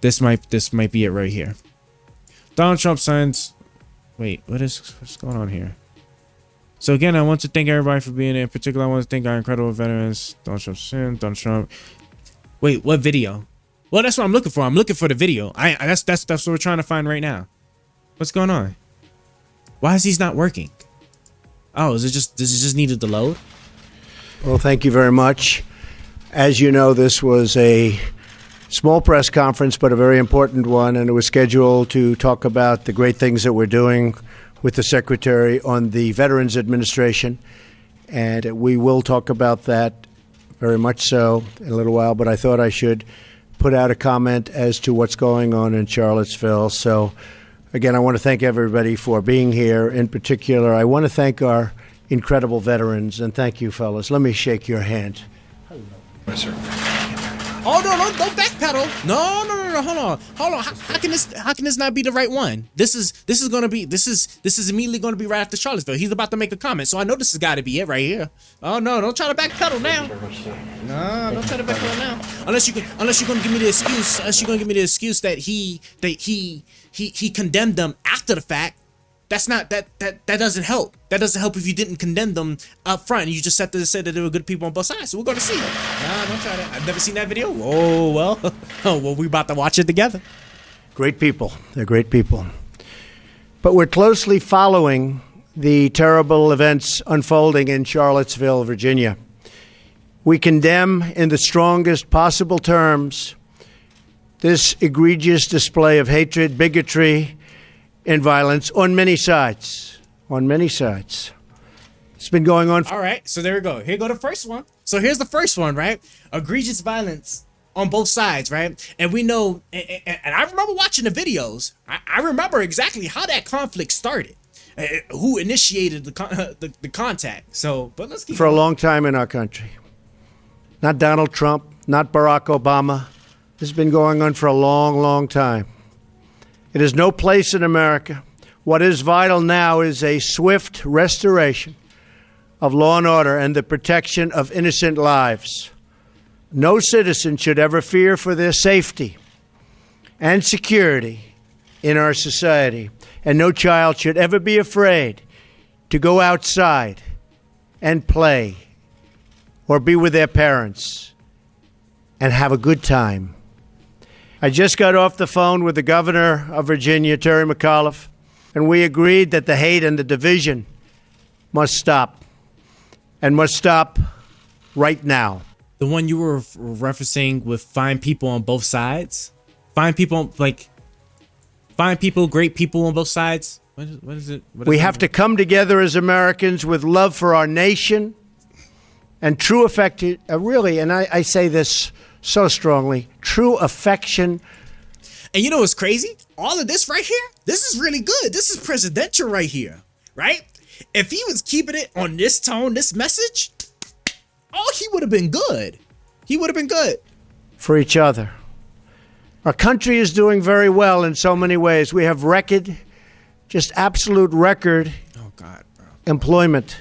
This might be it right here. Donald Trump signs. Wait, what's going on here? So again, I want to thank everybody for being there. In particular, I want to thank our incredible veterans. Donald Trump. Wait, what video? Well, that's what I'm looking for. I'm looking for the video. That's what we're trying to find right now. What's going on? Why is these not working? Oh, does it just needed to load? Well, thank you very much. As you know, this was a small press conference, but a very important one, and it was scheduled to talk about the great things that we're doing with the Secretary on the Veterans Administration, and we will talk about that very much so in a little while, but I thought I should put out a comment as to what's going on in Charlottesville. So, again, I want to thank everybody for being here. In particular, I want to thank our incredible veterans, and thank you, fellas. Let me shake your hand. Yes, sir. Oh no, don't backpedal. No, hold on. How can this not be the right one? This is immediately gonna be right after Charlottesville. He's about to make a comment, so I know this has got to be it right here. Oh no, don't try to backpedal now. No, don't try to backpedal now. Unless you're gonna give me the excuse that he condemned them after the fact. That's not that doesn't help. That doesn't help if you didn't condemn them up front. You just said that they were good people on both sides. So we're gonna see it. Nah, don't try that. I've never seen that video. Oh well. We about to watch it together. Great people. They're great people. But we're closely following the terrible events unfolding in Charlottesville, Virginia. We condemn in the strongest possible terms this egregious display of hatred, bigotry, and violence on many sides. It's been going on. All right, so there we go. Here go the first one. So here's the first one, right? Egregious violence on both sides, right? And we know, and I remember watching the videos. I remember exactly how that conflict started, who initiated the contact. So, but let's keep for going. A long time in our country. Not Donald Trump, not Barack Obama. This has been going on for a long, long time. It has no place in America. What is vital now is a swift restoration of law and order and the protection of innocent lives. No citizen should ever fear for their safety and security in our society, and no child should ever be afraid to go outside and play or be with their parents and have a good time. I just got off the phone with the governor of Virginia, Terry McAuliffe, and we agreed that the hate and the division must stop, and must stop right now. The one you were referencing with find people on both sides? Find people, great people on both sides? What is it? We have to come together as Americans with love for our nation and true affection, really, and I say this so strongly, true affection. And you know what's crazy? All of this right here, this is really good. This is presidential right here, right? If he was keeping it on this tone, this message, oh, he would have been good. He would have been good. For each other. Our country is doing very well in so many ways. We have record, just absolute record employment.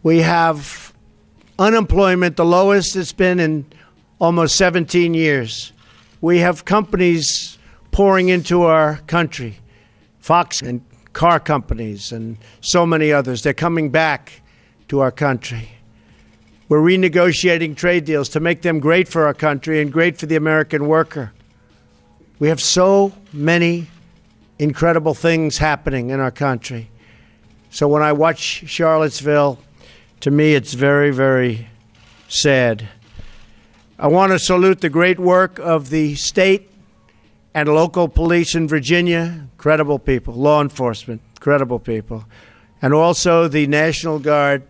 We have unemployment, the lowest it's been in almost 17 years. We have companies pouring into our country, Fox and car companies and so many others. They're coming back to our country. We're renegotiating trade deals to make them great for our country and great for the American worker. We have so many incredible things happening in our country. So when I watch Charlottesville, to me, it's very, very sad. I want to salute the great work of the state and local police in Virginia, incredible people, law enforcement, incredible people, and also the National Guard.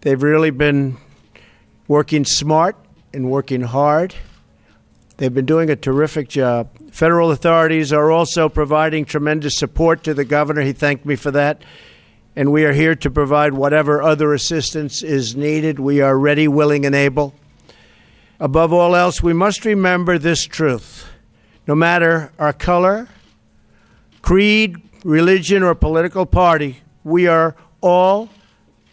They've really been working smart and working hard. They've been doing a terrific job. Federal authorities are also providing tremendous support to the governor. He thanked me for that. And we are here to provide whatever other assistance is needed. We are ready, willing, and able. Above all else, we must remember this truth. No matter our color, creed, religion, or political party, we are all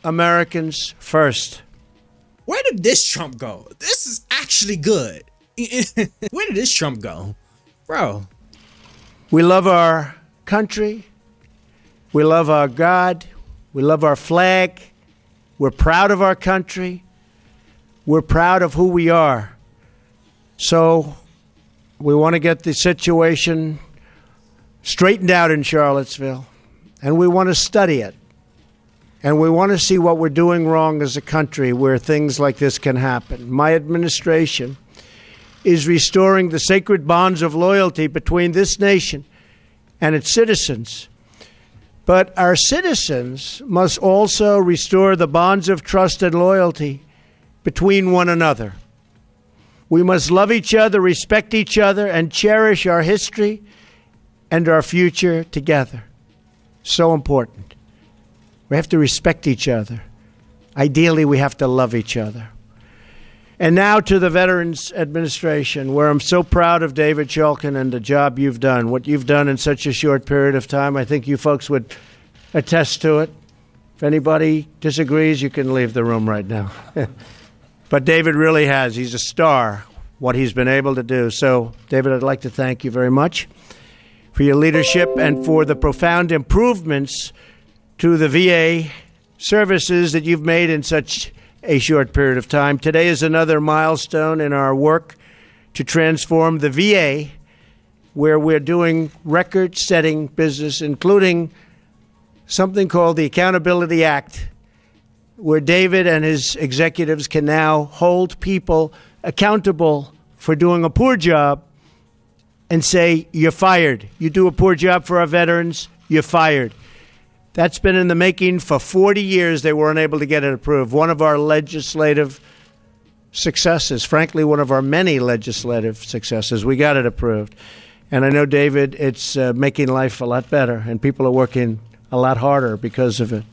Americans first. Where did this Trump go? This is actually good. Where did this Trump go? Bro. We love our country. We love our God. We love our flag. We're proud of our country. We're proud of who we are. So we want to get the situation straightened out in Charlottesville, and we want to study it. And we want to see what we're doing wrong as a country where things like this can happen. My administration is restoring the sacred bonds of loyalty between this nation and its citizens. But our citizens must also restore the bonds of trust and loyalty between one another. We must love each other, respect each other, and cherish our history and our future together. So important. We have to respect each other. Ideally, we have to love each other. And now to the Veterans Administration, where I'm so proud of David Shulkin and the job you've done. What you've done in such a short period of time, I think you folks would attest to it. If anybody disagrees, you can leave the room right now. But David really has. He's a star, what he's been able to do. So, David, I'd like to thank you very much for your leadership and for the profound improvements to the VA services that you've made in such a short period of time. Today is another milestone in our work to transform the VA, where we're doing record-setting business, including something called the Accountability Act, where David and his executives can now hold people accountable for doing a poor job and say, you're fired. You do a poor job for our veterans, you're fired. That's been in the making for 40 years. They weren't able to get it approved. One of our legislative successes, frankly, one of our many legislative successes, we got it approved. And I know, David, it's making life a lot better, and people are working a lot harder because of it.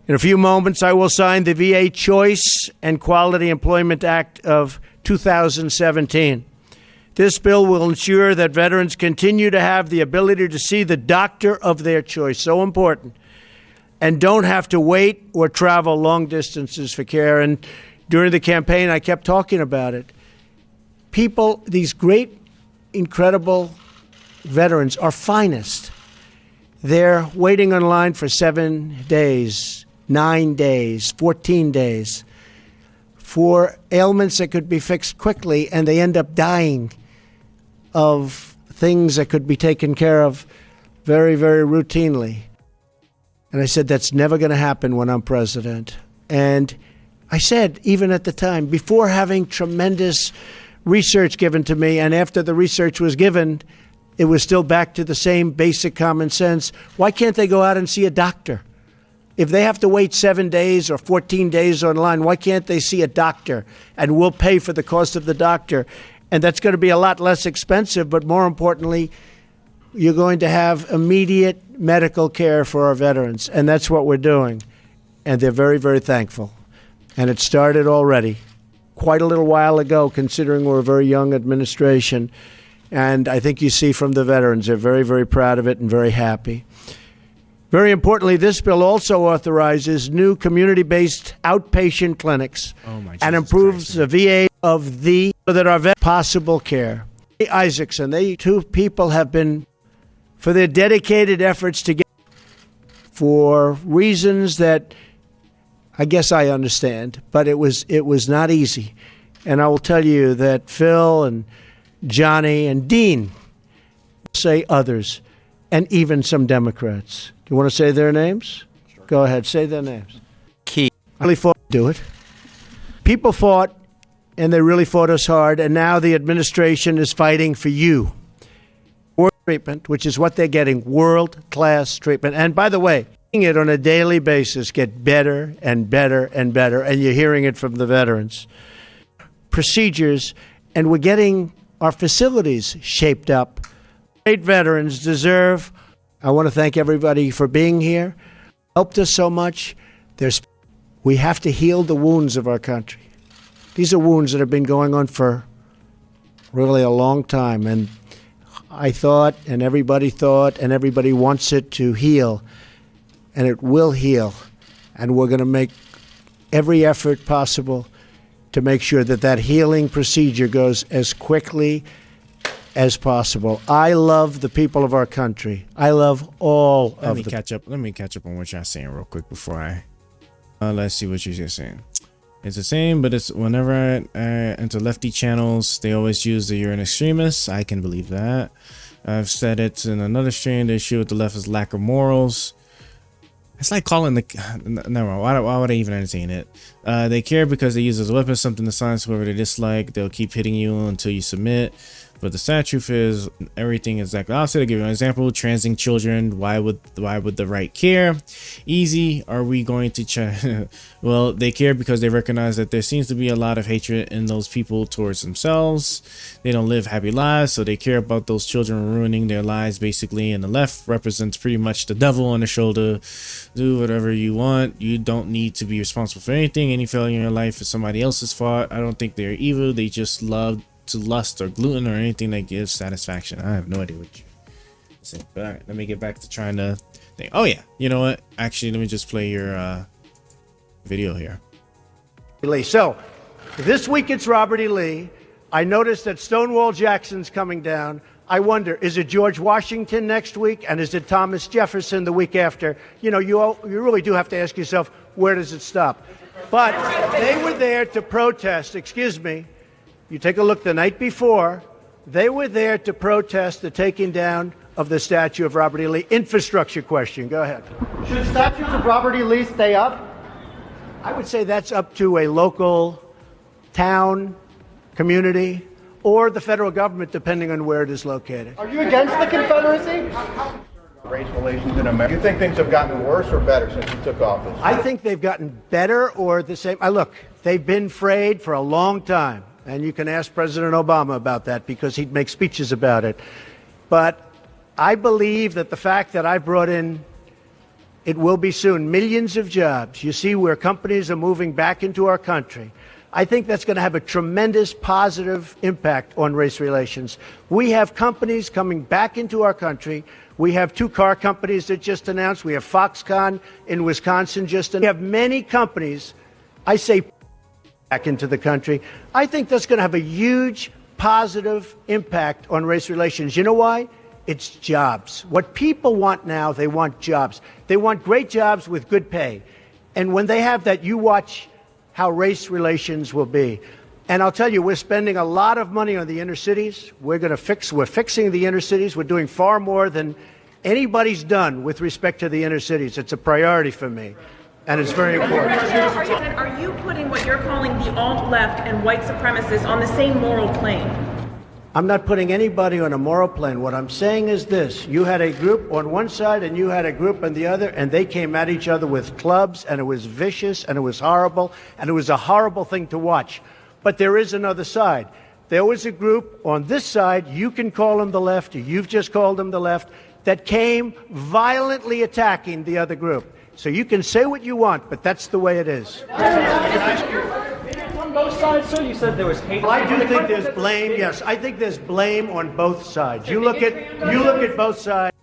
In a few moments, I will sign the VA Choice and Quality Employment Act of 2017. This bill will ensure that veterans continue to have the ability to see the doctor of their choice, so important, and don't have to wait or travel long distances for care. And during the campaign, I kept talking about it. People, these great, incredible veterans, our finest, they're waiting on line for 7 days, 9 days, 14 days for ailments that could be fixed quickly, and they end up dying of things that could be taken care of very, very routinely. And I said, that's never going to happen when I'm president. And I said, even at the time, before having tremendous research given to me, and after the research was given, it was still back to the same basic common sense. Why can't they go out and see a doctor? If they have to wait 7 days or 14 days online, why can't they see a doctor? And we'll pay for the cost of the doctor. And that's going to be a lot less expensive, but more importantly, you're going to have immediate medical care for our veterans. And that's what we're doing. And they're very, very thankful. And it started already, quite a little while ago, considering we're a very young administration. And I think you see from the veterans, they're very, very proud of it and very happy. Very importantly, this bill also authorizes new community-based outpatient clinics and improves the VA of the so that our possible care. Isaacson, they two people have been, for their dedicated efforts to get, for reasons that I guess I understand, but it was not easy. And I will tell you that Phil and Johnny and Dean say others, and even some Democrats. You want to say their names? Sure. Go ahead, say their names. I really fought to do it. People fought, and they really fought us hard, and now the administration is fighting for you. World treatment, which is what they're getting, world-class treatment. And by the way, it on a daily basis get better and better and better, and you're hearing it from the veterans. Procedures, and we're getting our facilities shaped up. Great veterans deserve. I want to thank everybody for being here. Helped us so much. We have to heal the wounds of our country. These are wounds that have been going on for really a long time. And I thought, and everybody thought, and everybody wants it to heal. And it will heal. And we're going to make every effort possible to make sure that that healing procedure goes as quickly as possible. I love the people of our country. I love all of them. Let me catch up on what y'all saying real quick before I let's see what you're saying. It's the same, but it's whenever I enter lefty channels, they always use the "you're an extremist." I can believe that. I've said it in another stream. The issue with the left is lack of morals. It's like calling the never mind. Why would I even entertain it? They care because they use as a weapon something to silence whoever they dislike. They'll keep hitting you until you submit. But the sad truth is, everything is exactly opposite. I'll give you an example: transing children. Why would the right care? Easy. Are we going to try? Well, they care because they recognize that there seems to be a lot of hatred in those people towards themselves. They don't live happy lives, so they care about those children ruining their lives, basically. And the left represents pretty much the devil on the shoulder. Do whatever you want. You don't need to be responsible for anything. Any failure in your life is somebody else's fault. I don't think they're evil. They just love to lust or gluten or anything that gives satisfaction. I have no idea what you say. But all right, let me get back to trying to think. Oh yeah, you know what? Actually, let me just play your video here. So, this week it's Robert E. Lee. I noticed that Stonewall Jackson's coming down. I wonder, is it George Washington next week? And is it Thomas Jefferson the week after? You know, you really do have to ask yourself, where does it stop? But they were there to protest, excuse me. You take a look the night before, they were there to protest the taking down of the statue of Robert E. Lee. Infrastructure question. Go ahead. Should statues of Robert E. Lee stay up? I would say that's up to a local town, community, or the federal government, depending on where it is located. Are you against the Confederacy? Race relations in America. Do you think things have gotten worse or better since you took office? I think they've gotten better or the same. Look, they've been frayed for a long time. And you can ask President Obama about that because he'd make speeches about it. But I believe that the fact that I brought in, it will be soon, millions of jobs. You see where companies are moving back into our country. I think that's going to have a tremendous positive impact on race relations. We have companies coming back into our country. We have 2 car companies that just announced. We have Foxconn in Wisconsin just announced. We have many companies, I say, back into the country. I think that's going to have a huge positive impact on race relations. You know why? It's jobs. What people want now, they want jobs. They want great jobs with good pay. And when they have that, you watch how race relations will be. And I'll tell you, we're spending a lot of money on the inner cities. We're fixing the inner cities. We're doing far more than anybody's done with respect to the inner cities. It's a priority for me, and it's very important. Are you putting what you're calling the alt-left and white supremacists on the same moral plane? I'm not putting anybody on a moral plane. What I'm saying is this. You had a group on one side and you had a group on the other, and they came at each other with clubs, and it was vicious, and it was horrible, and it was a horrible thing to watch. But there is another side. There was a group on this side, you can call them the left, you've just called them the left, that came violently attacking the other group. So you can say what you want, but that's the way it is. On both sides, sir, you said there was hate. I do think there's blame. Yes, I think there's blame on both sides. You look at both sides.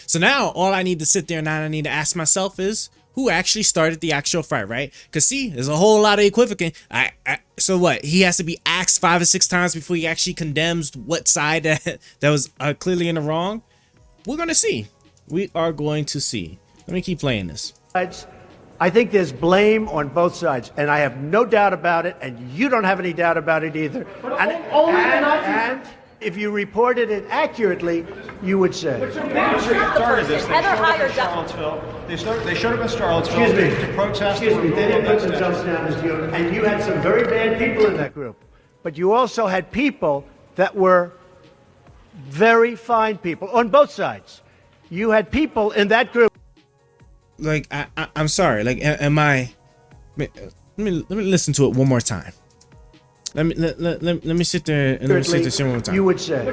So now all I need to sit there and I need to ask myself is, who actually started the actual fight, right? Because see, there's a whole lot of equivocation. So what? He has to be asked 5 or 6 times before he actually condemns what side that was clearly in the wrong. We're gonna see. We are going to see. Let me keep playing this. I think there's blame on both sides, and I have no doubt about it, and you don't have any doubt about it either. And if you reported it accurately, you would say. Started this. They showed up in Charlottesville to protest. Excuse me. They didn't put themselves down as you, and you had some very bad people in that group. But you also had people that were very fine people on both sides. You had people in that group. Like I'm sorry. Like, am I? Let me listen to it one more time. Let me sit there and let me sit there one more time. You would say.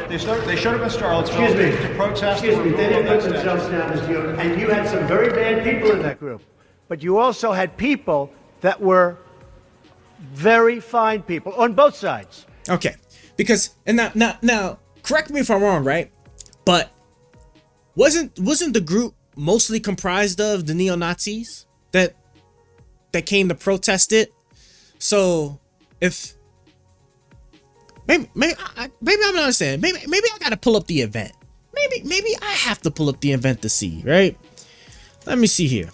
They showed up in Charlottesville to protest. Excuse me. They didn't put themselves down as you, and you had some very bad people in that group. But you also had people that were very fine people on both sides. Okay, because and now, correct me if I'm wrong, right? But wasn't the group mostly comprised of the neo-Nazis that came to protest it? So if maybe I'm not understanding. Maybe I gotta pull up the event. Maybe I have to pull up the event to see, right? Let me see here.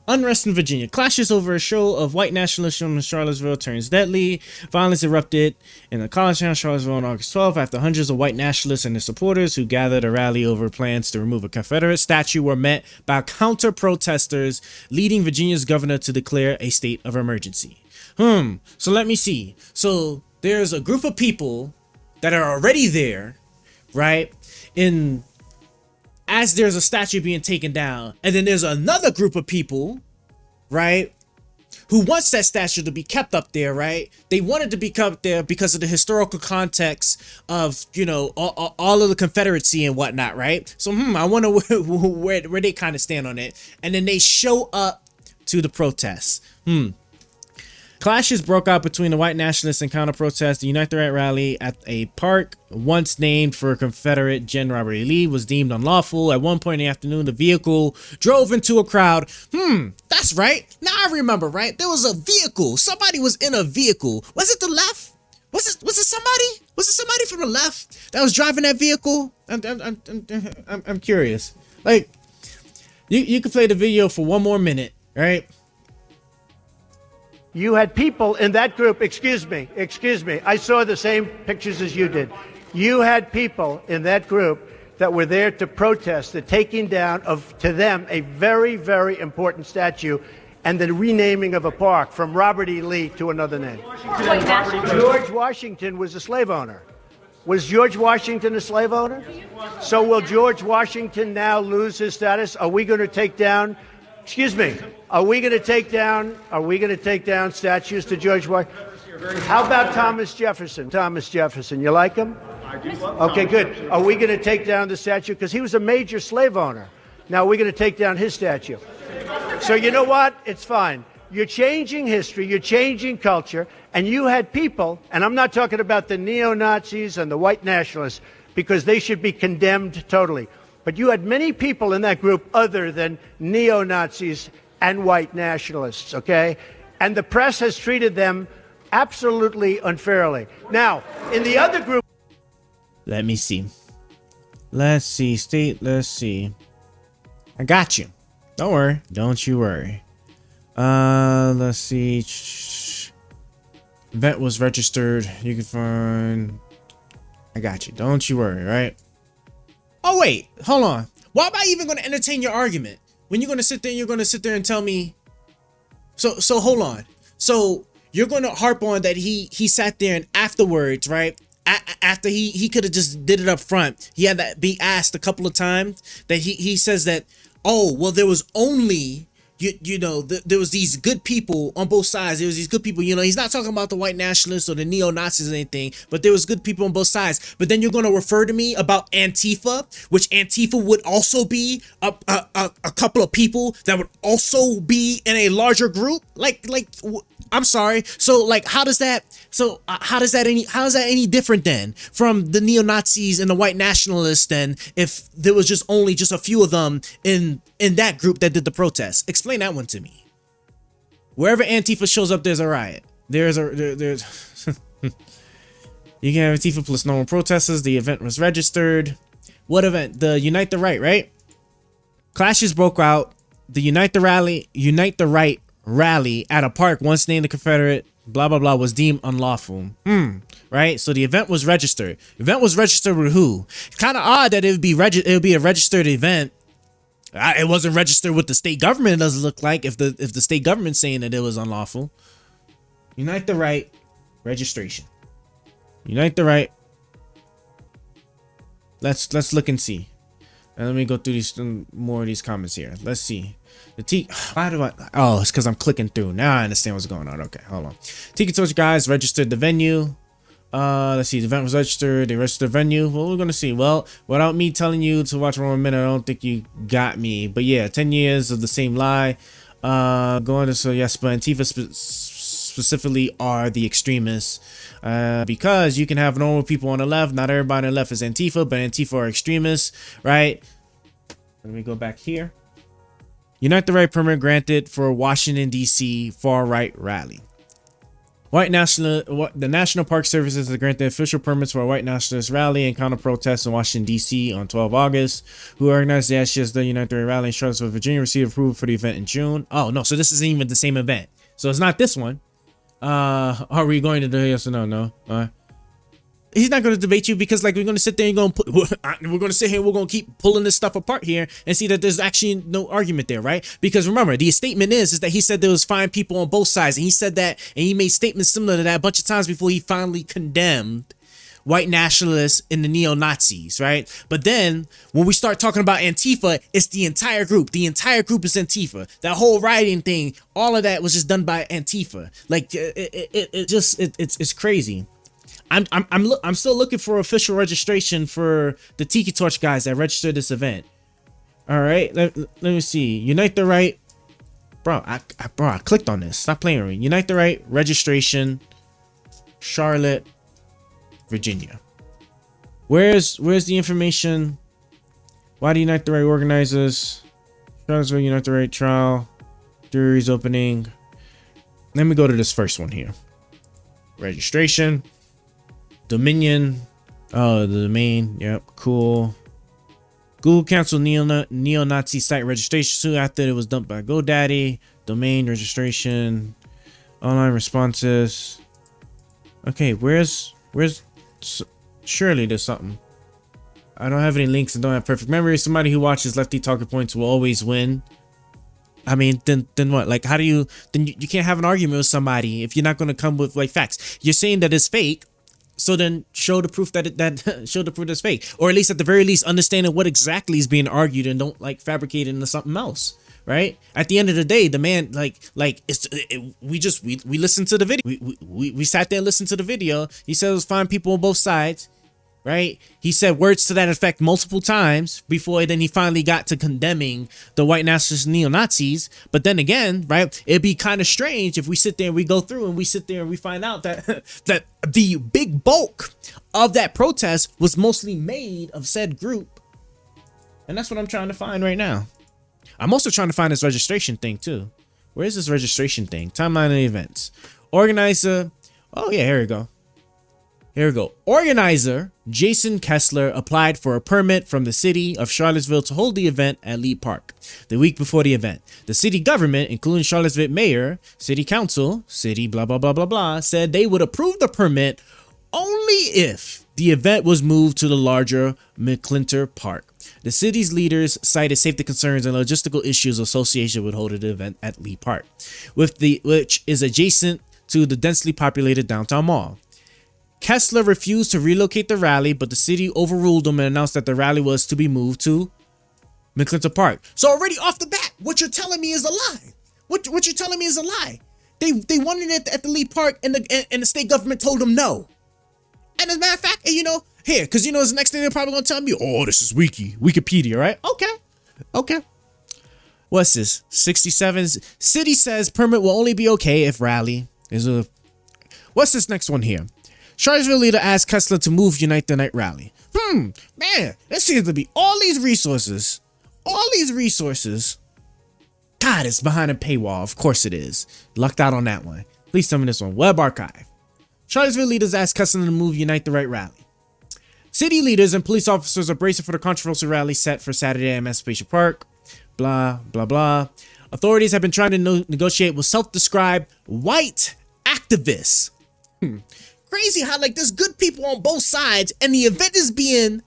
Unrest in Virginia. Clashes over a show of white nationalism in Charlottesville turns deadly. Violence erupted in the college town of Charlottesville on August 12th after hundreds of white nationalists and their supporters who gathered a rally over plans to remove a Confederate statue were met by counter-protesters, leading Virginia's governor to declare a state of emergency. So let me see. So there's a group of people that are already there, right? As there's a statue being taken down, and then there's another group of people, right, who wants that statue to be kept up there, right? They wanted to be kept there because of the historical context of, you know, all of the Confederacy and whatnot, right? So, I wonder where they kind of stand on it. And then they show up to the protests. Clashes broke out between the white nationalists and counter-protests. The Unite the Right rally at a park once named for Confederate Gen Robert E. Lee was deemed unlawful. At one point in the afternoon, the vehicle drove into a crowd. That's right. Now I remember, right? There was a vehicle. Somebody was in a vehicle. Was it the left? Was it somebody? Was it somebody from the left that was driving that vehicle? I'm curious. Like, you could play the video for one more minute, right? You had people in that group, excuse me, I saw the same pictures as you did. You had people in that group that were there to protest the taking down of, to them, a very, very important statue and the renaming of a park from Robert E. Lee to another name. George Washington was a slave owner. Was George Washington a slave owner? So will George Washington now lose his status? Are we going to take down, are we going to take down statues to George Washington? How about Thomas Jefferson? You like him? I do love Okay, good. Are we going to take down the statue? Because he was a major slave owner. Now we're going to take down his statue. So you know what? It's fine. You're changing history. You're changing culture. And you had people, and I'm not talking about the neo-Nazis and the white nationalists, because they should be condemned totally. But you had many people in that group other than neo-Nazis and white nationalists, okay? And the press has treated them absolutely unfairly. Now, in the other group... Let me see. Let's see. I got you. Don't worry. Don't you worry. Let's see. Event was registered. You can find. I got you. Don't you worry, right? Oh wait, hold on. Why am I even going to entertain your argument when you're going to sit there and you're going to sit there and tell me? So hold on. So you're going to harp on that he sat there and afterwards, right? After he could have just did it up front. He had that be asked a couple of times that he says that, oh, well, there was only, you know, there was these good people on both sides. There was these good people, you know, he's not talking about the white nationalists or the neo-Nazis or anything, but there was good people on both sides. But then you're going to refer to me about Antifa, which Antifa would also be a couple of people that would also be in a larger group. I'm sorry. So like, how is that any different then from the neo-Nazis and the white nationalists then, if there was just a few of them in that group that did the protest? Explain that one to me. Wherever Antifa shows up, there's a riot. There's you can have Antifa plus normal protesters. The event was registered. What event? The Unite the Right, right? Clashes broke out. The Unite the Right rally at a park once named the Confederate blah blah blah was deemed unlawful. Right? So the event was registered. Event was registered with who? Kind of odd that it would be a registered event. It wasn't registered with the state government. It doesn't look like if the state government's saying that it was unlawful. Unite the Right registration. Unite the Right. Let's look and see. And let me go through these more of these comments here. Let's see. Why do I? Oh, it's because I'm clicking through. Now I understand what's going on. Okay, hold on. Tiki Torch guys registered the venue. Let's see. The event was registered. They registered the venue. Well, we're gonna see. Well, without me telling you to watch 1 minute, I don't think you got me. But yeah, 10 years of the same lie. Going to so yes, but Antifa specifically are the extremists. Because you can have normal people on the left. Not everybody on the left is Antifa, but Antifa are extremists, right? Let me go back here. Unite the Right permit granted for Washington, D.C. far-right rally. The National Park Services has granted official permits for a white nationalist rally and counter-protest in Washington, D.C. on 12 August. Who organized the the Unite the Right rally in Charlottesville, Virginia, received approval for the event in June. Oh, no, so this isn't even the same event. So it's not this one. Are we going to do yes or no? No. He's not going to debate you because like we're going to sit there and we're going to sit here and we're going to keep pulling this stuff apart here and see that there's actually no argument there, right? Because remember, the statement is that he said there was fine people on both sides, and he said that, and he made statements similar to that a bunch of times before he finally condemned white nationalists and the neo-Nazis, right? But then when we start talking about Antifa, it's the entire group. The entire group is Antifa. That whole rioting thing, all of that was just done by Antifa. Like it's crazy. I'm still looking for official registration for the Tiki Torch guys that registered this event. All right, let me see. Unite the Right, bro. I clicked on this. Stop playing with me. Unite the Right registration, Charlotte, Virginia. Where's the information? Why do Unite the Right organizers? Charlottesville Unite the Right trial, jury's opening. Let me go to this first one here. Registration. Dominion. Oh, the domain. Yep, cool. Google canceled neo-Nazi site registration soon after it was dumped by GoDaddy. Domain registration. Online responses. Okay, where's surely there's something. I don't have any links and don't have perfect memory. Somebody who watches Lefty Talking Points will always win. I mean, then what? Like, how do you? Then you can't have an argument with somebody if you're not going to come with like facts. You're saying that it's fake. So then show the proof show the proof that's fake, or at least at the very least understanding what exactly is being argued and don't like fabricate it into something else, right? At the end of the day, the man we listened to the video. We sat there and listened to the video. He said it was fine people on both sides, right? He said words to that effect multiple times before then he finally got to condemning the white nationalist neo-Nazis. But then again, right, it'd be kind of strange if we sit there and we go through and we sit there and we find out that that the big bulk of that protest was mostly made of said group. And that's what I'm trying to find right now. I'm also trying to find this registration thing too. Where is this registration thing? Timeline of events. Organizer. Oh yeah, here we go. Here we go. Organizer Jason Kessler applied for a permit from the city of Charlottesville to hold the event at Lee Park. The week before the event, the city government, including Charlottesville mayor, city council, city blah, blah, blah, blah, blah, said they would approve the permit only if the event was moved to the larger McClinter Park. The city's leaders cited safety concerns and logistical issues associated with holding the event at Lee Park, which is adjacent to the densely populated downtown mall. Kessler refused to relocate the rally, but the city overruled him and announced that the rally was to be moved to McClinter Park. So already off the bat, what you're telling me is a lie. What you're telling me is a lie. They wanted it at the Lee Park, and the state government told them no. And as a matter of fact, you know, here, because you know, the next thing they're probably gonna tell me, oh, this is Wikipedia, right? Okay. What's this? 67. City says permit will only be okay if rally is a. What's this next one here? Charlottesville leader asked Kessler to move Unite the Night rally. Man, there seems to be all these resources. God, it's behind a paywall. Of course it is. Lucked out on that one. Please tell me this one. Web archive. Charlottesville leaders asked Kessler to move Unite the Right rally. City leaders and police officers are bracing for the controversial rally set for Saturday at Emancipation Park. Blah, blah, blah. Authorities have been trying to negotiate with self-described white activists. Crazy how like there's good people on both sides and the event is being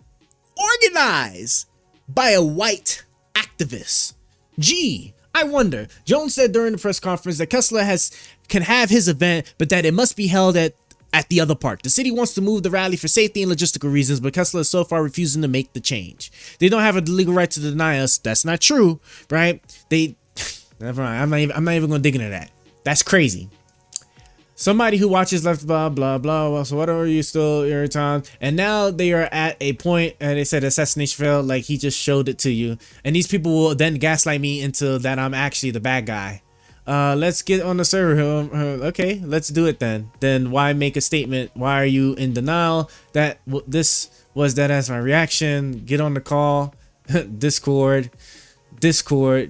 organized by a white activist. Gee, I wonder. Jones said during the press conference that Kessler can have his event, but that it must be held at the other park. The city wants to move the rally for safety and logistical reasons, but Kessler is so far refusing to make the change. They don't have a legal right to deny us. That's not true, right? Never mind. I'm not even gonna dig into that. That's crazy. Somebody who watches left blah blah blah. Well, so what are you still every time? And now they are at a point, and they said assassination failed. Like he just showed it to you, and these people will then gaslight me into that I'm actually the bad guy. Let's get on the server. Okay, let's do it then. Then why make a statement? Why are you in denial that this was that as my reaction? Get on the call. Discord,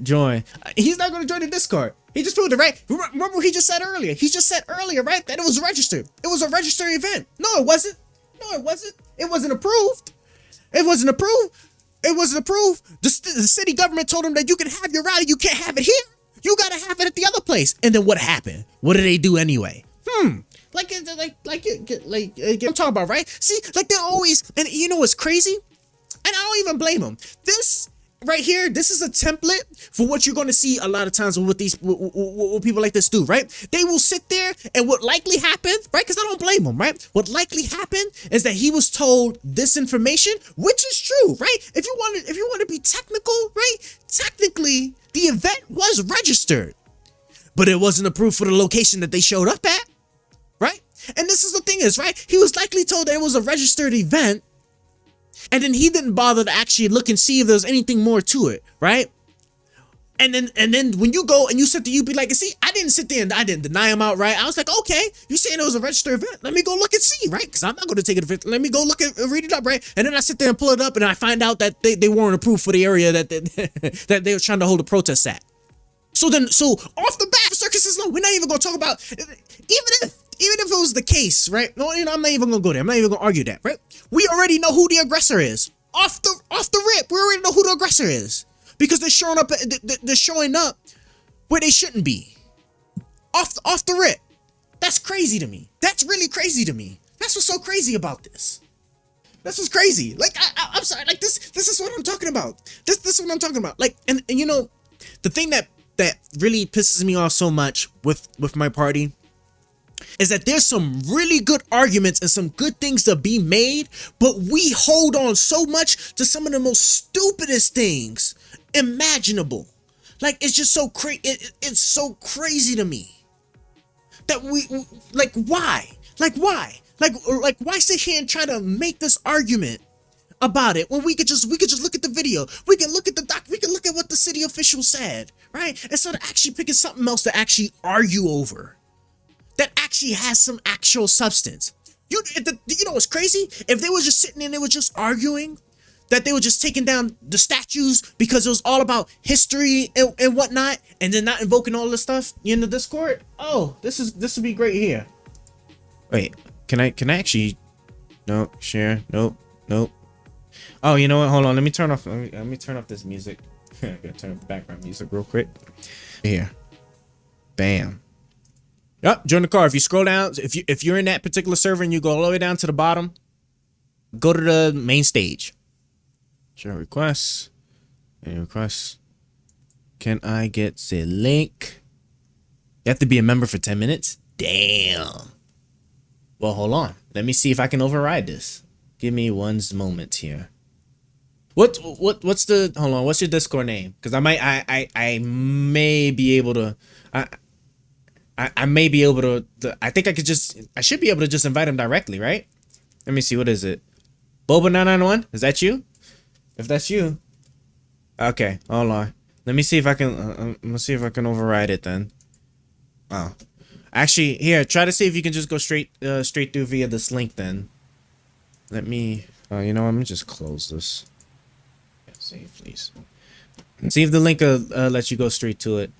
join. He's not going to join the Discord. He just proved it, right? Remember what he just said earlier? He just said earlier, right, that it was registered. It was a registered event. No, it wasn't. It wasn't approved. The city government told him that you can have your rally. You can't have it here. You gotta have it at the other place. And then what happened? What did they do anyway? Like I'm talking about, right? See, like they're always, and you know what's crazy? And I don't even blame them. This right here, this is a template for what you're going to see a lot of times with what people like this do, right? They will sit there, and what likely happened, right? Because I don't blame them, right? What likely happened is that he was told this information, which is true, right? If you want to be technical, right? Technically, the event was registered, but it wasn't approved for the location that they showed up at, right? And this is the thing is, right? He was likely told that it was a registered event, and then he didn't bother to actually look and see if there was anything more to it, right? And then when you go and you sit there, you be like, see, I didn't sit there and I didn't deny him outright. I was like, okay, you saying it was a registered event? Let me go look and see, right? Because I'm not going to take it. Let me go look and read it up, right? And then I sit there and pull it up, and I find out that they weren't approved for the area that that they were trying to hold a protest at. So off the bat, circus is low. We're not even going to talk about even if it was the case, right? No, I'm not even gonna go there. I'm not even gonna argue that, right? We already know who the aggressor is. Off the rip, we already know who the aggressor is because they're showing up. They're showing up where they shouldn't be. Off the rip. That's crazy to me. That's really crazy to me. That's what's so crazy about this. This is crazy. Like I'm sorry. Like this is what I'm talking about. This is what I'm talking about. Like and you know, the thing that really pisses me off so much with my party is that there's some really good arguments and some good things to be made, but we hold on so much to some of the most stupidest things imaginable. Like it's just so crazy. It's so crazy to me that we like why? Like why? Like why sit here and try to make this argument about it when we could just look at the video, we can look at the doc, we can look at what the city official said, right? Instead of actually picking something else to actually argue over. That actually has some actual substance. You know what's crazy? If they were just sitting and they were just arguing, that they were just taking down the statues because it was all about history and whatnot, and then not invoking all this stuff in the Discord. Oh, this would be great here. Wait, can I actually Nope. Share. Nope. Nope. Oh, you know what? Hold on. Let me turn off. Let me turn off this music. I gotta turn off the background music real quick. Here. Bam. Yep. Join the car. If you scroll down, if you're in that particular server and you go all the way down to the bottom, go to the main stage. Share requests. Any requests? Can I get the link? You have to be a member for 10 minutes? Damn. Well, hold on. Let me see if I can override this. Give me one moment here. What's the, hold on, what's your Discord name? Because I may be able to, I may be able to, I think I should be able to just invite him directly, right? Let me see, what is it? Boba991, is that you? If that's you, okay, hold on. Let me see if I can, let's see if I can override it then. Oh, actually, here, try to see if you can just go straight through via this link then. Let me, you know what, let me just close this. Save, please. See if the link lets you go straight to it.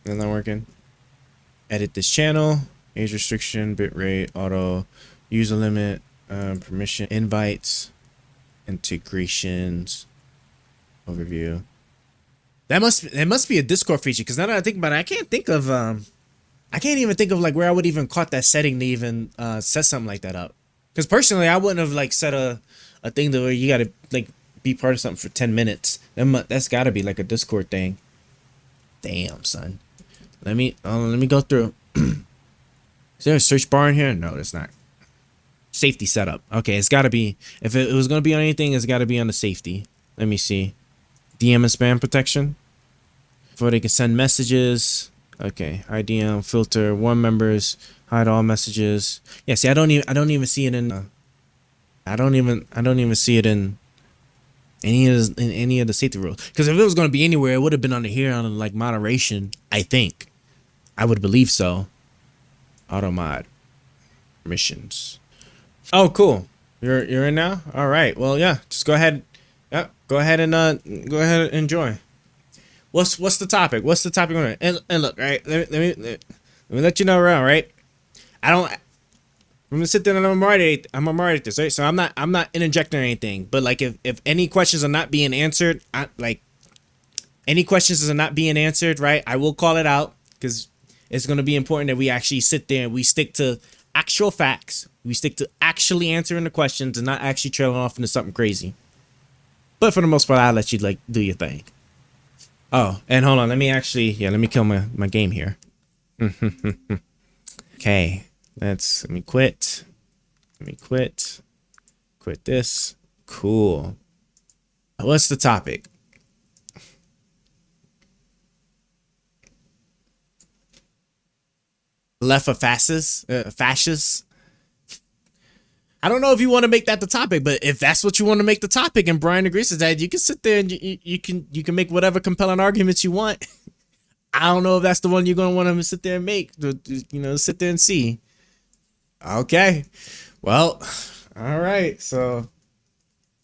Is that working? Edit this channel. Age restriction, bitrate, auto, user limit, permission, invites, integrations, overview. That must be a Discord feature, because now that I think about it, I can't even think of like where I would even caught that setting to even set something like that up. Because personally, I wouldn't have like set a thing to where you gotta like be part of something for 10 minutes. That's gotta be like a Discord thing. Damn, son. Let me go through. Is there a search bar in here? No, there's not. Safety setup. Okay, it's gotta be. If it was gonna be on anything, it's gotta be on the safety. Let me see. DM and spam protection. Before they can send messages. Okay, IDM filter warm members, hide all messages. Yeah, see, I don't even see it in. I don't even see it in any of the safety rules. Because if it was going to be anywhere, it would have been under here on like moderation. I think, I would believe so. Auto mod missions. Oh, cool. You're in now. All right. Well, yeah. Just go ahead. Yeah. Go ahead and enjoy. What's the topic? What's the topic? And look, right. Let me let you know around, right. I'm gonna sit there and I'm gonna moderate this, right? So I'm not interjecting or anything, but like if any questions are not being answered, right? I will call it out, because it's gonna be important that we actually sit there and we stick to actual facts. We stick to actually answering the questions and not actually trailing off into something crazy. But for the most part, I'll let you like do your thing. Oh, and hold on, let me kill my game here. Okay. Let me quit. Quit this. Cool. What's the topic? Left of fascists. I don't know if you want to make that the topic, but if that's what you want to make the topic, and Brian agrees to that, you can sit there and you can make whatever compelling arguments you want. I don't know if that's the one you're gonna want to sit there and make. Sit there and see. Okay, well, all right. So,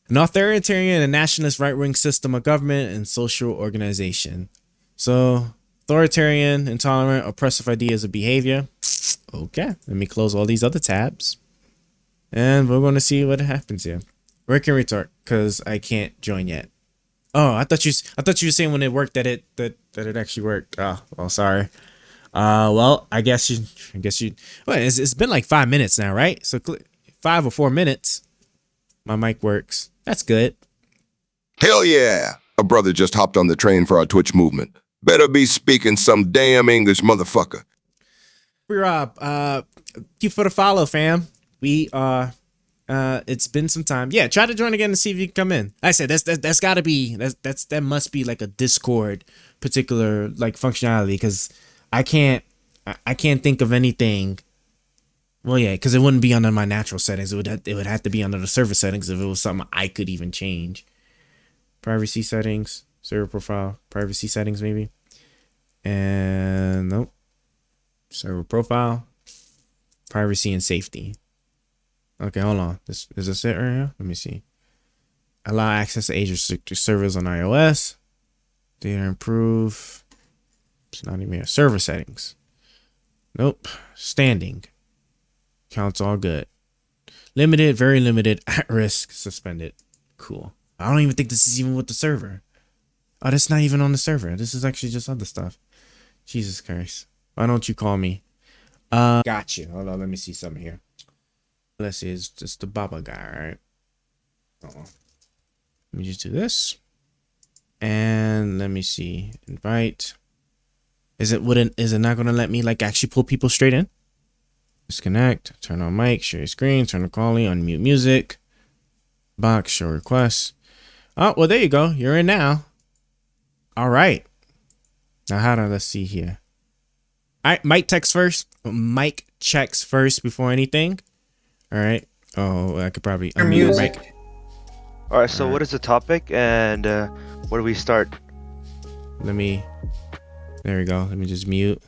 an authoritarian and nationalist right-wing system of government and social organization. So, authoritarian, intolerant, oppressive ideas of behavior. Okay, let me close all these other tabs, and we're going to see what happens here. Work and Rhetoric, because I can't join yet. Oh, I thought you were saying when it worked that it actually worked. Oh, well, sorry. Well, I guess you. Well, it's been like 5 minutes now, right? So 5 or 4 minutes. My mic works. That's good. Hell yeah! A brother just hopped on the train for our Twitch movement. Better be speaking some damn English, motherfucker. Rob, thank you for the follow, fam. We are. It's been some time. Yeah, try to join again to see if you can come in. Like I said, that's got to be that must be like a Discord particular like functionality, because I can't think of anything. Well, yeah, because it wouldn't be under my natural settings. It would have to be under the server settings if it was something I could even change. Privacy settings, server profile, privacy settings maybe. And nope. Server profile, privacy and safety. Okay, hold on. Is this it right here? Let me see. Allow access to age-restricted servers on iOS. Data improve. It's not even here. Server settings. Nope. Standing. Counts all good. Limited, very limited, at risk, suspended. Cool. I don't even think this is even with the server. Oh, that's not even on the server. This is actually just other stuff. Jesus Christ. Why don't you call me? Gotcha. Hold on, let me see something here. Let's see, it's just the Baba guy, right? Hold on. Let me just do this. And let me see. Invite. Is it not gonna let me like actually pull people straight in? Disconnect, turn on mic, share your screen, turn on calling, unmute music. Box, show requests. Oh, well, there you go. You're in now. All right. Now, let's see here. All right, mic text first. Mic checks first before anything. All right. Oh, I could probably unmute mic. All right, so what is the topic and where do we start? There we go. Let me just mute.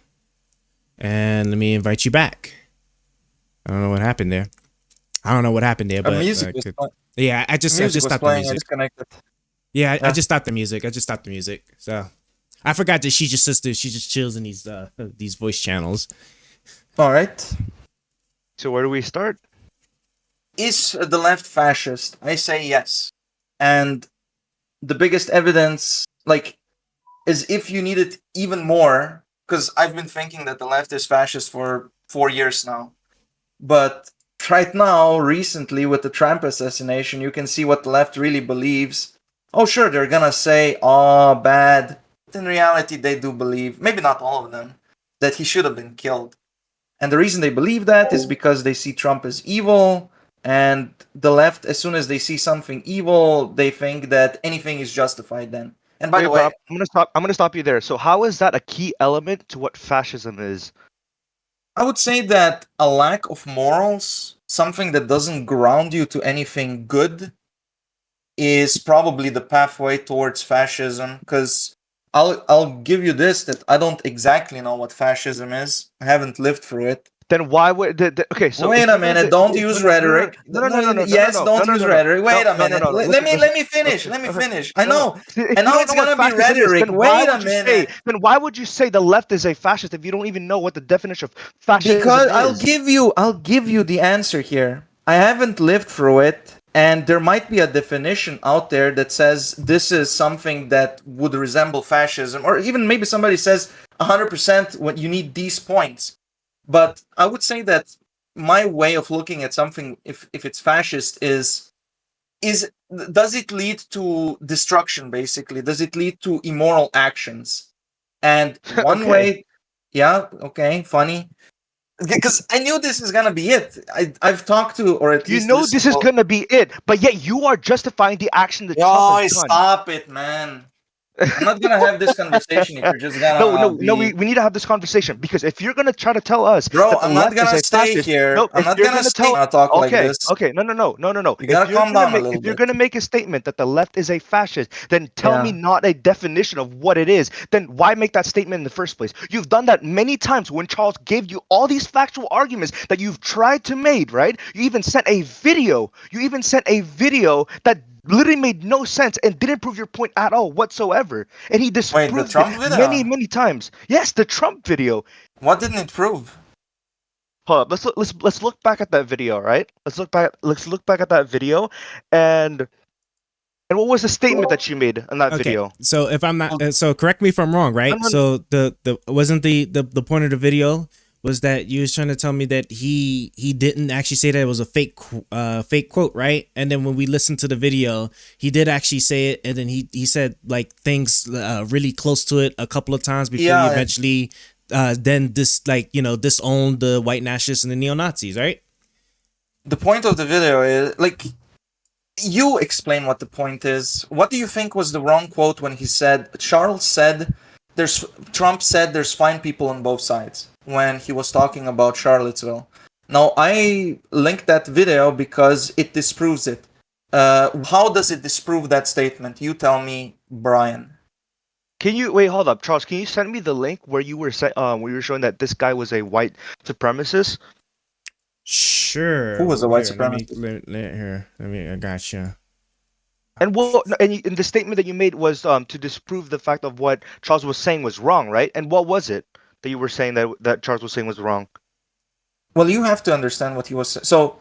And let me invite you back. I don't know what happened there. But yeah, I just stopped the music. Yeah, I just stopped the music. So I forgot that she's your sister. She just chills in these voice channels. All right. So where do we start? Is the left fascist? I say yes. And the biggest evidence, is if you need it even more, because I've been thinking that the left is fascist for 4 years now. But right now, recently, with the Trump assassination, you can see what the left really believes. Oh, sure, they're gonna say, oh, bad. But in reality, they do believe, maybe not all of them, that he should have been killed. And the reason they believe that is because they see Trump as evil. And the left, as soon as they see something evil, they think that anything is justified then. And by the way, I'm gonna stop you there. So how is that a key element to what fascism is? I would say that a lack of morals, something that doesn't ground you to anything good, is probably the pathway towards fascism. Because I'll give you this, that I don't exactly know what fascism is. I haven't lived through it. Then why would okay? So wait a minute! Don't use rhetoric. Yes, don't use rhetoric. Wait a minute. Let me finish. Let me finish. I know it's gonna be rhetoric. Wait a minute. Then why would you say the left is a fascist if you don't even know what the definition of fascism is? Because I'll give you the answer here. I haven't lived through it, and there might be a definition out there that says this is something that would resemble fascism, or even maybe somebody says 100% when you need these points. But I would say that my way of looking at something, if it's fascist, is does it lead to destruction, basically? Does it lead to immoral actions? And one way, yeah, okay, funny. Because I knew this is gonna be it. I've talked to, or at least this is gonna be it, but yet you are justifying the action that Trump has done. Stop it, man. I'm not gonna have this conversation if you're just gonna. No. We need to have this conversation, because if you're gonna try to tell us, bro, I'm not gonna stay here. I'm not gonna talk like this. Okay, no. You gotta calm down a little bit. If you're gonna make a statement that the left is a fascist, then tell me not a definition of what it is. Then why make that statement in the first place? You've done that many times when Charles gave you all these factual arguments that you've tried to make, right? You even sent a video. That literally made no sense and didn't prove your point at all whatsoever. And he disproved it many times. Yes, the Trump video. What didn't it prove? Hold up, let's look back at that video, right? Let's look back at that video, and what was the statement that you made in that video? So if I'm not, so correct me if I'm wrong, right? So the wasn't the point of the video was that you was trying to tell me that he didn't actually say that it was a fake quote, right? And then when we listened to the video, he did actually say it, and then he said like things really close to it a couple of times before he eventually then disowned the white nationalists and the neo-Nazis, right? The point of the video is you explain what the point is. What do you think was the wrong quote when Trump said there's fine people on both sides when he was talking about Charlottesville? Now, I linked that video because it disproves it. How does it disprove that statement? You tell me, Brian. Hold up, Charles, can you send me the link where you were showing that this guy was a white supremacist? Sure. Who was a white supremacist? I gotcha. And and the statement that you made was to disprove the fact of what Charles was saying was wrong, right? And what was it that you were saying that Charles was saying was wrong? Well, you have to understand what he was saying. So,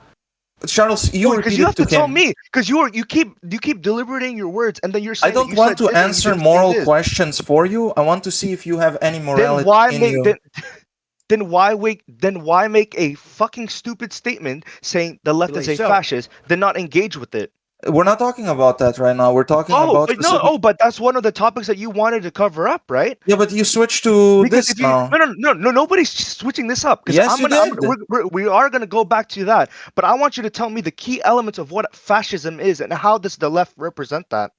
Charles, you repeated because you have to tell him. me, because you keep deliberating your words, and then you're saying I don't want to answer moral questions for you. I want to see if you have any morality in you. Then why make a fucking stupid statement saying the left is a fascist, then not engage with it? We're not talking about that right now. We're talking about but that's one of the topics that you wanted to cover up, right? Yeah, but you switched to because this now. No, nobody's switching this up. Yes, we are gonna go back to that, but I want you to tell me the key elements of what fascism is and how does the left represent that.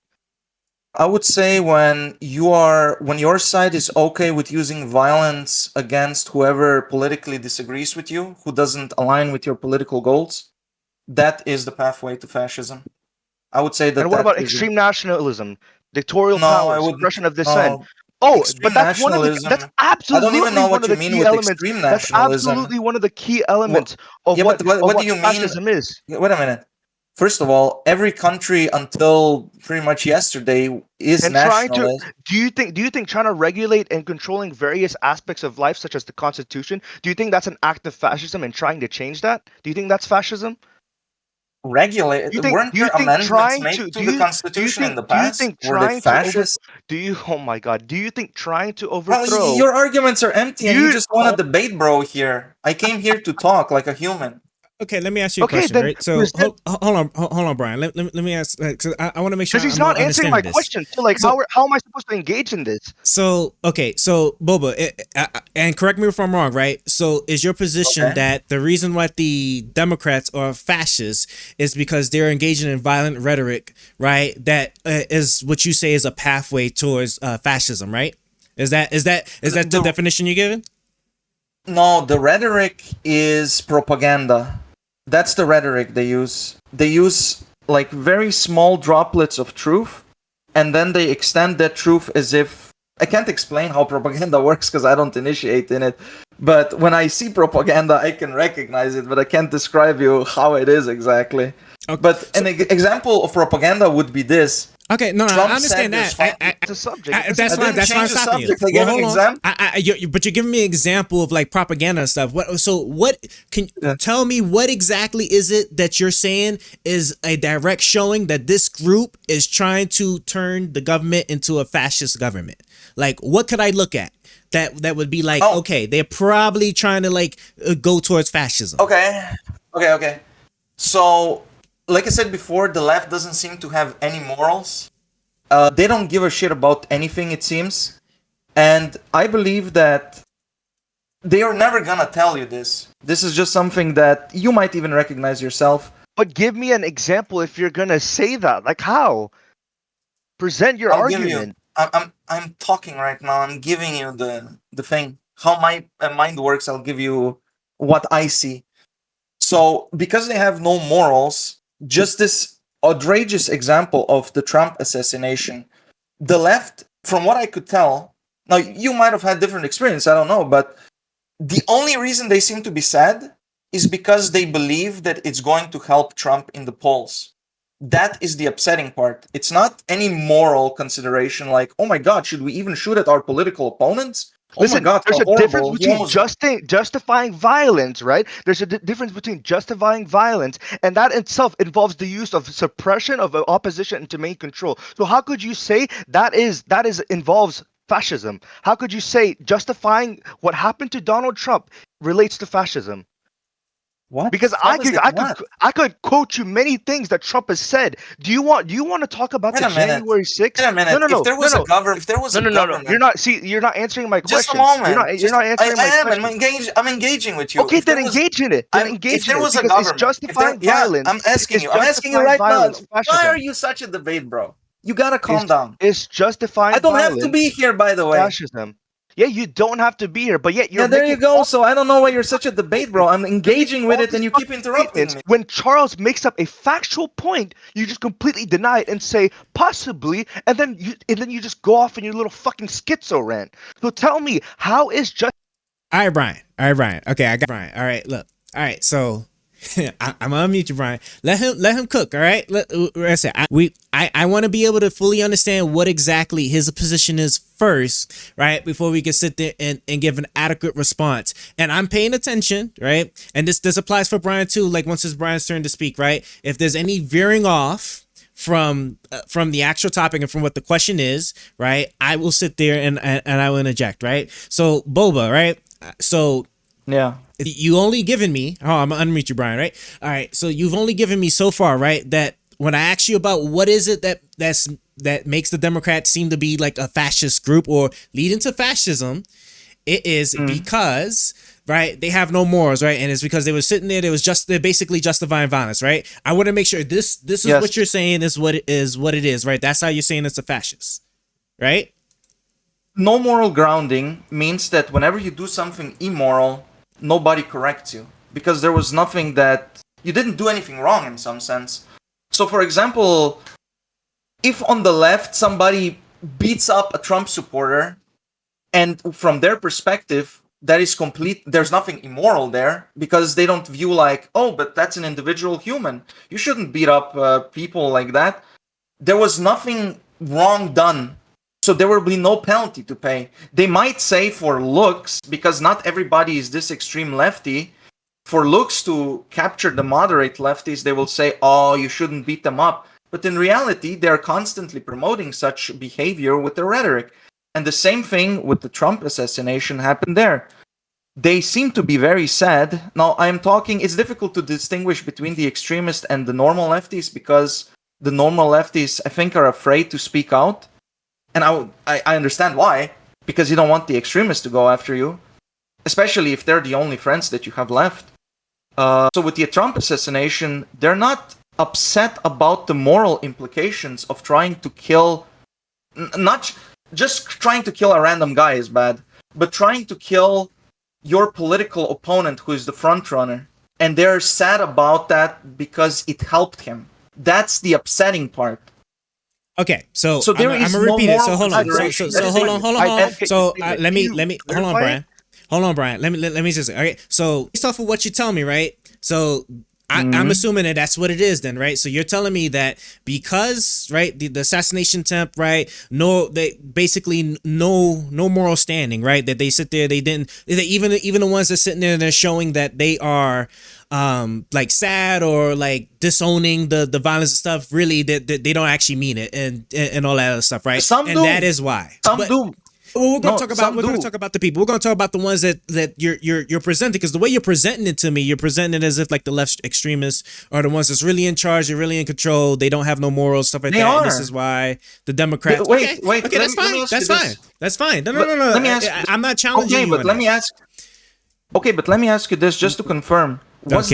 I would say when your side is okay with using violence against whoever politically disagrees with you, who doesn't align with your political goals, that is the pathway to fascism. I would say that. And what about extreme nationalism, dictatorial power, suppression of dissent? But that's one of that's absolutely I don't even know what you mean with extreme nationalism. That's absolutely one of the key elements of what do you fascism mean? is. Wait a minute. First of all, every country until pretty much yesterday is nationalist. Do you think trying to regulate and controlling various aspects of life, such as the Constitution, do you think that's an act of fascism and trying to change that? Do you think that's fascism? Regulate? Weren't there amendments made to the Constitution in the past? Were they fascist? Oh my God! Do you think trying to overthrow? Well, your arguments are empty, and you just want to debate, bro. Here, I came here to talk like a human. Okay, let me ask you a question, right? So hold on, Brian. Let me ask, because I want to make sure. Because he's not answering my question. So, like, how am I supposed to engage in this? So, okay, so Boba, and correct me if I'm wrong, right? So, is your position that the reason why the Democrats are fascists is because they're engaging in violent rhetoric, right? That is what you say is a pathway towards fascism, right? Is that the definition you're giving? No, the rhetoric is propaganda. That's the rhetoric they use. They use like very small droplets of truth, and then they extend that truth as if... I can't explain how propaganda works because I don't initiate in it. But when I see propaganda, I can recognize it, but I can't describe you how it is exactly. Okay. But an example of propaganda would be this. Okay, no, I understand that. It's a subject. That's why I'm stopping you. But you're giving me an example of like propaganda and stuff. What can you tell me? What exactly is it that you're saying is a direct showing that this group is trying to turn the government into a fascist government? Like, what could I look at that would be like, okay, they're probably trying to like go towards fascism? Okay. So, like I said before, the left doesn't seem to have any morals. They don't give a shit about anything, it seems. And I believe that they are never gonna tell you this. This is just something that you might even recognize yourself. But give me an example if you're gonna say that. Like how? Present your argument. I'm talking right now. I'm giving you the thing. How my mind works, I'll give you what I see. So, because they have no morals, just this outrageous example of the Trump assassination, the left, from what I could tell, now you might have had different experience, I don't know, but the only reason they seem to be sad is because they believe that it's going to help Trump in the polls. That is the upsetting part. It's not any moral consideration like, oh my God, should we even shoot at our political opponents? Listen, oh my God, there's a difference between justifying violence, right? There's a difference between justifying violence, and that itself involves the use of suppression of opposition to maintain control. So how could you say that involves fascism? How could you say justifying what happened to Donald Trump relates to fascism? What? Because I could quote you many things that Trump has said. Do you want to talk about the January 6th? Wait a minute. No. If there was a government, You're not answering my question. Just a moment. You're not answering my question. I'm engaging with you. Okay, then engage in it. If there was a government, it's justifying violence. I'm asking you right now. Why are you such a debate, bro? You gotta calm down. It's justifying. I don't have to be here, by the way. Fascism. Yeah, you don't have to be here, but yet you're. Yeah, there you go. So I don't know why you're such a debate, bro. I'm engaging with it, and you keep interrupting me. When Charles makes up a factual point, you just completely deny it and say possibly, and then you just go off in your little fucking schizo rant. So tell me, how is just? All right, Brian. Okay, I got Brian. All right, look. All right, so I'm gonna unmute you, Brian. Let him cook. All right. I want to be able to fully understand what exactly his position is first, right? Before we can sit there and give an adequate response. And I'm paying attention, right? And this applies for Brian too. Like once it's Brian's turn to speak, right? If there's any veering off from the actual topic and from what the question is, right, I will sit there and I will interject, right? So Boba, right? So yeah, you only given me. Oh, I'm gonna unmute you, Brian. Right. All right. So you've only given me so far, right? That when I ask you about what is it that makes the Democrats seem to be like a fascist group or lead into fascism, it is because, right, they have no morals, right, and it's because they were sitting there. They're basically justifying violence, right? I want to make sure this is what you're saying is what it is, right? That's how you're saying it's a fascist, right? No moral grounding means that whenever you do something immoral, nobody corrects you because there was nothing that you didn't do anything wrong in some sense. So, for example, if on the left somebody beats up a Trump supporter, and from their perspective, that is complete, there's nothing immoral there because they don't view like, oh, but that's an individual human. You shouldn't beat up people like that. There was nothing wrong done. So there will be no penalty to pay. They might say for looks, because not everybody is this extreme lefty, for looks to capture the moderate lefties, they will say, oh, you shouldn't beat them up. But in reality, they're constantly promoting such behavior with their rhetoric. And the same thing with the Trump assassination happened there. They seem to be very sad. Now, it's difficult to distinguish between the extremist and the normal lefties because the normal lefties, I think, are afraid to speak out. And I understand why, because you don't want the extremists to go after you, especially if they're the only friends that you have left. So with the Trump assassination, they're not upset about the moral implications of trying to kill, not just trying to kill a random guy is bad, but trying to kill your political opponent who is the front runner. And they're sad about that because it helped him. That's the upsetting part. Okay, so I'm gonna repeat it. So hold on. So hold on. So let me hold on, Brian. Hold on, Brian. Let me just. Okay. So based off of what you tell me, right? So I'm assuming that that's what it is then, right? So you're telling me that because, right, the assassination attempt, right? They basically no moral standing, right? That they sit there, even the ones that sitting there and they're showing that they are like sad or like disowning the violence and stuff, really that they don't actually mean it and all that other stuff, right? Some and do. That is why. Some do. Well, we're gonna talk about the people. We're gonna talk about the ones that you're presenting, because the way you're presenting it to me, you're presenting it as if like the left extremists are the ones that's really in charge, they're really in control, they don't have no morals, stuff like that. And this is why the Democrats. Wait. Okay, that's fine. That's fine. No. Let me ask I'm not challenging you. But let me ask. Okay, but let me ask you this just to confirm. Was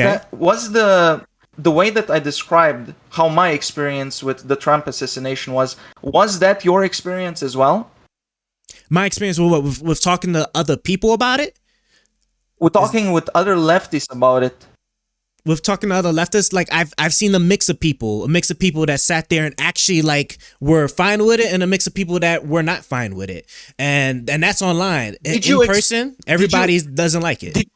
the way that I described how my experience with the Trump assassination was that your experience as well? My experience with talking to other people about it? With talking with other leftists about it. With talking to other leftists, like I've seen a mix of people that sat there and actually like were fine with it, and a mix of people that were not fine with it, and that's online. In person, everybody doesn't like it.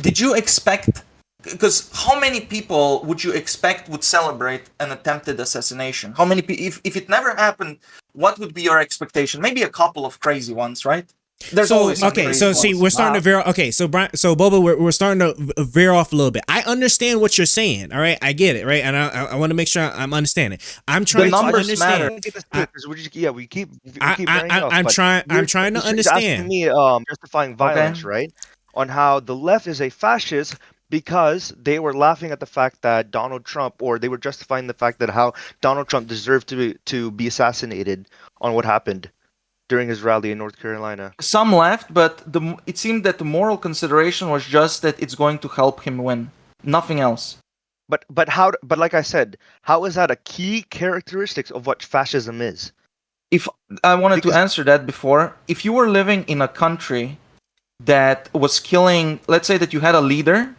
Did you expect? Because how many people would you expect would celebrate an attempted assassination? How many people? If it never happened, what would be your expectation? Maybe a couple of crazy ones, right? There's always some crazy ones. See, we're starting to veer. Okay, so Brian, Boba, we're starting to veer off a little bit. I understand what you're saying. All right, I get it, right, and I want to make sure I'm understanding. I'm trying to understand. We keep. I'm trying to understand. Asking me justifying violence, right? On how the left is a fascist. Because they were laughing at the fact that Donald Trump, or they were justifying the fact that how Donald Trump deserved to be assassinated on what happened during his rally in North Carolina. Some laughed, but it seemed that the moral consideration was just that it's going to help him win, nothing else. But like I said, how is that a key characteristic of what fascism is? If I wanted to answer that before, if you were living in a country that was killing, let's say that you had a leader.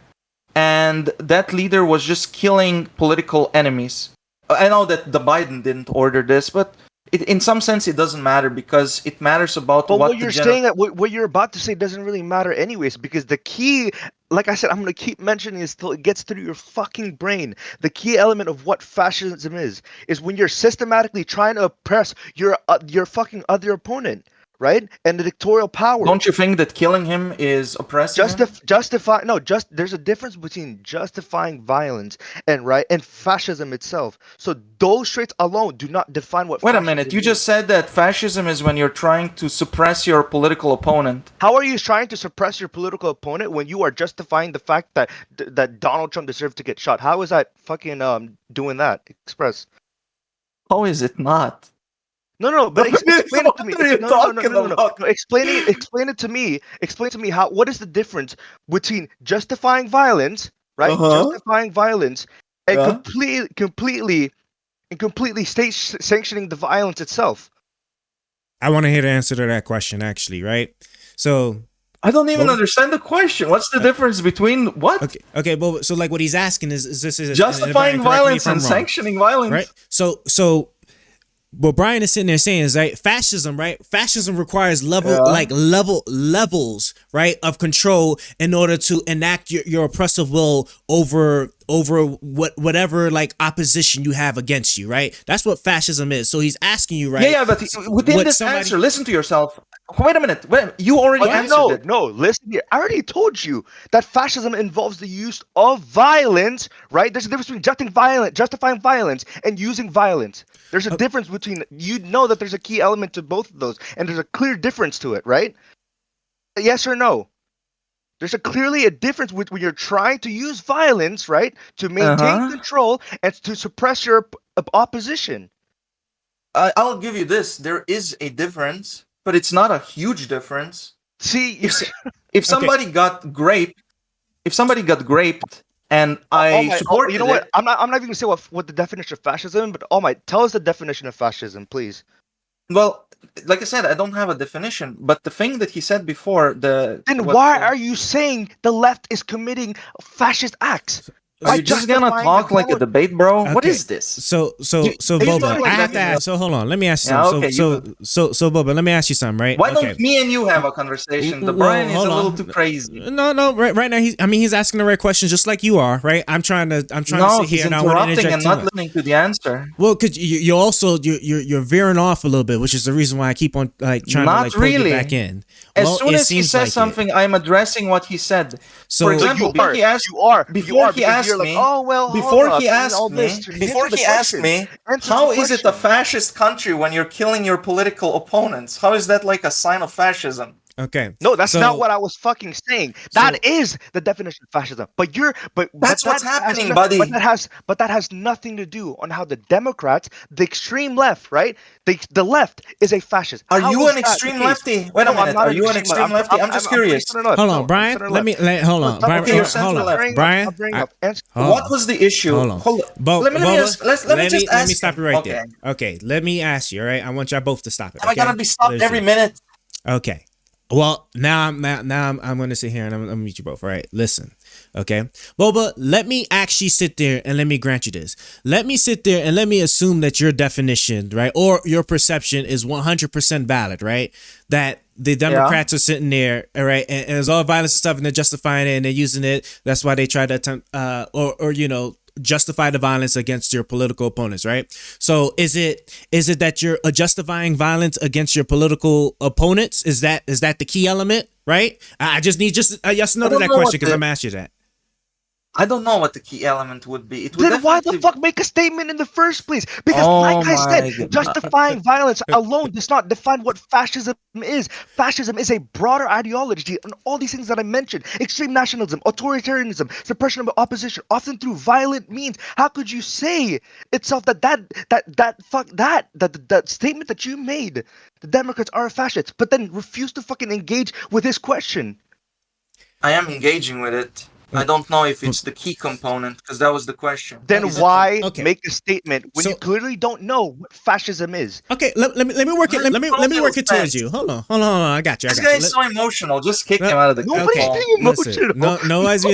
And that leader was just killing political enemies. I know that the Biden didn't order this, but in some sense it doesn't matter because it matters about what you're saying. What you're about to say doesn't really matter anyways, because the key like I said, I'm gonna keep mentioning this till it gets through your fucking brain. The key element of what fascism is when you're systematically trying to oppress your fucking other opponent, right? And the dictatorial power. Don't you think that killing him is oppressing him? There's a difference between justifying violence and fascism itself. So those traits alone do not define what. Wait a minute, you just said that fascism is when you're trying to suppress your political opponent. How are you trying to suppress your political opponent when you are justifying the fact that Donald Trump deserved to get shot? How is that fucking doing that? Express. How is it not? No, but explain it to me. No. Explain it to me. Explain to me what is the difference between justifying violence, right? Justifying violence and completely state sanctioning the violence itself. I want to hear the answer to that question, actually, right? So I don't even understand the question. What's the difference between what? Okay, but so like what he's asking is this is justifying violence and sanctioning violence, right? So what Brian is sitting there saying is, right, fascism, right? Fascism requires levels, right, of control in order to enact your oppressive will over whatever like opposition you have against you, right? That's what fascism is. So he's asking you, right? Yeah, but within this answer, listen to yourself. Wait a minute. You already answered it. No, listen here. I already told you that fascism involves the use of violence, right? There's a difference between justifying violence and using violence. There's a difference between, that there's a key element to both of those, and there's a clear difference to it, right? Yes or no? There's clearly a difference when you're trying to use violence, right, to maintain control and to suppress your opposition. I'll give you this. There is a difference, but it's not a huge difference. See, if somebody got raped, and I supported you know what? I'm not even gonna say what the definition of fascism, but tell us the definition of fascism, please. Well, like I said, I don't have a definition, but the thing that he said before, why are you saying the left is committing fascist acts? Are you just gonna talk like a debate, bro? Okay. What is this? So Boba, I have to ask. So hold on, let me ask you something. So Boba, let me ask you something, right? Why don't me and you have a conversation? The Brian is a little too crazy. No, right now he's asking the right questions, just like you are, right? I'm trying to sit here and I want to interject and not listening to the answer. Well, because you're also you're veering off a little bit, which is the reason why I keep on trying to pull you back in. As soon as he says something, I'm addressing what he said. For example, before he asked me, how is it a fascist country when you're killing your political opponents? How is that like a sign of fascism? Okay. No, that's not what I was fucking saying. That is the definition of fascism. But that's what's happening, buddy. But that has nothing to do on how the Democrats, the extreme left, right? The left is a fascist. Are you an extreme lefty? Wait a minute. Are you an extreme lefty? I'm just curious. Hold on, Brian. Hold on. Brian. What was the issue? Hold on. Let me stop you right there. Okay. Let me ask you. All right. I want y'all both to stop it. Am I gonna be stopped every minute? Okay. Well, now I'm going to sit here and I'm going to meet you both. All right, listen, okay? Boba, let me actually sit there and let me grant you this. Let me sit there and let me assume that your definition, right, or your perception is 100% valid, right? That the Democrats are sitting there, all right, and there's all violence and stuff, and they're justifying it and they're using it. That's why they try to attempt, justify the violence against your political opponents, right? So is it that you're justifying violence against your political opponents? Is that the key element, right? I just need a yes or no to that question because I'm asking you that. I don't know what the key element would be. Then why the fuck make a statement in the first place? Because like I said, justifying violence alone does not define what fascism is. Fascism is a broader ideology on all these things that I mentioned. Extreme nationalism, authoritarianism, suppression of opposition, often through violent means. How could you say itself that statement that you made, the Democrats are fascists, but then refuse to fucking engage with this question? I am engaging with it. I don't know if it's the key component because that was the question. Then why make a statement when you clearly don't know what fascism is? Okay, let me work it. Let me work it towards you. Hold on. I got you. This guy is so emotional. Just kick him out of the call. Nobody's being emotional. Nobody's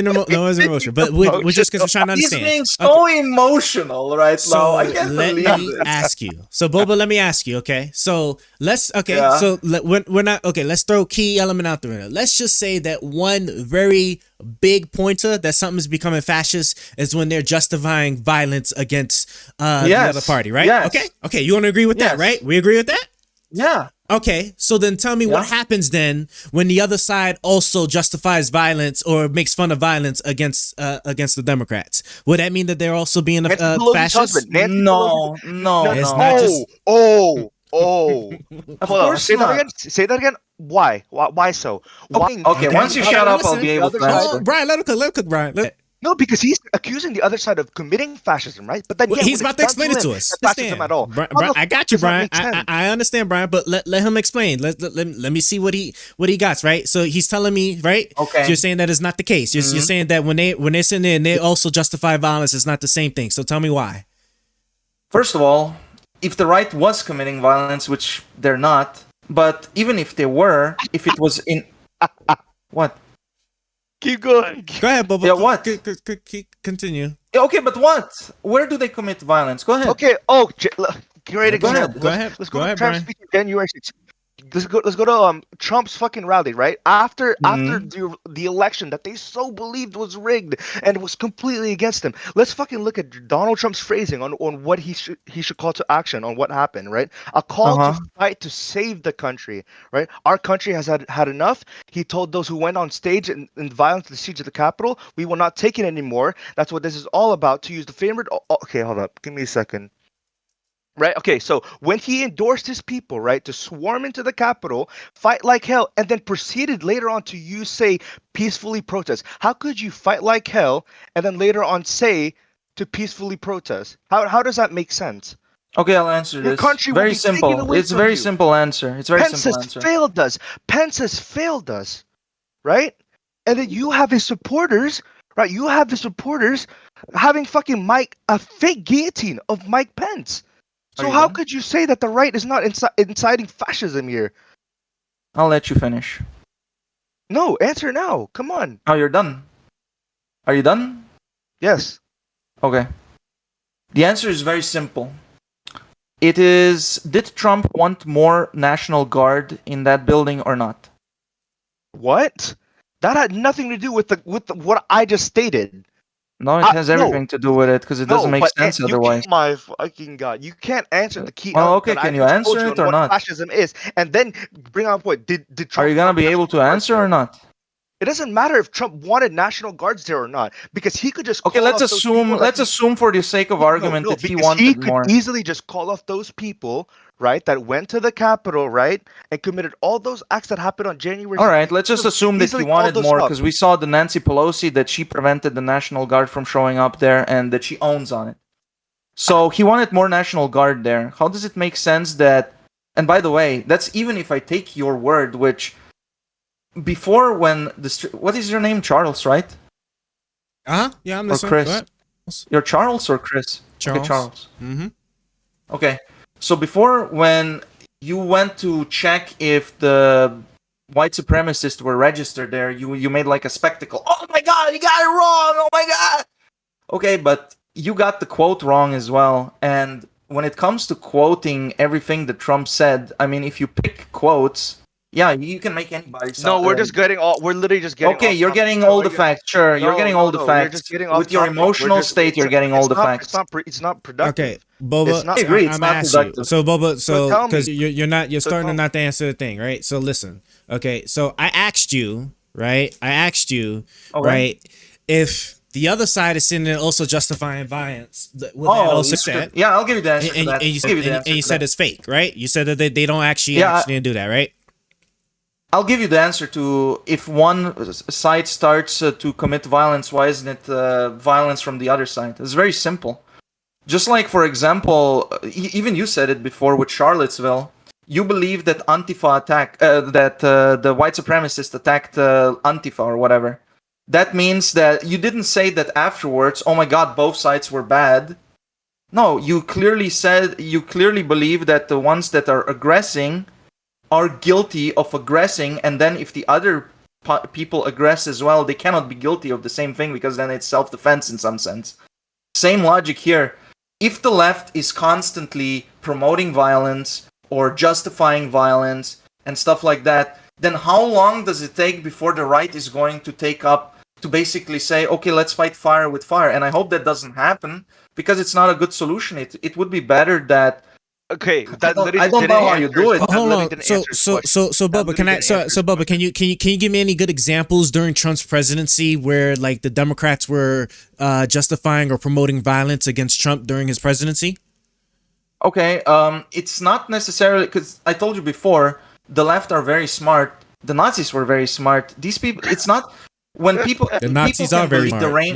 being emotional. But we're just because we're trying to understand. He's being so emotional right now. I can't believe this. Ask you. So Boba, let me ask you. Okay, so let's. Okay, so we're not. Okay, let's throw key element out there. Let's just say that one very big pointer that something's becoming fascist is when they're justifying violence against the other party, right? Yes. Okay, you want to agree with that, right? We agree with that? Yeah. Okay, so then tell me what happens then when the other side also justifies violence or makes fun of violence against the Democrats. Would that mean that they're also being a fascist? No. It's not just. Hold Of on. course Say that not. again. Say that again. Why? Why so? Why? Okay, once you shut up, I'll be able to answer. Brian, let him cook, Brian. No, because he's accusing the other side of committing fascism, right? But then he's about to explain it to us. That's fascism at all. Brian, I got you, Brian. I understand, Brian, but let him explain. Let me see what he got, right? So he's telling me, right? Okay. So you're saying that is not the case. You're saying that when they're sitting there and they also justify violence, it's not the same thing. So tell me why. First of all, if the right was committing violence, which they're not, but even if they were, if it was in what? Keep going. Go ahead, Bubba. Yeah, what? Continue. Okay, but what? Where do they commit violence? Go ahead. Okay. Oh, great example. Go ahead. Let's go to Trump's speech on January 6th. Let's go to Trump's fucking rally, right? After the election that they so believed was rigged and was completely against him. Let's fucking look at Donald Trump's phrasing on what he should call to action on what happened, right? A call to fight to save the country, right? Our country has had enough. He told those who went on stage in violence to the siege of the Capitol, we will not take it anymore. That's what this is all about. To use the favorite. Okay, hold up. Give me a second. Right. Okay. So when he endorsed his people, right, to swarm into the Capitol, fight like hell, and then proceeded later on to say peacefully protest. How could you fight like hell and then later on say to peacefully protest? How does that make sense? Okay, I'll answer this. Your country very simple. It's a very simple answer. It's very simple answer. Pence has failed us, right? And then you have his supporters, right? You have the supporters having fucking a fake guillotine of Mike Pence. So how could you say that the right is not inciting fascism here? I'll let you finish. No, answer now. Come on. Oh, you're done. Are you done? Yes. Okay. The answer is very simple. It is, did Trump want more National Guard in that building or not? What? That had nothing to do with what I just stated. No, it has everything to do with it because it doesn't make sense otherwise. My fucking God, you can't answer the key. Well, okay, can you answer it or not? Fascism is, and then bring up what did Trump? Are you gonna be able to answer or not? It doesn't matter if Trump wanted National Guards there or not, because he could just. Okay, let's assume for the sake of argument that he wanted more. He could easily just call off those people, right, that went to the Capitol, right, and committed all those acts that happened on January. All right, let's just assume that he wanted more because we saw the Nancy Pelosi that she prevented the National Guard from showing up there and that she owns on it. So he wanted more National Guard there. How does it make sense that? And by the way, that's even if I take your word, which. Before when what is your name? Charles, right? Yeah, I'm listening. Or Chris? You're Charles or Chris? Charles. Okay, Charles. Mm-hmm. Okay. So before when you went to check if the white supremacists were registered there, you made like a spectacle. Oh my God, you got it wrong. Oh my God. Okay, but you got the quote wrong as well. And when it comes to quoting everything that Trump said, I mean, if you pick quotes. Yeah, you can make anybody. No, we're literally just getting. Okay, you're getting all the facts. Sure, you're getting all the facts. With your emotional state, you're getting all the facts. It's not productive. Okay, Boba. I agree. It's not productive. So Boba, because you're starting not to answer the thing, right? So listen. Okay, so I asked you, right? Right? If the other side is sitting there also justifying violence, yeah, I'll give you the answer to that. And you said it's fake, right? You said that they don't actually do that, right? I'll give you the answer to if one side starts to commit violence, why isn't it violence from the other side? It's very simple. Just like, for example, even you said it before with Charlottesville, you believe that Antifa the white supremacists attacked Antifa or whatever. That means that you didn't say that afterwards, oh my God, both sides were bad. No, you clearly believe that the ones that are aggressing are guilty of aggressing, and then if the other people aggress as well, they cannot be guilty of the same thing because then it's self-defense in some sense. Same logic here. If the left is constantly promoting violence or justifying violence and stuff like that, then how long does it take before the right is going to to basically say, okay, let's fight fire with fire. And I hope that doesn't happen because it's not a good solution. It would be better that. Okay, that I don't know how you do it. Hold on. So Bubba, Bubba, can you give me any good examples during Trump's presidency where like the Democrats were justifying or promoting violence against Trump during his presidency? Okay, it's not necessarily because I told you before, the left are very smart. The Nazis were very smart. These people, it's not when people. The Nazis are very smart.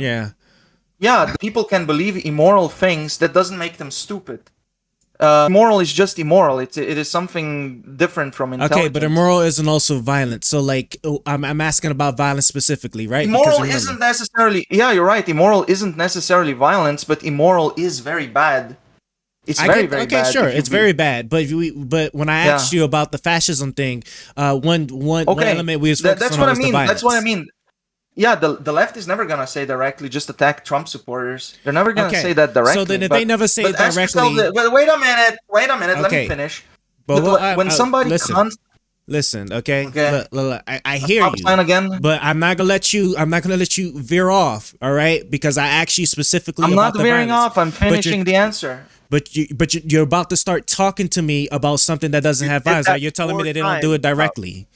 Yeah, people can believe immoral things. That doesn't make them stupid. Immoral is just immoral. It is something different from intelligence. Okay, but immoral isn't also violent. So, like, I'm asking about violence specifically, right? Immoral isn't necessarily. Yeah, you're right. Immoral isn't necessarily violence, but immoral is very bad. It's very bad. Okay, sure, it's very bad. But when I asked you about the fascism thing, one element we was focused on was the violence. That's what I mean. Yeah, the left is never gonna say directly, just attack Trump supporters. They're never gonna say that directly. So then if they never say it directly... But wait a minute, let me finish. But when somebody listen, okay? Look, I hear you. Again. But I'm not gonna let you veer off, all right? Because I asked you specifically I'm about not veering off, I'm finishing the answer. But you're about to start talking to me about something that doesn't have violence. Like you're telling me that they don't do it directly.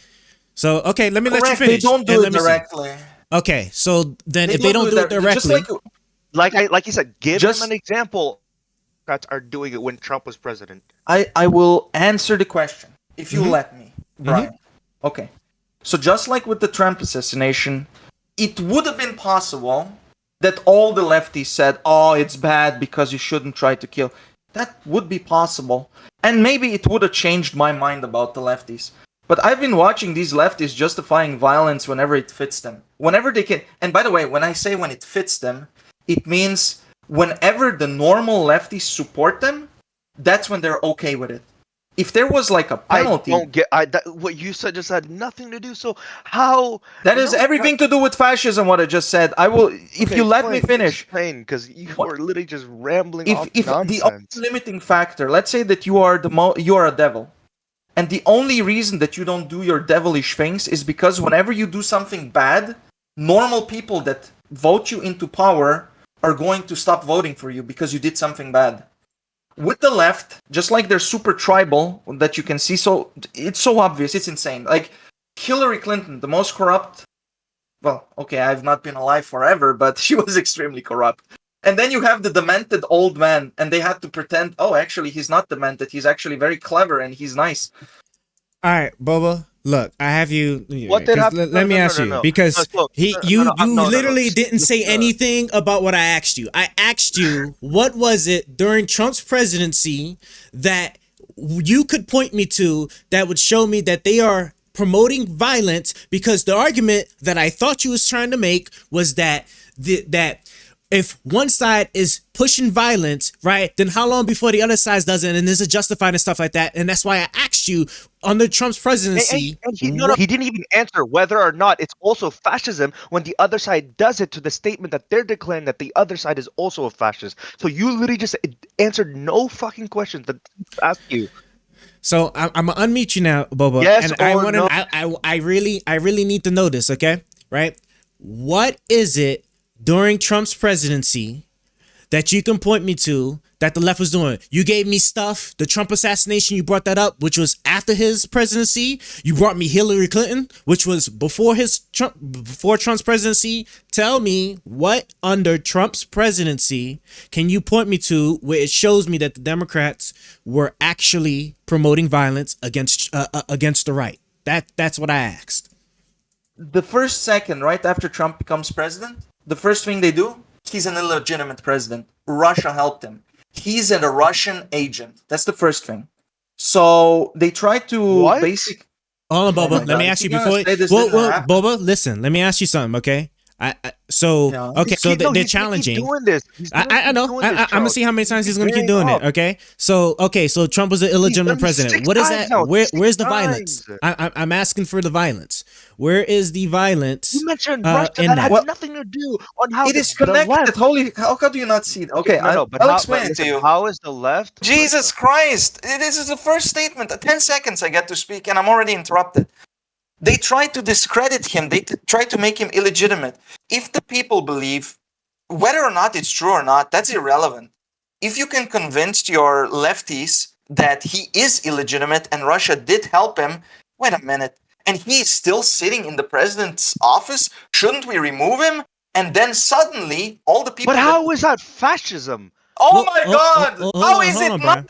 So, okay, let me let you finish. They don't do it directly. Okay, so then if they don't do it directly, like you said, give them an example. Democrats are doing it when Trump was president. I will answer the question if you let me, Brian. Okay, so just like with the Trump assassination, it would have been possible that all the lefties said, "Oh, it's bad because you shouldn't try to kill." That would be possible, and maybe it would have changed my mind about the lefties. But I've been watching these leftists justifying violence whenever it fits them. Whenever they can. And by the way, when I say when it fits them, it means whenever the normal leftists support them, that's when they're okay with it. If there was like a penalty... what you said just had nothing to do, so how... That is everything to do with fascism, what I just said. I will... If you let me finish... Because you are literally just rambling off if nonsense. The only limiting factor, let's say that you are a devil. And the only reason that you don't do your devilish things is because whenever you do something bad, normal people that vote you into power are going to stop voting for you because you did something bad. With the left, just like they're super tribal, that you can see, so it's so obvious, it's insane. Like Hillary Clinton, the most corrupt, well, okay, I've not been alive forever, but she was extremely corrupt. And then you have the demented old man, and they had to pretend, oh, actually, he's not demented. He's actually very clever, and he's nice. All right, Boba, look, I have you. What did happen? Let me ask you, because you literally didn't say anything about what I asked you. I asked you, what was it during Trump's presidency that you could point me to that would show me that they are promoting violence? Because the argument that I thought you was trying to make was that if one side is pushing violence, right, then how long before the other side does it, and is it justified and stuff like that? And that's why I asked you under Trump's presidency. He didn't even answer whether or not it's also fascism when the other side does it to the statement that they're declaring that the other side is also a fascist. So you literally just answered no fucking questions that I asked you. So I'm gonna unmute you now, Boba. Yes, and I really need to know this, okay? Right? What is it during Trump's presidency that you can point me to that the left was doing? You gave me stuff, the Trump assassination, you brought that up, which was after his presidency. You brought me Hillary Clinton, which was before Trump's presidency. Tell me what under Trump's presidency can you point me to where it shows me that the Democrats were actually promoting violence against the right? That's what I asked. The first second, right after Trump becomes president, the first thing they do, he's an illegitimate president. Russia helped him. He's a Russian agent. That's the first thing. So they try to basic. Hold on, Boba. Let me ask you before. Boba, listen. Let me ask you something, okay? So they're challenging. Doing this. I know. I'm gonna see how many times he's gonna keep doing it. Okay. So Trump was an illegitimate president. What is that? Where's the violence? I'm asking for the violence. Where is the violence? You mentioned Russia that had nothing to do on how it is connected. Holy, how do you not see it? Okay, I'll explain it to you. How is the left? Jesus Christ! This is the first statement. 10 seconds I get to speak, and I'm already interrupted. They try to discredit him. They try to make him illegitimate. If the people believe, whether or not it's true or not, that's irrelevant. If you can convince your lefties that he is illegitimate and Russia did help him, wait a minute, and he is still sitting in the president's office, shouldn't we remove him? And then suddenly, all the people... But how is that fascism? Oh my God! How is it not?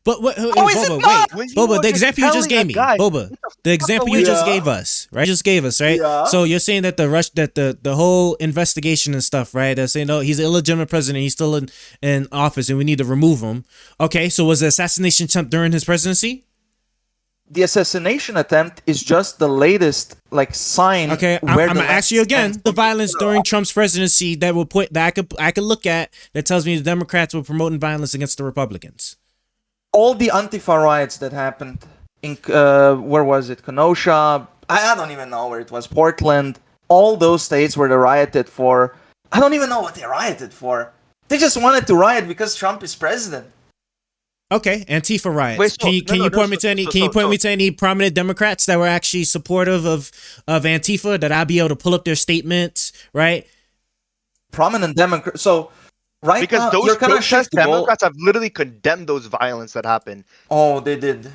But what? How is it not? Boba, the example you just gave me, Boba, the example you just gave us, right? Yeah. So you're saying that the whole investigation and stuff, right? They're saying, no, he's an illegitimate president. He's still in office, and we need to remove him. Okay, so was the assassination attempt during his presidency? The assassination attempt is just the latest sign. Okay, I'm gonna ask you again. The violence during Trump's presidency that I could look at that tells me the Democrats were promoting violence against the Republicans. All the Antifa riots that happened in where was it? Kenosha. I don't even know where it was. Portland. All those states where they rioted for. I don't even know what they rioted for. They just wanted to riot because Trump is president. Okay, Antifa riots. Wait, so, can you point me to any prominent Democrats that were actually supportive of Antifa that I'll be able to pull up their statements, right? Prominent Democrats. So because now, those protests, Democrats have literally condemned those violence that happened. Oh, they did.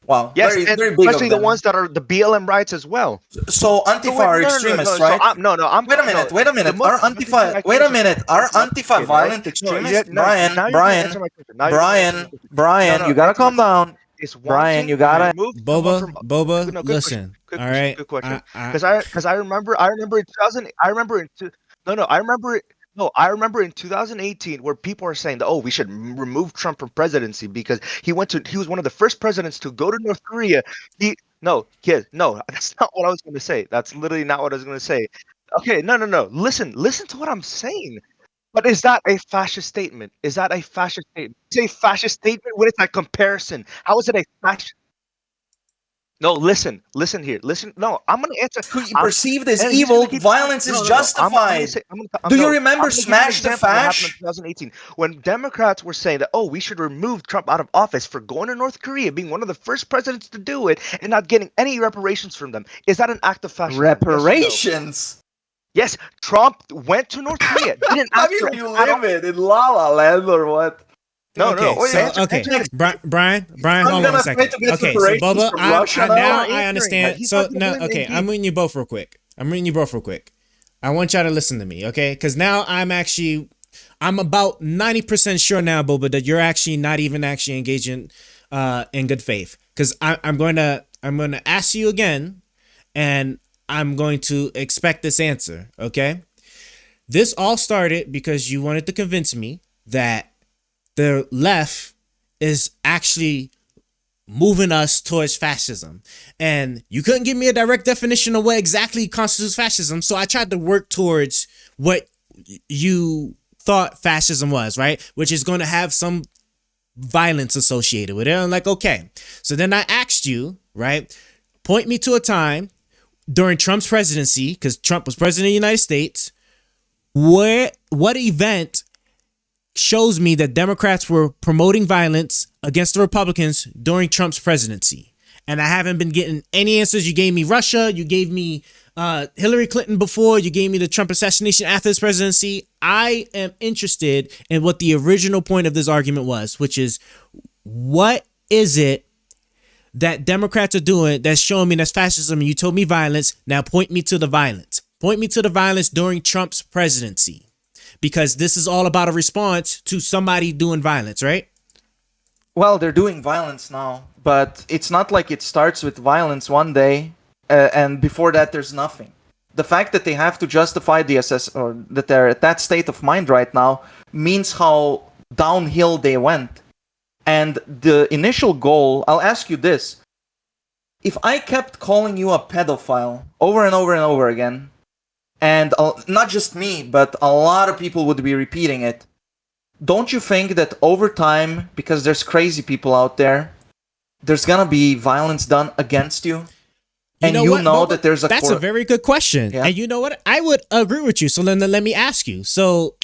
Wow. Yes, very, and very big especially the ones that are the BLM riots as well. So Antifa are extremists, right? Wait a minute. Are Antifa violent extremists? Brian, you gotta calm down. Brian, you gotta. Boba, listen. All right. Good question. Because I remember in 2000. I remember in 2018 where people are saying that, we should remove Trump from presidency because he was one of the first presidents to go to North Korea. That's not what I was going to say. That's literally not what I was going to say. Okay, no. Listen to what I'm saying. But is that a fascist statement? It's a fascist statement when it's a comparison. How is it a fascist? No, listen here. No, I'm going to answer. Perceived as evil, violence is justified. Do you remember Smash the Fash? 2018, when Democrats were saying that, we should remove Trump out of office for going to North Korea, being one of the first presidents to do it, and not getting any reparations from them. Is that an act of fascism? Reparations? Yes, Trump went to North Korea. How do you live it in La La Land or what? No. Brian, hold on a second. Okay, so Bubba, I understand. So no, okay, I'm reading you both real quick. I want y'all to listen to me, okay? Because now I'm about 90% sure now, Bubba, that you're actually not even actually engaging in good faith. Because I'm going to ask you again, and I'm going to expect this answer, okay? This all started because you wanted to convince me that the left is actually moving us towards fascism. And you couldn't give me a direct definition of what exactly constitutes fascism. So I tried to work towards what you thought fascism was, right? Which is going to have some violence associated with it. I'm like, okay. So then I asked you, right? Point me to a time during Trump's presidency, because Trump was president of the United States, what event shows me that Democrats were promoting violence against the Republicans during Trump's presidency. And I haven't been getting any answers. You gave me Russia. You gave me Hillary Clinton before. You gave me the Trump assassination after his presidency. I am interested in what the original point of this argument was, which is, what is it that Democrats are doing that's showing me that's fascism? And you told me violence. Now point me to the violence. Point me to the violence during Trump's presidency. Because this is all about a response to somebody doing violence, right? Well, they're doing violence now, but it's not like it starts with violence one day, and before that there's nothing. The fact that they have to justify or that they're at that state of mind right now means how downhill they went. And the initial goal, I'll ask you this. If I kept calling you a pedophile over and over and over again, and not just me, but a lot of people would be repeating it, don't you think that over time, because there's crazy people out there, there's gonna be violence done against you? And you know that there's a... That's a very good question. Yeah. And you know what? I would agree with you. So then let me ask you. So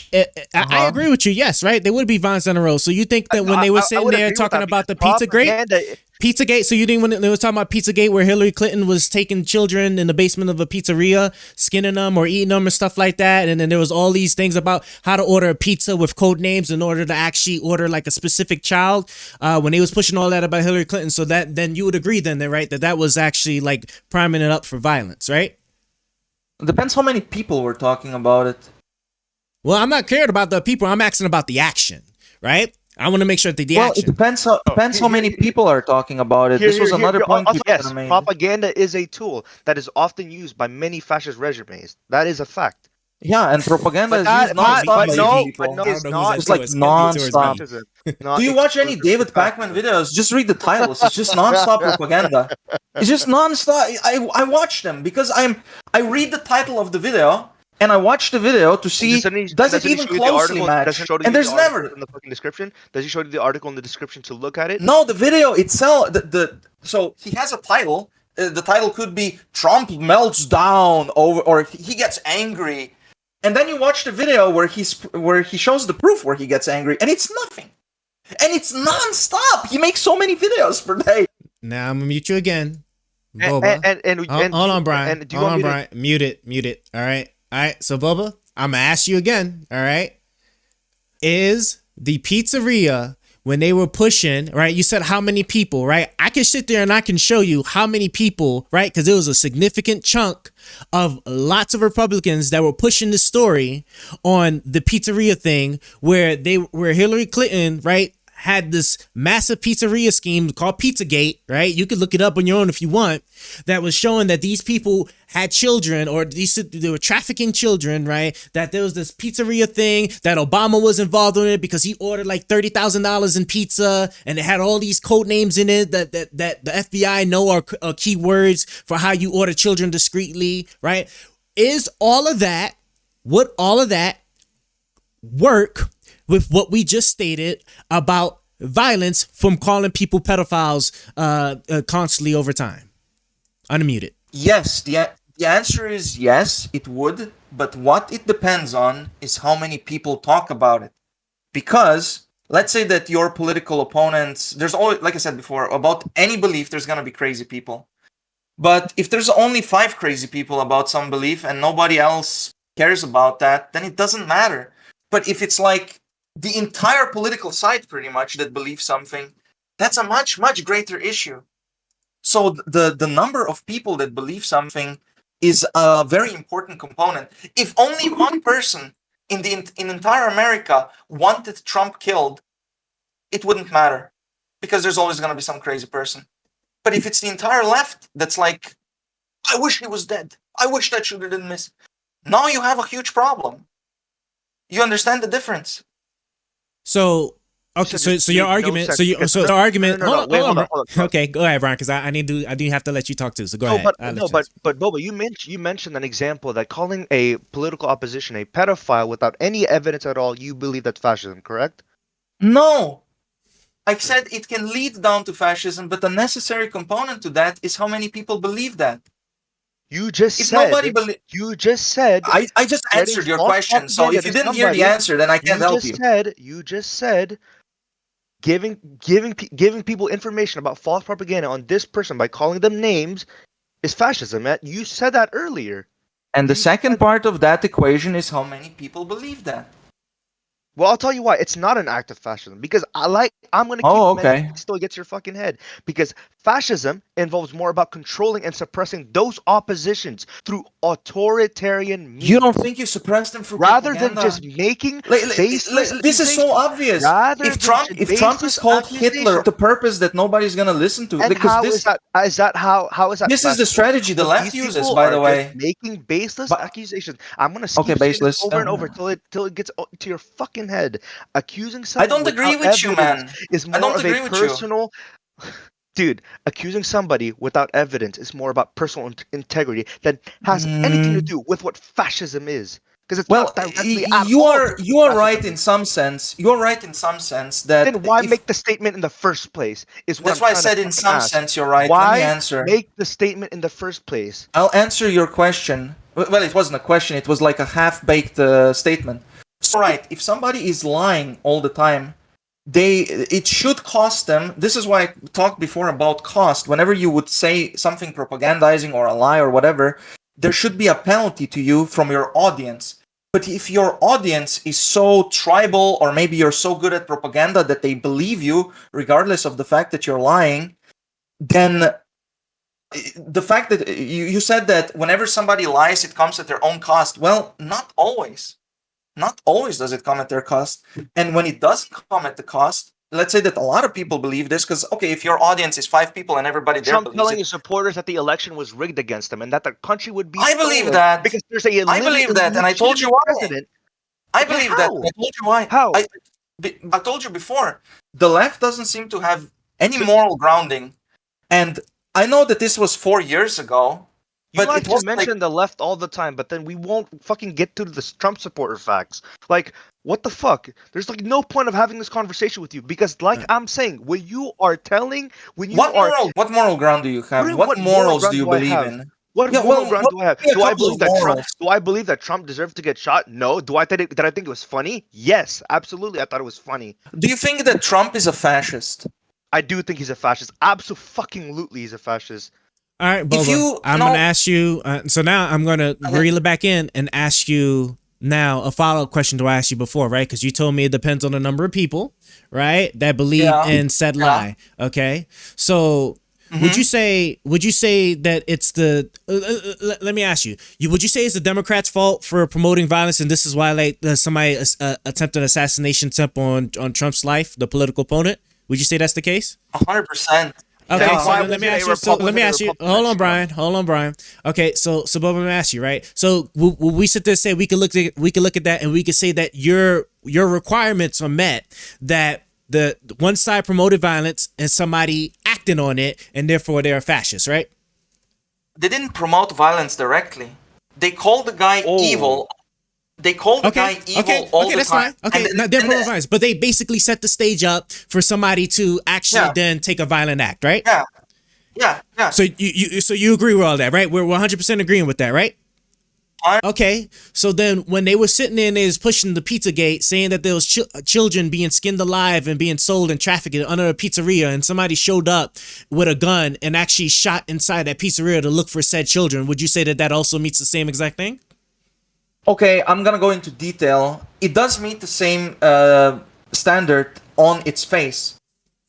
I agree with you. Yes, right? There would be violence on the road. So you think that when they were sitting there talking about the Pizzagate... Pizzagate. So you didn't when they was talking about Pizzagate, where Hillary Clinton was taking children in the basement of a pizzeria, skinning them or eating them and stuff like that, and then there was all these things about how to order a pizza with code names in order to actually order like a specific child. When they was pushing all that about Hillary Clinton, so that then you would agree then, right, that was actually like priming it up for violence, right? It depends how many people we're talking about it. Well, I'm not cared about the people. I'm asking about the action, right? I want to make sure that the action. It depends how many people are talking about it. This was another point. Also, yes, propaganda is a tool that is often used by many fascist regimes. That is a fact. Yeah, and propaganda is used non-stop. It's like non-stop. Do you watch any David Pacman videos? Just read the titles. It's just non-stop propaganda. It's just non-stop. I watch them because I read the title of the video. And I watched the video to see does it even closely match? And there's never in the fucking description. Does he show you the article in the description to look at it? No, the video itself. So he has a title. The title could be "Trump melts down over," or he gets angry. And then you watch the video where he shows the proof where he gets angry, and it's nothing. And it's non-stop. He makes so many videos per day. Now I'm gonna mute you again. Hold on, Brian. Hold on, Brian. Mute it. All right. All right, so Bubba, I'm gonna ask you again. All right, is the pizzeria when they were pushing, right? You said how many people, right? I can sit there and I can show you how many people, right? Because it was a significant chunk of lots of Republicans that were pushing the story on the pizzeria thing, where Hillary Clinton, right, had this massive pizzeria scheme called Pizzagate, right? You could look it up on your own if you want, that was showing that these people had children, or they were trafficking children, right? That there was this pizzeria thing, that Obama was involved in it because he ordered like $30,000 in pizza, and it had all these code names in it that the FBI know are keywords for how you order children discreetly, right? Would all of that work with what we just stated about violence from calling people pedophiles constantly over time? Unmuted. Yes, the answer is yes, it would. But what it depends on is how many people talk about it. Because let's say that your political opponents, there's always, like I said before, about any belief, there's going to be crazy people. But if there's only 5 crazy people about some belief and nobody else cares about that, then it doesn't matter. But if it's like the entire political side pretty much that believes something, that's a much, much greater issue. So the number of people that believe something is a very important component. If only one person in entire America wanted Trump killed, it wouldn't matter, because there's always going to be some crazy person. But if it's the entire left that's like, I wish he was dead, I wish that shooter didn't miss, now you have a huge problem. You understand the difference? So okay, so your argument, the argument. Hold on. Okay, go ahead, Brian, because I do have to let you talk too. So go ahead. But Boba, you mentioned an example that calling a political opposition a pedophile without any evidence at all, you believe that's fascism, correct? No, I said it can lead down to fascism, but the necessary component to that is how many people believe that. You just said. I just answered your question. So if you didn't hear the answer, then I can't help you. You just said giving people information about false propaganda on this person by calling them names is fascism. You said that earlier. And the second part of that equation is how many people believe that. Well, I'll tell you why. It's not an act of fascism, because I'm going to keep it still gets your fucking head, because fascism involves more about controlling and suppressing those oppositions through authoritarian means. You don't think you suppress them through rather propaganda? than just making this is so obvious. If Trump is called Hitler, the purpose that nobody's going to listen to, and because how is that this is the strategy the left uses, by the way, making baseless accusations. I'm going to baseless over and over till it gets to your fucking head. Accusing someone I don't agree with you, man. Is more of a personal. Dude, accusing somebody without evidence is more about personal integrity than has anything to do with what fascism is. Because it's not directly you are right in some sense. You're right in some sense that. Then why make the statement in the first place? That's why I said in some sense you're right. Why Let me answer. Make the statement in the first place? I'll answer your question. Well, it wasn't a question. It was like a half-baked statement. So, right, if somebody is lying all the time, it should cost them. This is why I talked before about cost. Whenever you would say something propagandizing or a lie or whatever, there should be a penalty to you from your audience. But if your audience is so tribal, or maybe you're so good at propaganda that they believe you regardless of the fact that you're lying, then the fact that you said that whenever somebody lies, it comes at their own cost. Well, not always. Not always does it come at their cost. And when it does come at the cost, let's say that a lot of people believe this, because, okay, if your audience is 5 people and everybody there Trump believes telling it, his supporters that the election was rigged against them and that the country would be I believe stolen that. because there's a I believe that, and I told you why. president. I believe that. I told you why. How? I told you before. The left doesn't seem to have any moral grounding. And I know that this was 4 years ago. You But like it to was mention the left all the time, but then we won't fucking get to the Trump supporter facts. Like, what the fuck? There's like no point of having this conversation with you because, like I'm saying, when you are telling, when you what moral ground do you have? What morals do you believe in? What Yeah, moral well, ground do I have? give me a Do I couple believe of that Trump? morals. Do I believe that Trump deserved to get shot? No. Do I think that I think it was funny? Yes, absolutely. I thought it was funny. Do you think that Trump is a fascist? I do think he's a fascist. Absolutely, he's a fascist. All right, Boba, I'm going to ask you. So now I'm going to reel it back in and ask you now a follow-up question to what I asked you before, right? Because you told me it depends on the number of people, right, that believe in said lie. Okay, so would you say that it's the? Let me ask you. Would you say it's the Democrats' fault for promoting violence, and this is why like somebody attempted assassination attempt on Trump's life, the political opponent? Would you say that's the case? 100%. Okay, Yeah. so let me ask you. Hold on, Brian. Okay, so Bob, let me ask you, right? So will we sit there and say we can look at that and we can say that your requirements are met, that the one side promoted violence and somebody acting on it, and therefore they're a fascist, right? They didn't promote violence directly. They called the guy evil. They called the guy evil all the that's time. fine. Okay, they're promoting violence, but they basically set the stage up for somebody to actually then take a violent act, right? Yeah. So you agree with all that, right? We're 100% agreeing with that, right? Okay, so then when they were sitting there and they was pushing the Pizzagate, saying that there was children being skinned alive and being sold and trafficked under a pizzeria, and somebody showed up with a gun and actually shot inside that pizzeria to look for said children, would you say that that also meets the same exact thing? Okay, I'm gonna go into detail. It does meet the same standard on its face,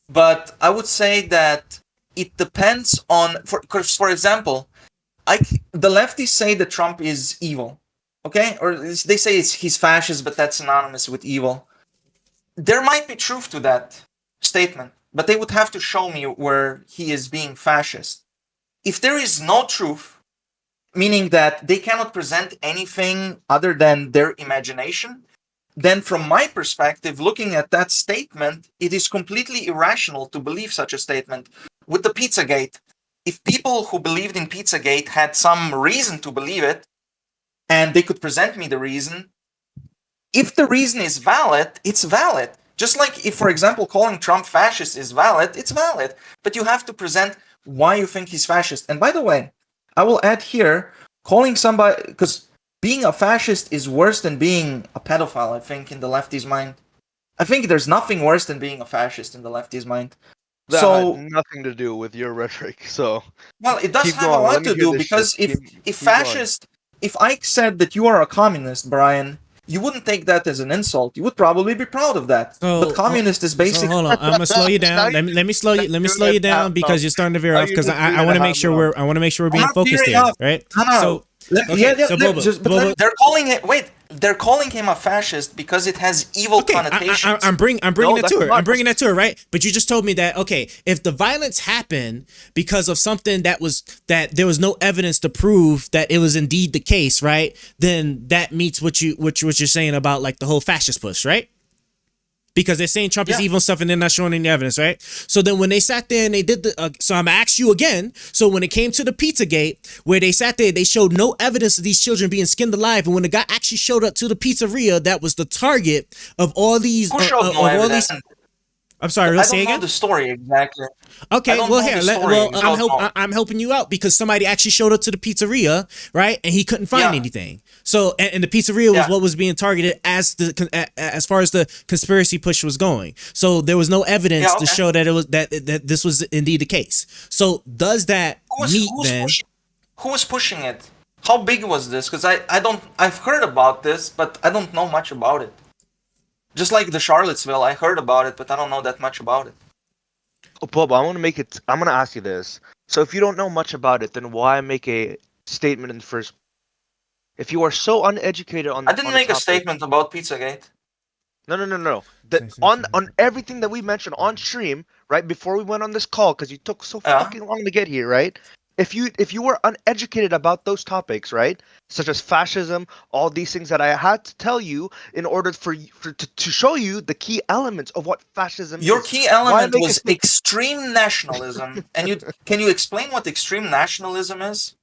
but I would say that it depends on, for example, the leftists say that Trump is evil, okay? Or they say he's fascist, but that's synonymous with evil. There might be truth to that statement, but they would have to show me where he is being fascist. If there is no truth, meaning that they cannot present anything other than their imagination, then from my perspective, looking at that statement, it is completely irrational to believe such a statement. With the Pizzagate, if people who believed in Pizzagate had some reason to believe it, and they could present me the reason, if the reason is valid, it's valid. Just like if, for example, calling Trump fascist is valid, it's valid. But you have to present why you think he's fascist. And by the way, I will add here, calling somebody, because being a fascist is worse than being a pedophile, I think, in the lefty's mind. I think there's nothing worse than being a fascist in the lefty's mind. That So, had nothing to do with your rhetoric. So, well, it does keep have going. a lot Let me to hear do, this because shit. if fascist, if I said that you are a communist, Brian, you wouldn't take that as an insult. You would probably be proud of that. But communist is basically. So hold on, I'm gonna slow you down. Let me slow you down because you're starting to veer off. Because I want to make sure we're being focused here, right? No. So They're calling it. Wait, they're calling him a fascist because it has evil connotations. I'm bringing that to her. I'm bringing that to her, right? But you just told me that if the violence happened because of something that there was no evidence to prove that it was indeed the case, right? Then that meets what you're saying about like the whole fascist push, right? Because they're saying Trump is evil and stuff and they're not showing any evidence, right? So then when they sat there and they did so I'm gonna ask you again. So when it came to the Pizzagate, where they sat there, they showed no evidence of these children being skinned alive. And when the guy actually showed up to the pizzeria, that was the target of all these. I'm sorry. I Say don't know again. the story exactly. Okay, well here, I'm I'm helping you out because somebody actually showed up to the pizzeria, right? And he couldn't find anything. So, and the pizzeria was what was being targeted as far as the conspiracy push was going. So there was no evidence to show that it was that this was indeed the case. So does that who was pushing it? How big was this? Because I've heard about this, but I don't know much about it. Just like the Charlottesville, I heard about it, but I don't know that much about it. Oh, Bob, I'm gonna ask you this. So if you don't know much about it, then why make a statement in the first? If you are so uneducated on, I didn't make a statement about Pizzagate. No. On everything that we mentioned on stream, right before we went on this call, because you took so fucking long to get here, right? If you were uneducated about those topics, right, such as fascism, all these things that I had to tell you in order to show you the key elements of what fascism is. Your key element was extreme nationalism. And can you explain what extreme nationalism is?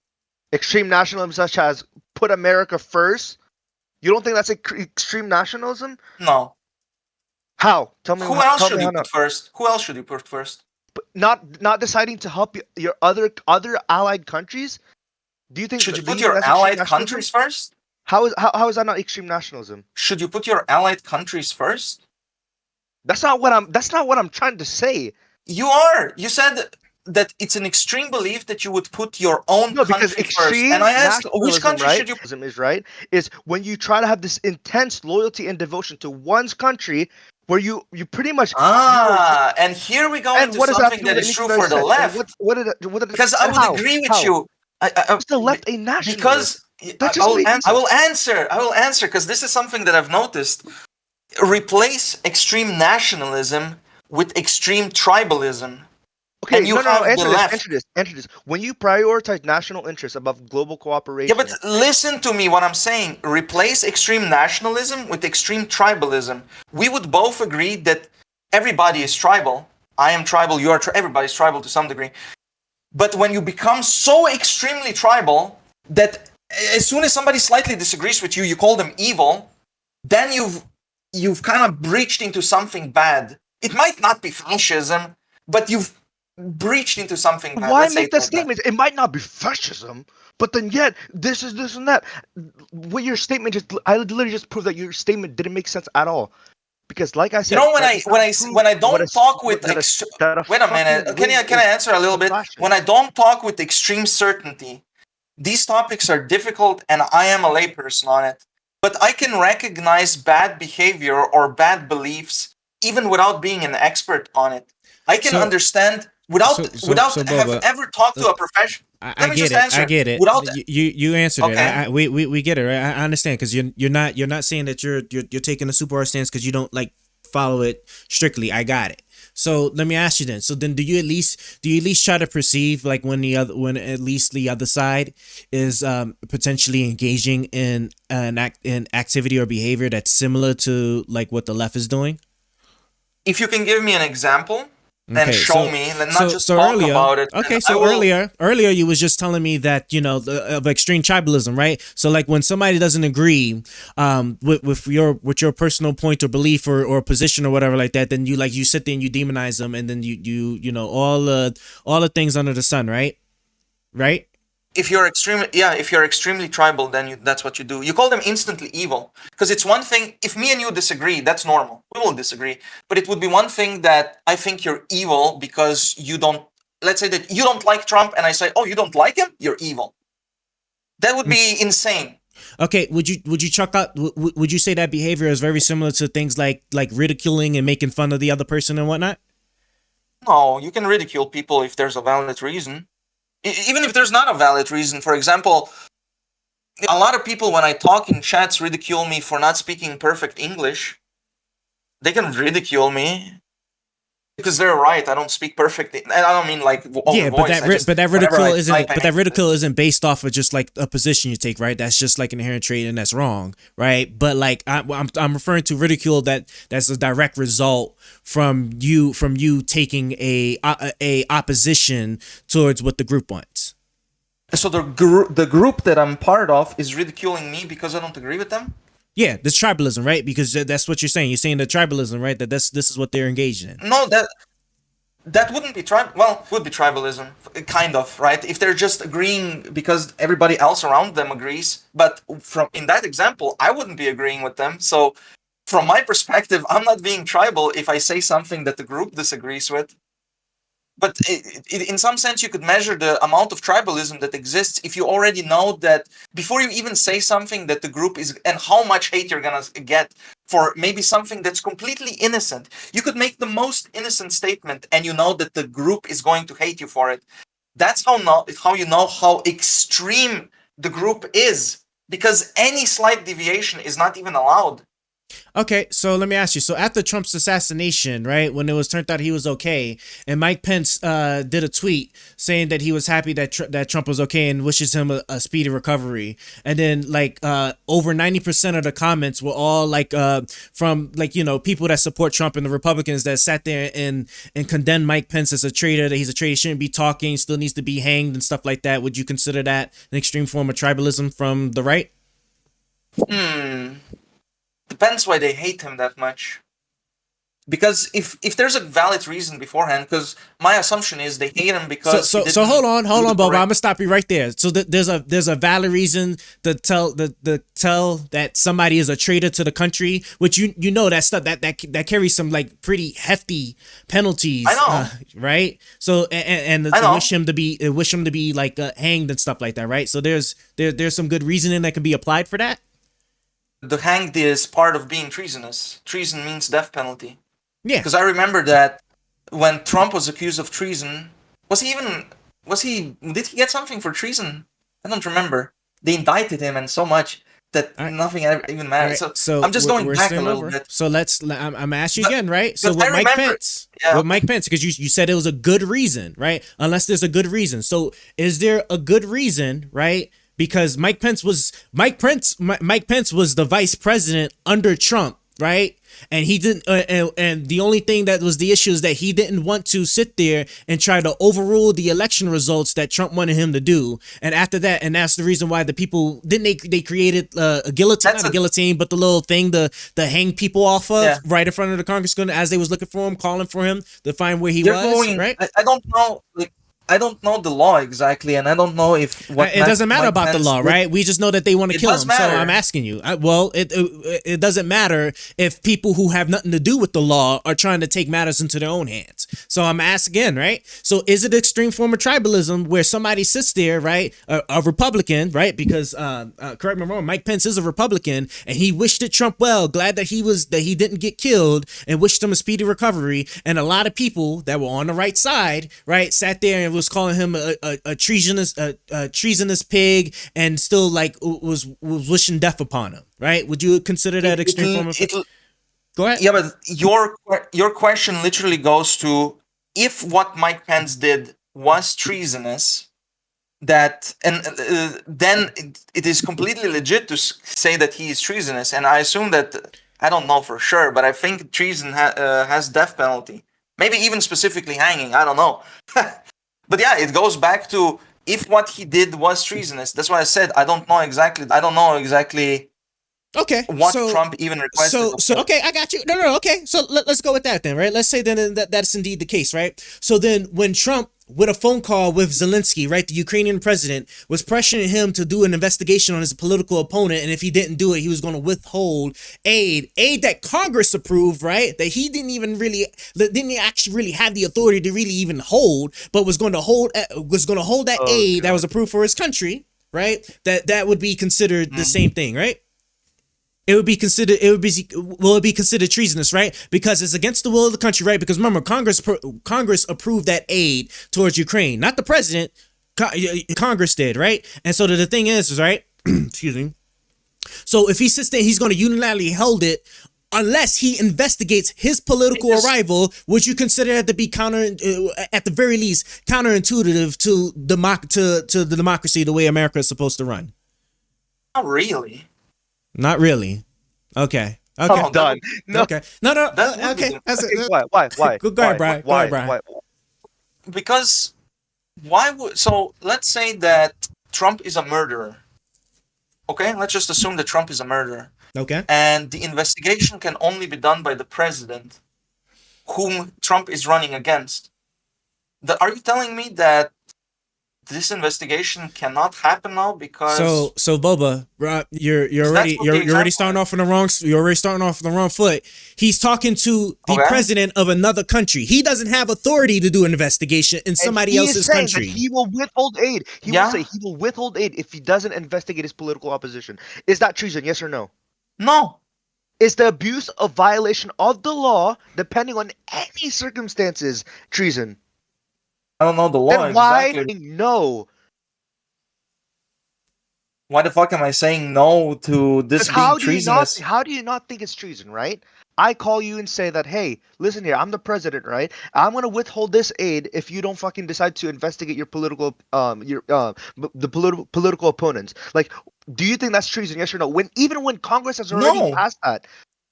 Extreme nationalism such as put America first? You don't think that's extreme nationalism? No. How? Tell me. Who else should you put first? Who else should you put first? Not deciding to help your other allied countries. Do you think should you put your allied countries first? How is that not extreme nationalism? Should you put your allied countries first? That's not what I'm trying to say. You are. You said that it's an extreme belief that you would put your own country first. And I asked, which country should you? Is right is when you try to have this intense loyalty and devotion to one's country. Where you pretty much and here we go into something that is true for the left. Because I would agree with you. Is the left a nationalist? Because I will answer because this is something that I've noticed. Replace extreme nationalism with extreme tribalism. Okay, answer this. When you prioritize national interests above global cooperation. Yeah, but listen to me what I'm saying. Replace extreme nationalism with extreme tribalism. We would both agree that everybody is tribal. I am tribal, you are everybody's tribal to some degree. But when you become so extremely tribal that as soon as somebody slightly disagrees with you, you call them evil, then you've kind of breached into something bad. It might not be fascism, but you've breached into something bad. Why make that statement? It might not be fascism, but then yet this is this and that. What your statement I literally just proved that your statement didn't make sense at all. Because like I said, you know, when I don't talk with wait a minute, can I answer a little bit? When I don't talk with extreme certainty, these topics are difficult, and I am a layperson on it. But I can recognize bad behavior or bad beliefs even without being an expert on it. I can understand. Without have ever talked to a professional. I get it. Without you answered it. We get it. Right? I understand because you're not saying that you're taking a super hard stance because you don't like follow it strictly. I got it. So let me ask you then. So then, do you at least try to perceive like when at least the other side is potentially engaging in an activity or behavior that's similar to like what the left is doing? If you can give me an example. And show me, and not just talk earlier, about it. Okay, so earlier you was just telling me that of extreme tribalism, right? So like when somebody doesn't agree with your personal point or belief or position or whatever like that, then you sit there and you demonize them, and then you know all the things under the sun, right? Right? If you're extremely tribal, then that's what you do. You call them instantly evil. Because it's one thing, if me and you disagree, that's normal. We will disagree. But it would be one thing that I think you're evil because you don't, let's say that you don't like Trump, and I say, oh, you don't like him? You're evil. That would be insane. Okay, would you chuck out, would you say that behavior is very similar to things like ridiculing and making fun of the other person and whatnot? No, you can ridicule people if there's a valid reason. Even if there's not a valid reason. For example, a lot of people when I talk in chats ridicule me for not speaking perfect English. They can ridicule me because they're right. I don't speak perfect. I don't mean like that ridicule isn't based off of just like a position you take, right? That's just like an inherent trait, and that's wrong, right? But like I'm referring to ridicule that's a direct result from you taking a opposition towards what the group wants. So the group that I'm part of is ridiculing me because I don't agree with them? Yeah, this tribalism, right? Because that's what you're saying. You're saying the tribalism, right? That this is what they're engaged in. No, that wouldn't be would be tribalism, kind of, right? If they're just agreeing because everybody else around them agrees. But in that example, I wouldn't be agreeing with them. So from my perspective, I'm not being tribal if I say something that the group disagrees with. But in some sense, you could measure the amount of tribalism that exists if you already know that before you even say something that the group is, and how much hate you're gonna get for maybe something that's completely innocent. You could make the most innocent statement, and you know that the group is going to hate you for it. That's how you know how extreme the group is, because any slight deviation is not even allowed. Okay, so let me ask you. So after Trump's assassination, right, when it was turned out he was okay, and Mike Pence did a tweet saying that he was happy that Trump was okay and wishes him a speedy recovery, and then like over 90% of the comments were all like from like, you know, people that support Trump and the Republicans that sat there and condemned Mike Pence as a traitor, that he's a traitor, he shouldn't be talking, still needs to be hanged and stuff like that. Would you consider that an extreme form of tribalism from the right? Depends why they hate him that much. Because if there's a valid reason beforehand, because my assumption is they hate him because so hold on, Boba. I'm gonna stop you right there. So there's a valid reason to tell that somebody is a traitor to the country, which you know that stuff that carries some like pretty hefty penalties. I know, right? So and wish him to be like hanged and stuff like that, right? So there's some good reasoning that can be applied for that. The hanged is part of being treasonous. Treason means death penalty. Yeah. Because I remember that when Trump was accused of treason, did he get something for treason? I don't remember. They indicted him and so much that nothing even matters. Right. So I'm just going back a little bit. So I'm asking you again, right? So with Mike Pence, because you said it was a good reason, right? Unless there's a good reason. So is there a good reason, right? Because Mike Pence was the vice president under Trump, right? And he didn't, and the only thing that was the issue is that he didn't want to sit there and try to overrule the election results that Trump wanted him to do. And after that, and that's the reason why the people they created a guillotine, not a guillotine, but the little thing to hang people off of right in front of the Congress as they was looking for him, calling for him to find where he was. Right? I don't know. I don't know the law exactly, and I don't know if it doesn't matter about the law, right? We just know that they want to kill him. So I'm asking you. It doesn't matter if people who have nothing to do with the law are trying to take matters into their own hands. So I'm asking again, right? So is it an extreme form of tribalism where somebody sits there, right, a Republican, right? Because correct me if I'm wrong, Mike Pence is a Republican, and he wished it Trump well, glad that he didn't get killed, and wished him a speedy recovery. And a lot of people that were on the right side, right, sat there and was calling him a treasonous pig, and still like was wishing death upon him, right? Would you consider that extreme form of? Go ahead. Yeah, but your question literally goes to if what Mike Pence did was treasonous, then it is completely legit to say that he is treasonous, and I assume that, I don't know for sure, but I think treason has death penalty, maybe even specifically hanging. I don't know. But yeah, it goes back to if what he did was treasonous. That's why I said I don't know exactly. Okay. What Trump even requested. So okay, I got you. No. Okay. So let's go with that then, right? Let's say then that's indeed the case, right? So then when Trump, with a phone call with Zelensky, right, the Ukrainian president, was pressuring him to do an investigation on his political opponent, and if he didn't do it, he was going to withhold aid that Congress approved, right, that he didn't actually really have the authority to really even hold, but was going to hold that aid that was approved for his country, right? That would be considered the same thing, right? It would be considered treasonous, right? Because it's against the will of the country, right? Because remember, Congress approved that aid towards Ukraine, not the president. Congress did, right? And so the thing is, right? Excuse me. So if he sits there, he's going to unilaterally hold it unless he investigates his political rival, would you consider that to be at the very least, counterintuitive to the democracy, the way America is supposed to run? Not really. Not really. Okay. Oh, done. No. Okay. No. Okay. Why? Go ahead, Brian. Why? Because why would? So let's say that Trump is a murderer. Okay, let's just assume that Trump is a murderer. Okay. And the investigation can only be done by the president, whom Trump is running against. Are you telling me that this investigation cannot happen now because so Boba, you're already starting off on the wrong. You're already starting off on the wrong foot. He's talking to the president of another country. He doesn't have authority to do an investigation in somebody else's country. He will withhold aid. He will say he will withhold aid if he doesn't investigate his political opposition. Is that treason? Yes or no? No. Is the abuse of violation of the law, depending on any circumstances, treason? I don't know the law then why exactly. No. Why the fuck am I saying no to this being treasonous? How do you not think it's treason, right? I call you and say that, hey, listen here, I'm the president, right? I'm gonna withhold this aid if you don't fucking decide to investigate your political political opponents. Like, do you think that's treason? Yes or no? Even when Congress has already passed that.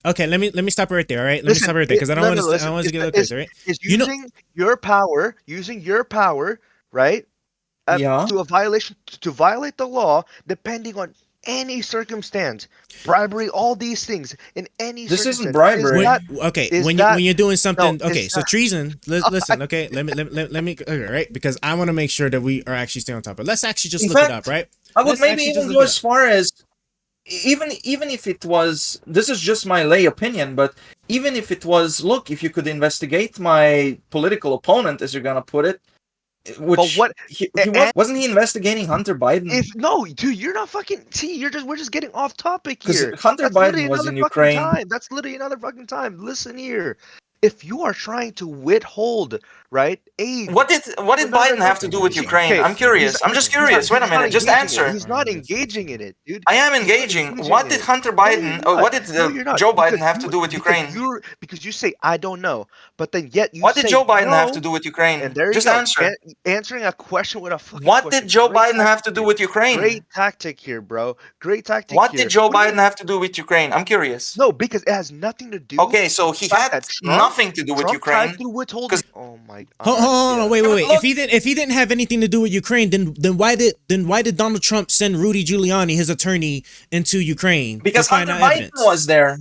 Okay, let me stop right there. All right, let me stop right there because I don't want to get crazy. Right? Is using your power, right? To a violation, to violate the law, depending on any circumstance, bribery, all these things in any. This isn't bribery. When you're doing something, so treason. Listen, okay, let me, right? Because I want to make sure that we are actually staying on top. But let's actually just look it up, right? I would maybe even go as far as. Even if it was, this is just my lay opinion, but even if it was, look, if you could investigate my political opponent, as you're gonna put it, which wasn't he investigating Hunter Biden? Dude, you're not fucking. See, we're just getting off topic here. Because Hunter Biden was in Ukraine. That's literally another fucking time. Listen here. If you are trying to withhold, right, aid, what did Biden have to do with Ukraine? I'm curious. I'm just curious. Wait a minute. Just answer. He's not engaging in it, dude. I am engaging. What did Hunter Biden? What did Joe Biden have to do with Ukraine? Because you say I don't know, but then yet you. What did Joe Biden have to do with Ukraine? And there just you go. Answer. Answering a question with a fucking. What did Joe Biden have to do with Ukraine? Great tactic here, bro. Great tactic. What did Joe Biden have to do with Ukraine? I'm curious. No, because it has nothing to do. Okay, so he had nothing to do with Ukraine. Oh my God. Hold on, wait. If he didn't have anything to do with Ukraine, then why did Donald Trump send Rudy Giuliani, his attorney, into Ukraine? Because Hunter Biden was there.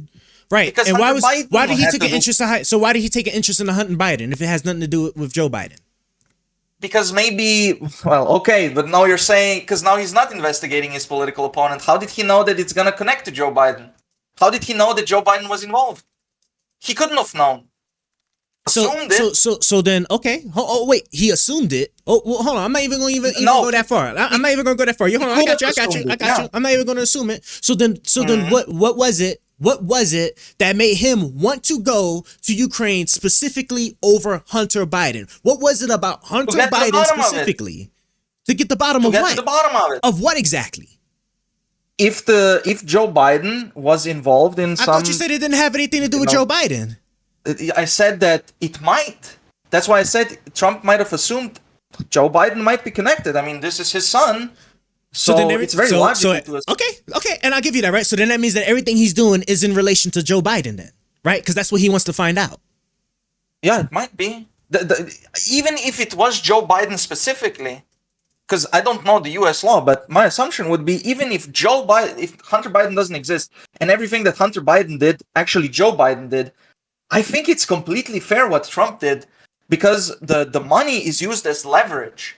Right. And why did he take an interest in the Hunter Biden if it has nothing to do with Joe Biden? Because maybe, but now you're saying, because now he's not investigating his political opponent. How did he know that it's gonna connect to Joe Biden? How did he know that Joe Biden was involved? He couldn't have known. So then okay. Wait, he assumed it. Well, hold on. I'm not even going to go that far. I'm not even going to go that far. Hold on. I got you. I'm not even going to assume it. So then what was it? What was it that made him want to go to Ukraine specifically over Hunter Biden? What was it about Hunter Biden specifically? To get the bottom of what? To the bottom of it. Of what exactly? If Joe Biden was involved in I thought you said it didn't have anything to do with Joe Biden. I said that it might. That's why I said Trump might have assumed Joe Biden might be connected. I mean, this is his son. So it's very logical to us. Okay, and I'll give you that, right? So then that means that everything he's doing is in relation to Joe Biden then, right? Because that's what he wants to find out. Yeah, it might be. Even if it was Joe Biden specifically, because I don't know the U.S. law, but my assumption would be even if Hunter Biden doesn't exist and everything that Hunter Biden did, actually Joe Biden did, I think it's completely fair what Trump did because the money is used as leverage.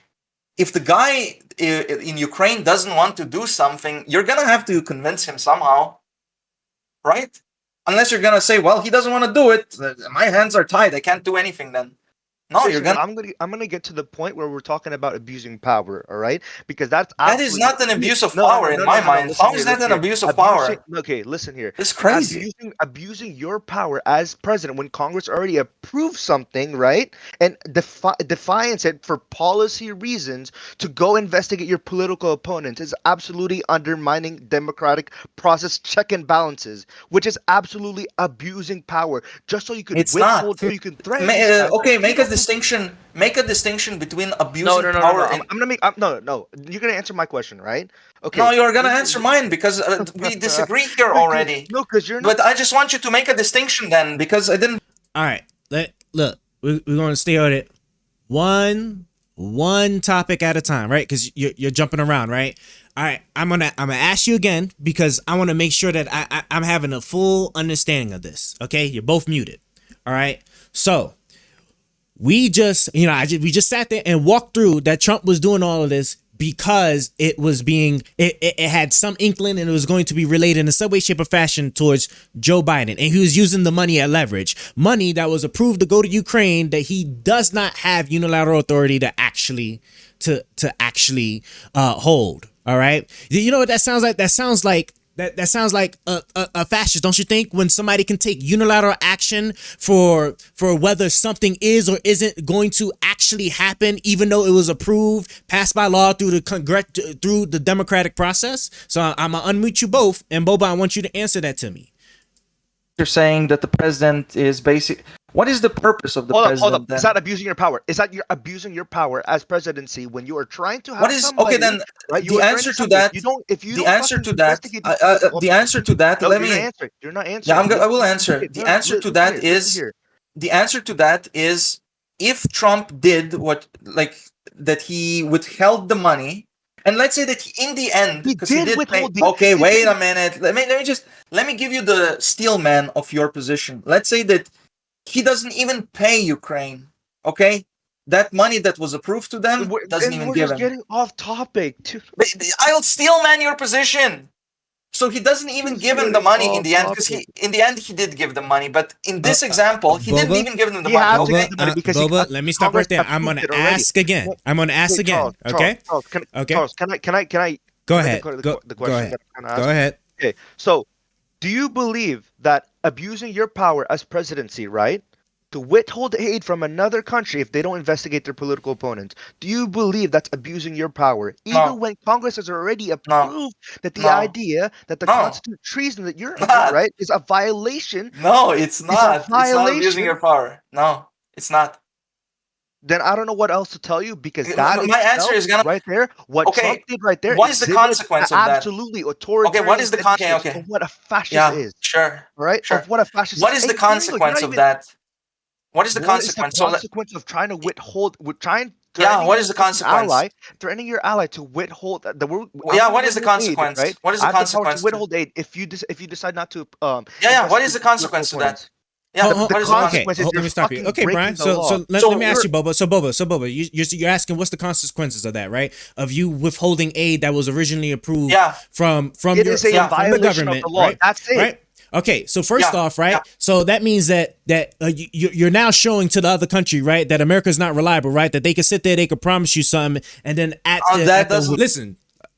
If the guy in Ukraine doesn't want to do something, you're going to have to convince him somehow, right? Unless you're going to say, well, he doesn't want to do it. My hands are tied. I can't do anything then. No, I'm gonna get to the point where we're talking about abusing power, all right? Because that is not an abuse of power in my mind. How is that an abuse of power? Okay, listen here. It's crazy. Abusing your power as president when Congress already approved something, right? And defiance it for policy reasons to go investigate your political opponents is absolutely undermining democratic process check and balances, which is absolutely abusing power just so you can withhold, so you can threaten. Make a distinction between abusing power. No. You're gonna answer my question, right? Okay. No, you're gonna answer mine because we disagree here already. No, because you're not. But I just want you to make a distinction then, because I didn't. All right. Look, we're gonna stay on it. One one topic at a time, right? Because you're jumping around, right? All right, I'm gonna ask you again because I want to make sure that I'm having a full understanding of this. Okay, you're both muted. All right, so we just we just sat there and walked through that Trump was doing all of this because it had some inkling and it was going to be related in some way, shape, or fashion towards Joe Biden, and he was using the money as leverage, money that was approved to go to Ukraine that he does not have unilateral authority to actually hold. All right, you know what that sounds like? That sounds like a fascist, don't you think? When somebody can take unilateral action for whether something is or isn't going to actually happen, even though it was approved, passed by law through the democratic process. So I'm gonna unmute you both, and Boba, I want you to answer that to me. You're saying that the president is basic. What is the purpose of the president? Hold up. Then? Is that abusing your power? Is that you're abusing your power as presidency when you are trying to have what is somebody, okay then? Right, the answer to that. The answer to that. The answer to that. No, let me. You're not answering. Yeah, I will answer. The answer to that is. The answer to that is if Trump did what that he withheld the money. And let's say that in the end, because he did pay. Okay, wait a minute. Let me give you the steel man of your position. Let's say that he doesn't even pay Ukraine. Okay, that money that was approved to them doesn't even give him. We're getting off topic. I'll steel man your position. So he doesn't even give him the money in the end, because in the end he did give the money, but in this example he didn't even give them the money. Boba, let me stop right there. I'm gonna ask again. Okay. Charles, can I? Go ahead. Go ahead. Go ahead. Okay. So, do you believe that abusing your power as presidency, right, to withhold aid from another country if they don't investigate their political opponents, do you believe that's abusing your power, even when Congress has already approved that the idea that the constitutional treason that you're right is a violation? No, it's not. It's not abusing your power. No, it's not. Then I don't know what else to tell you, because that my answer is gonna right there. What Trump did right there. What is the consequence of that? Absolutely authoritarian. Okay, what is the consequence? Of what a fascist is. Sure. Right. Sure. Of what a fascist. What is the consequence of that? What is the consequence? What is the consequence of trying to withhold? What is the consequence? Threatening your ally to withhold the word. What is the consequence? Right? What is the consequence? To withhold aid if you decide not to. What is the consequence of that? Yeah, let me stop you. Okay, Brian. So let me ask you, Boba. So Boba, you're asking what's the consequences of that, right? Of you withholding aid that was originally approved from the government, of the law. Right? That's it. Right? Okay, so first off, right? So that means that you're now showing to the other country, right, that America's not reliable, right? That they can sit there, they could promise you something, and then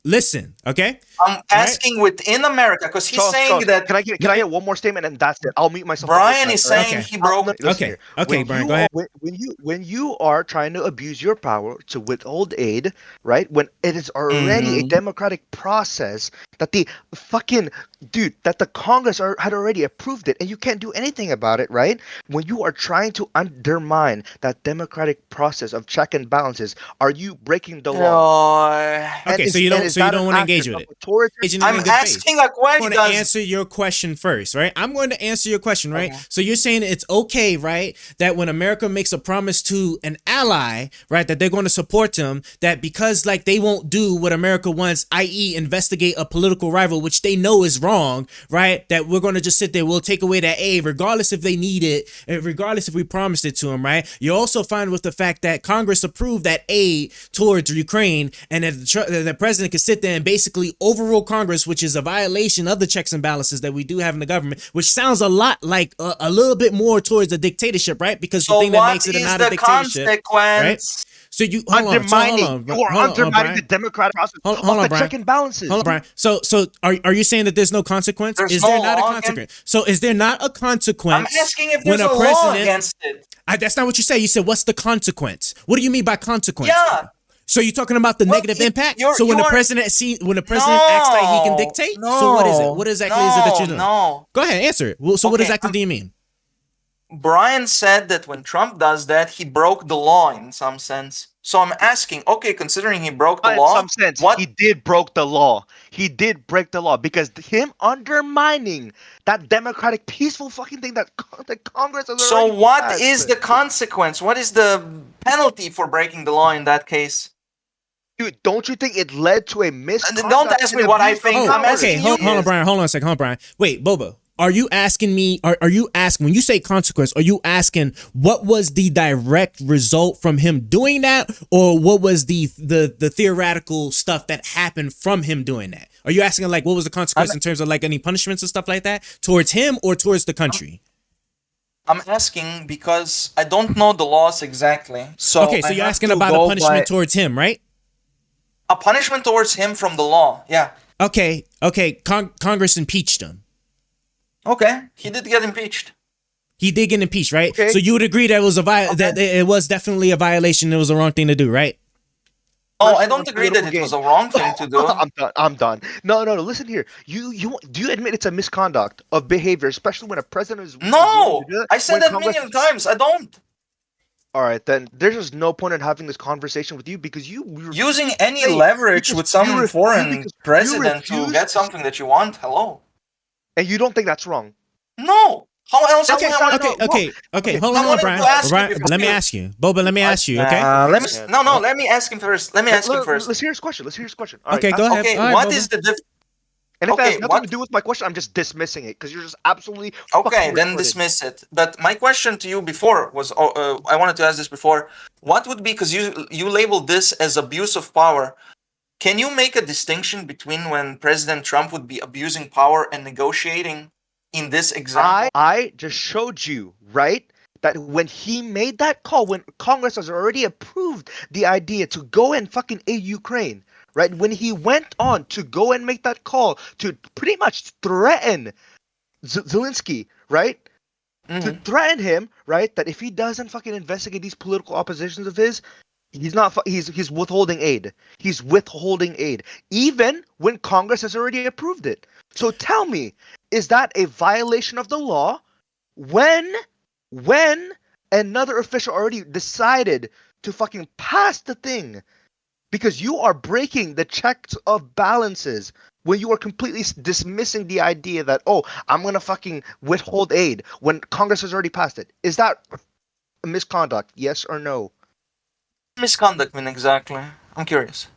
listen, okay? I'm asking within America, because he's saying that. Can I get one more statement and that's it? I'll mute myself. Brian is saying he broke. Okay, Brian, go ahead. When you are trying to abuse your power to withhold aid, right? When it is already a democratic process that the Congress had already approved it, and you can't do anything about it, right? When you are trying to undermine that democratic process of check and balances, are you breaking the law? Okay, so you don't want to engage with it. I'm asking a question. I'm going to answer your question first, right? I'm going to answer your question, right? Okay. So you're saying it's okay, right, that when America makes a promise to an ally, right, that they're going to support them, that because they won't do what America wants, i.e. investigate a political rival, which they know is wrong, right, that we're going to just sit there, we'll take away that aid, regardless if they need it, regardless if we promised it to them, right? You're also fine with the fact that Congress approved that aid towards Ukraine, and that the president can sit there and basically overrule Congress, which is a violation of the checks and balances that we do have in the government, which sounds a lot like a little bit more towards a dictatorship, right? Because the thing that makes it not a dictatorship, right? So you undermining the democratic process of the check and balances. Hold on, Brian. So are you saying that there's no consequence? Is there not a consequence? So is there not a consequence? I'm asking if there's a law against it. That's not what you say. You said, what's the consequence? What do you mean by consequence? Yeah. So you're talking about the negative impact? So when the president acts like he can dictate? So what is it? What exactly is it that you're doing? No. Go ahead, answer it. So what exactly do you mean? Brian said that when Trump does that, he broke the law in some sense. So I'm asking, okay, considering he broke the In law, some sense, what? he did broke the law. He did break the law because him undermining that democratic, peaceful fucking thing that Congress has So already what passed. is the consequence? What is the penalty for breaking the law in that case? Dude, don't you think it led to a misconduct? Don't ask me what I think. Oh, I'm okay. asking Hold you. on, Brian. Hold on a second. Hold on, Brian. Wait, Boba. Are you asking me? Are you asking when you say consequence? Are you asking what was the direct result from him doing that, or what was the theoretical stuff that happened from him doing that? Are you asking like what was the consequence in terms of like any punishments and stuff like that towards him or towards the country? I'm asking because I don't know the laws exactly. So okay, so you're asking about a punishment towards him, right? A punishment towards him from the law, yeah. Okay. Congress impeached him. Okay, he did get impeached. He did get impeached, right? Okay. So you would agree that it was that it was definitely a violation. It was the wrong thing to do, right? Oh, I don't agree that it was a wrong thing to do. I'm done. No. Listen here. Do you admit it's a misconduct of behavior, especially when a president is? No, I said that million times. I don't. All right, then there's just no point in having this conversation with you because you using any leverage with some foreign president to get something that you want. Hello. And you don't think that's wrong? No. How else? Okay. Hold on, Brian. Let me ask you, Boba. Let me ask you. Okay. Let me ask him first. Let's hear his question. All okay, go ahead. Okay, right, what Boba. is the difference? And if it has nothing to do with my question, I'm just dismissing it because you're just absolutely okay. Then dismiss it. But my question to you before was, I wanted to ask this before. What would be, because you labeled this as abuse of power? Can you make a distinction between when President Trump would be abusing power and negotiating in this example? I just showed you, right, that when he made that call, when Congress has already approved the idea to go and fucking aid Ukraine, right, when he went on to go and make that call to pretty much threaten Zelensky, right, to threaten him, right, that if he doesn't fucking investigate these political oppositions of his, he's withholding aid. He's withholding aid, even when Congress has already approved it. So tell me, is that a violation of the law when another official already decided to fucking pass the thing? Because you are breaking the checks of balances when you are completely dismissing the idea that, oh, I'm going to fucking withhold aid when Congress has already passed it. Is that a misconduct? Yes or no? Misconduct mean exactly? I'm curious.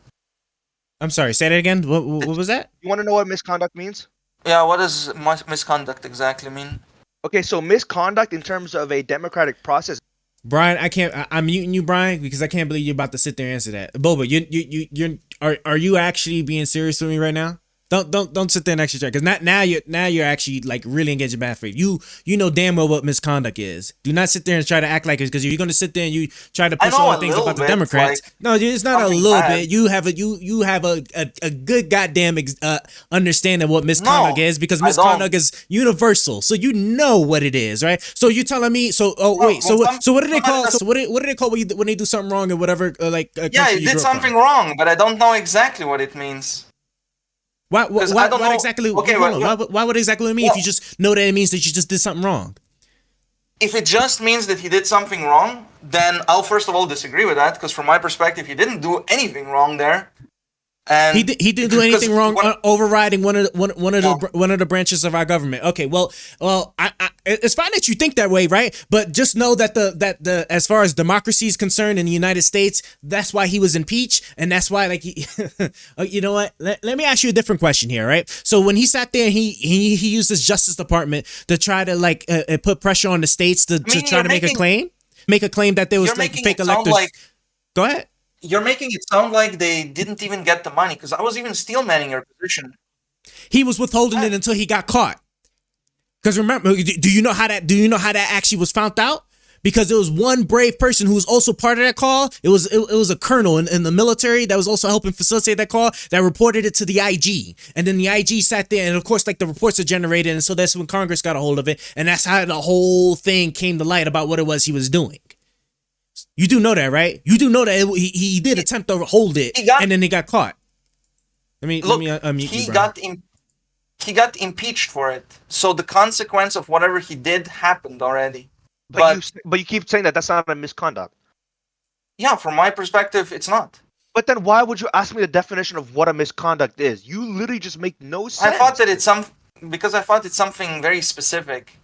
I'm sorry, say that again. What was that? You want to know what misconduct means? Yeah, what does misconduct exactly mean? Okay, so misconduct in terms of a democratic process. Brian, I'm muting you, Brian, because I can't believe you're about to sit there and answer that. Boba, are you actually being serious with me right now? Don't sit there and actually try, because now you're actually like really engaging bad faith. You know damn well what misconduct is. Do not sit there and try to act like it, because if you're gonna sit there and you try to push all the things about the Democrats, no, it's not a little bit. You have a good goddamn understanding of what misconduct is, because misconduct is universal. So you know what it is, right? So you're telling me? So what do they call? So what do they call when they do something wrong or whatever? Yeah, you did something wrong, but I don't know exactly what it means. Why exactly would it mean if you just know that it means that you just did something wrong? If it just means that he did something wrong, then I'll first of all disagree with that, because from my perspective, he didn't do anything wrong there. And he didn't do anything wrong overriding one of the branches of our government. Okay, well, it's fine that you think that way, right? But just know that the as far as democracy is concerned in the United States, that's why he was impeached, and that's why you know what? Let me ask you a different question here, right? So when he sat there, he used his Justice Department to try to put pressure on the states to try to make a claim that there was fake electors. Go ahead. You're making it sound like they didn't even get the money, because I was even steel manning your position. He was withholding it until he got caught. Because remember, do you know how that actually was found out? Because there was one brave person who was also part of that call. It was a colonel in the military that was also helping facilitate that call, that reported it to the IG. And then the IG sat there, and of course, the reports are generated, and so that's when Congress got a hold of it, and that's how the whole thing came to light about what it was he was doing. You do know that, right? You do know that he did attempt to hold it, and then he got caught. Let me unmute you, he got impeached for it. So the consequence of whatever he did happened already. But you keep saying that that's not a misconduct. Yeah, from my perspective, it's not. But then why would you ask me the definition of what a misconduct is? You literally just make no sense. I thought that it's because I thought it's something very specific.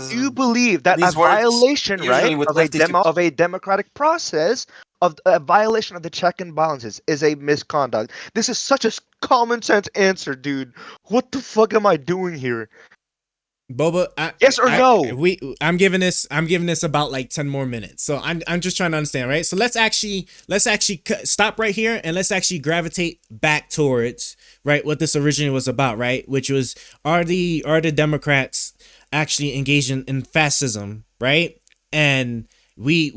You believe that a violation, right, of a democratic process, of a violation of the check and balances is a misconduct. This is such a common sense answer, dude. What the fuck am I doing here? Boba, yes or no? I'm giving this about like 10 more minutes. So I'm just trying to understand, right? So let's actually stop right here and let's actually gravitate back towards, right, what this originally was about, right? Which was, are the Democrats actually engaged in fascism, right? And we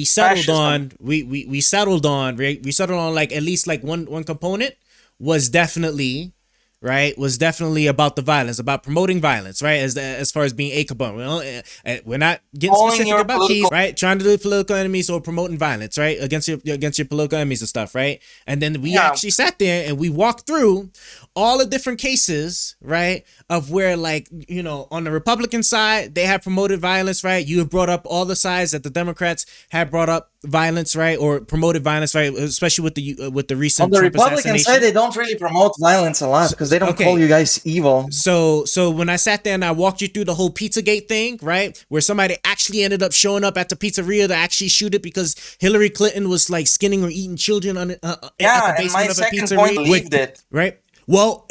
settled Fascism. on we settled on, right? We settled on like at least like one component was definitely about the violence, about promoting violence, right? As far as being a component, we're not getting specific about keys, right? Trying to do political enemies or promoting violence, right? Against your political enemies and stuff, right? And then we actually sat there and we walked through all the different cases, right? Of where, like, you know, on the Republican side, they have promoted violence, right? You have brought up all the sides that the Democrats have brought up violence, right? Or promoted violence, right? Especially with the recent on the Trump Republican assassination. side, they don't really promote violence a lot because they don't call you guys evil. So when I sat there and I walked you through the whole Pizzagate thing, right, where somebody actually ended up showing up at the pizzeria to actually shoot it because Hillary Clinton was like skinning or eating children on at the basement of a pizzeria, point believed it. right? Well,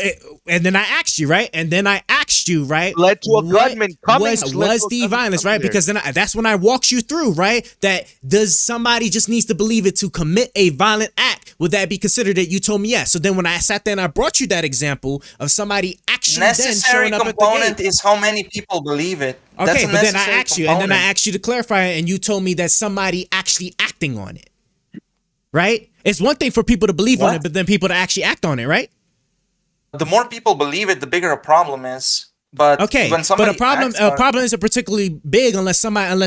and then I asked you, right? And then I asked you, right? Led to a gunman coming. Was the violence, right? Because then that's when I walked you through, right? That does somebody just needs to believe it to commit a violent act? Would that be considered it? You told me yes. So then when I sat there and I brought you that example of somebody actually Necessary then showing up component at the gate. Is how many people believe it. Okay, but then I asked you, and then I asked you to clarify it, and you told me that somebody actually acting on it, right? It's one thing for people to believe on it, but then people to actually act on it, right? The more people believe it, the bigger a problem is. But when somebody a problem isn't particularly big unless at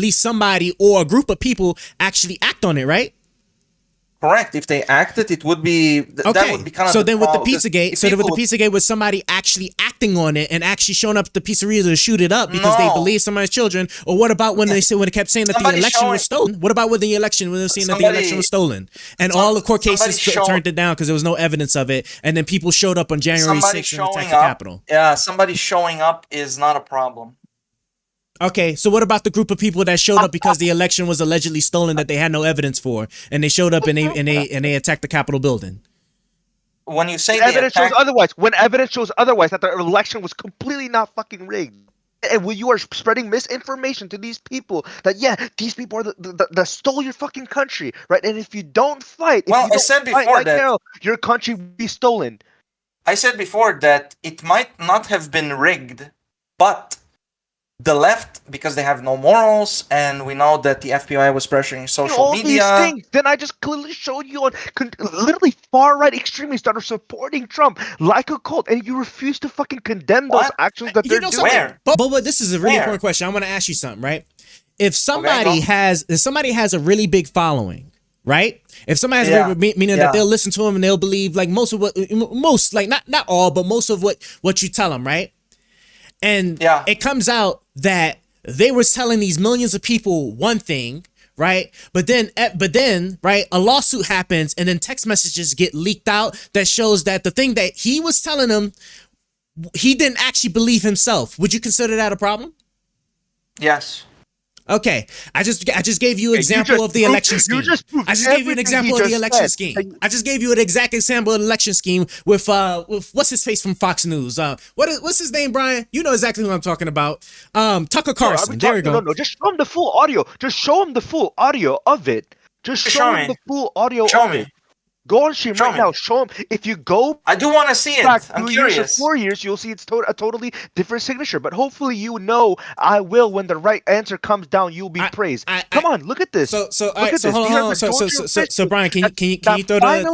least somebody or a group of people actually act on it, right? Correct. If they acted, it would be that would be kind of. So then with the Pizzagate, was somebody actually acting on it and actually showing up at the pizzeria to shoot it up because they believe somebody's children? Or what about when they kept saying that the election was stolen? What about when they were saying that the election was stolen and all the court cases turned it down because there was no evidence of it, and then people showed up on January 6th and attacked the Capitol? Yeah, somebody showing up is not a problem. Okay, so what about the group of people that showed up because the election was allegedly stolen that they had no evidence for, and they showed up and they attacked the Capitol building? When you say evidence shows otherwise, when evidence shows otherwise that the election was completely not fucking rigged, and when you are spreading misinformation to these people that these people are that stole your fucking country, right? And if you don't fight, I said before that your country will be stolen. I said before that it might not have been rigged, but the left, because they have no morals, and we know that the FBI was pressuring social media. These things. Then I just clearly showed you on literally far-right extremists that are supporting Trump like a cult, and you refuse to fucking condemn those actions that they're doing. But this is a really important question. I want to ask you something, right? If somebody has a really big following, right? If somebody has meaning that they'll listen to him and they'll believe like most like not all, but most of what you tell them, right? And it comes out that they were telling these millions of people one thing, right? But then, right, a lawsuit happens and then text messages get leaked out that shows that the thing that he was telling them, he didn't actually believe himself. Would you consider that a problem? Yes. Okay, I just gave you an example of the election scheme. I just gave you an example of the election scheme. I just gave you an exact example of the election scheme with what's his face from Fox News. What's his name, Brian? You know exactly who I'm talking about. Tucker Carlson. There we go. No, just show him the full audio. Just show him the full audio of it. Just show him the full audio of it. Go on stream right now. Show him. If you go, I do want to see it. I'm curious. 4 years, you'll see it's a totally different signature. But hopefully, I will. When the right answer comes down, you'll be praised. Come on, look at this. So Brian, can you throw Brian?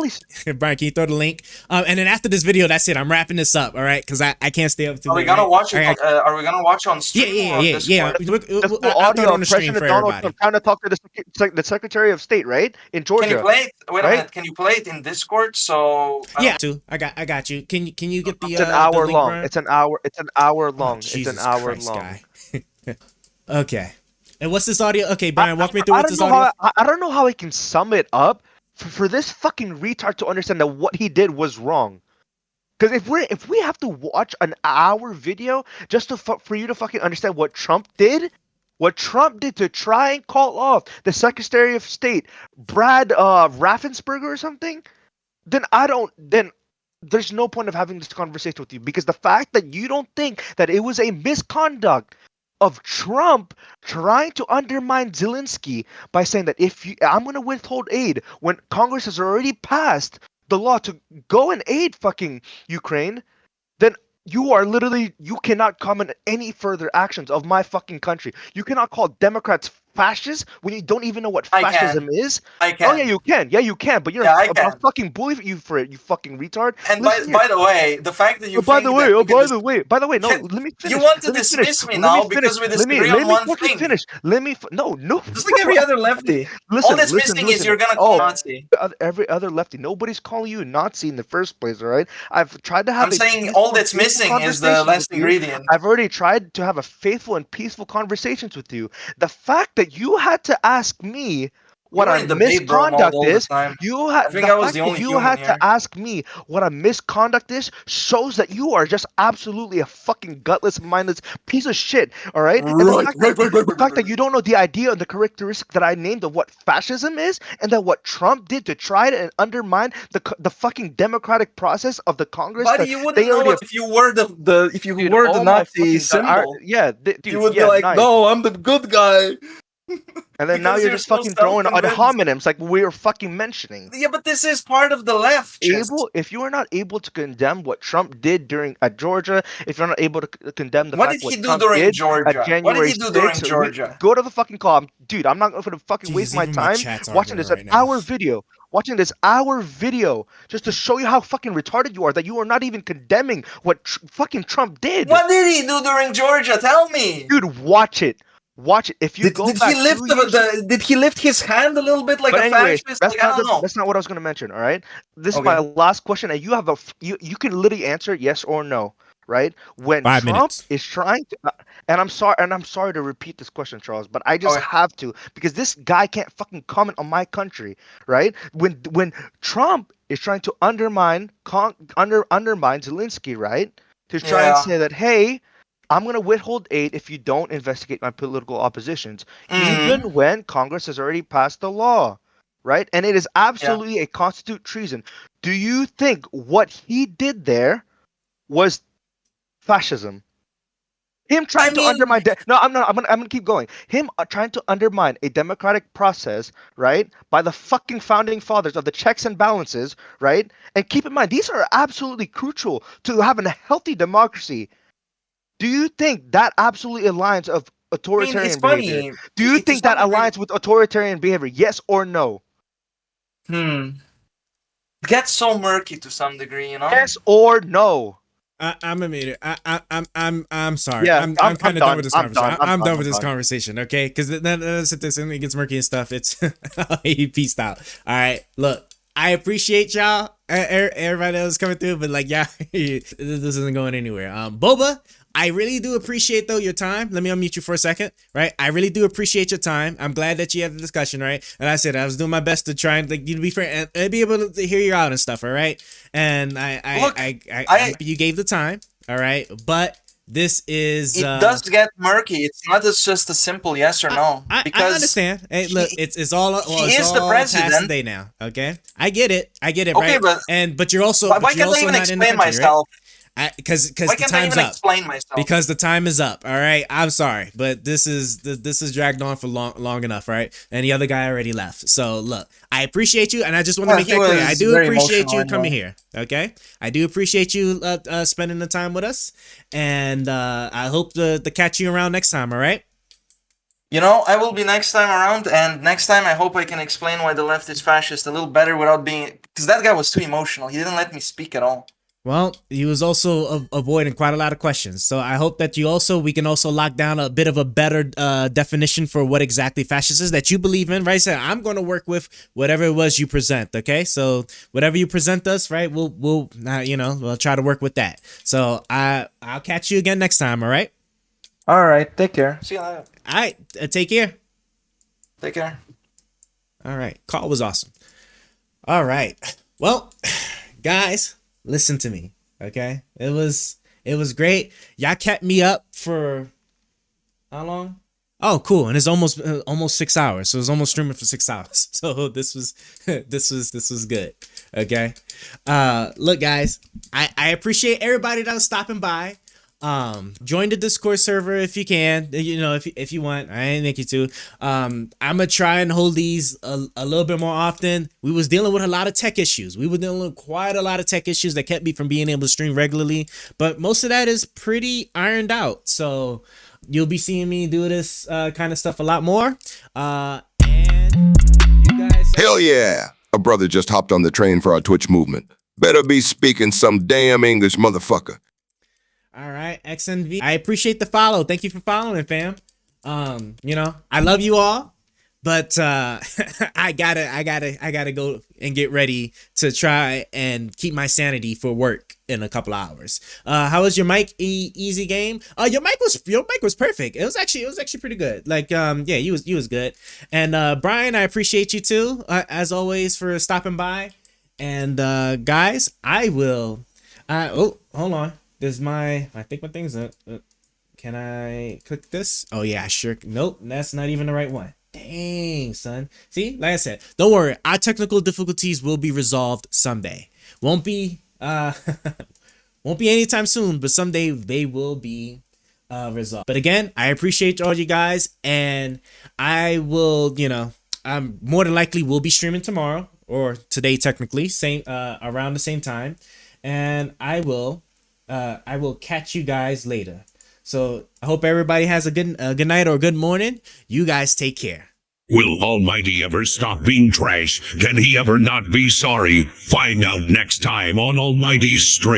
Can you throw the link? And then after this video, that's it. I'm wrapping this up. All right, because I can't stay up too late. Are we gonna watch it? Are we gonna watch on stream? Yeah. I'll throw it on the stream for everybody. I'm trying to talk to the Secretary of State, right, in Georgia. Can you play it? Wait a minute. Can you play it in Discord? So I got you. Can you get the? It's an hour long. Brian? It's an hour long. Jesus it's an hour Christ, long. Guy. Okay. And what's this audio? Okay, Brian, walk me through what's this audio. I don't know how I can sum it up for this fucking retard to understand that what he did was wrong. Because if we have to watch an hour video just for you to fucking understand what Trump did to try and call off the Secretary of State, Brad Raffensperger or something, then there's no point of having this conversation with you, because the fact that you don't think that it was a misconduct of Trump trying to undermine Zelensky by saying that I'm going to withhold aid when Congress has already passed the law to go and aid fucking Ukraine, then you cannot comment any further actions of my fucking country. You cannot call Democrats fascists when you don't even know what fascism is. I can. Oh yeah, you can. Yeah, you can. But you're a fucking bully you for it, you fucking retard. And by the way, the fact that you by the way, no, let me finish. You want to dismiss me now because we disagree on one thing. Finish. No. Just like every other lefty. All that's missing is you're gonna call Nazi. Every other lefty. Nobody's calling you a Nazi in the first place, all right? I've tried to have. I'm saying all that's missing is the last ingredient. I've already tried to have a faithful and peaceful conversations with you. The fact that you had to ask me what a misconduct is, you had to ask me what a misconduct is, shows that you are just absolutely a fucking gutless, mindless piece of shit. All right. And the fact that you don't know the idea and the characteristic that I named of what fascism is, and that what Trump did to try to undermine the fucking democratic process of the Congress. But you wouldn't know it if you were the Nazi symbol. You would be like, no, I'm the good guy. And then now you're just fucking throwing ad hominems like we were fucking mentioning. Yeah, but this is part of the left. If you are not able to condemn what Trump did at Georgia, if you're not able to condemn the what fact did he do Trump during did Georgia? at January What did he do during 6th, Georgia? Go to the fucking call, dude. I'm not going to fucking waste my time watching this hour video. Watching this hour video just to show you how fucking retarded you are, that you are not even condemning what fucking Trump did. What did he do during Georgia? Tell me, dude. Watch it. If you did he lift his hand a little bit like a fascist? Like, I don't know. That's not what I was going to mention. All right, this is my last question, and you have you can literally answer yes or no. Right? When 5 Trump minutes. is trying to, and I'm sorry to repeat this question, Charles, but I just have to, because this guy can't fucking comment on my country. Right? When Trump is trying to undermine Zelensky, right? To try and say that, hey, I'm going to withhold aid if you don't investigate my political oppositions, even when Congress has already passed the law, right? And it is absolutely a constitute treason. Do you think what he did there was fascism? Him trying to undermine... No, I'm not. I'm gonna keep going. Him trying to undermine a democratic process, right? By the fucking founding fathers of the checks and balances, right? And keep in mind, these are absolutely crucial to having a healthy democracy. Do you think that absolutely aligns of authoritarian behavior? Do you think that aligns with authoritarian behavior? Yes or no? It gets so murky to some degree, you know. Yes or no? I'm a meter. I'm sorry. Yeah, I'm kind of done with this conversation. I'm done with this conversation. Okay, because then it gets murky and stuff. It's he peaced out. All right, look. I appreciate y'all, everybody that was coming through, but like, yeah, this isn't going anywhere. Boba, I really do appreciate though your time. Let me unmute you for a second, right? I really do appreciate your time. I'm glad that you had the discussion, right? And I said I was doing my best to try and like you to be fair and be able to hear you out and stuff, all right? And I you gave the time, all right? But this is it does get murky. It's not just a simple yes or no. Because I understand. Hey, look, it's all he is the president today now. Okay, I get it. Okay, right? But you're also why can't I even explain myself? Because the time's up. Explain myself? Because the time is up. All right, I'm sorry, but this is dragged on for long enough, right? And the other guy already left. So look, I appreciate you, and I just want to make that clear. I do appreciate you coming here. Okay, I do appreciate you spending the time with us, and I hope to catch you around next time. All right. You know, I will be next time around, and next time I hope I can explain why the left is fascist a little better without being, because that guy was too emotional. He didn't let me speak at all. Well, he was also avoiding quite a lot of questions. So I hope that we can also lock down a bit of a better definition for what exactly fascist is that you believe in, right? So I'm going to work with whatever it was you present, okay? So whatever you present us, right? We'll try to work with that. So I'll catch you again next time, all right? All right, take care. See you later. All right, take care. Take care. All right, call was awesome. All right, well, guys, listen to me, okay? It was great. Y'all kept me up for how long? Oh, cool. And it's almost 6 hours. So it was almost streaming for 6 hours. So this was good. Okay. Look, guys, I appreciate everybody that was stopping by. Join the Discord server if you can, you know, if you want. I ain't make you to. I'm gonna try and hold these a little bit more often. We was dealing with a lot of tech issues. We were dealing with quite a lot of tech issues that kept me from being able to stream regularly, but most of that is pretty ironed out. So you'll be seeing me do this kind of stuff a lot more. And you guys, hell yeah, a brother just hopped on the train for our Twitch movement. Better be speaking some damn English, motherfucker. All right, XNV. I appreciate the follow. Thank you for following, fam. You know, I love you all, but I gotta go and get ready to try and keep my sanity for work in a couple hours. How was your mic? Easy game. Your mic was perfect. It was actually pretty good. Like, yeah, you was good. And Brian, I appreciate you too, as always, for stopping by. And guys, I will. Oh, hold on. I think my thing's up. Can I click this? Oh yeah, sure. Nope, that's not even the right one. Dang, son. See, like I said, don't worry. Our technical difficulties will be resolved someday. Won't be anytime soon, but someday they will be resolved. But again, I appreciate all you guys, and I will, you know, I'm more than likely will be streaming tomorrow or today, technically, around the same time, and I will catch you guys later. So I hope everybody has a good night or a good morning. You guys take care. Will Almighty ever stop being trash? Can he ever not be sorry? Find out next time on Almighty's Stream.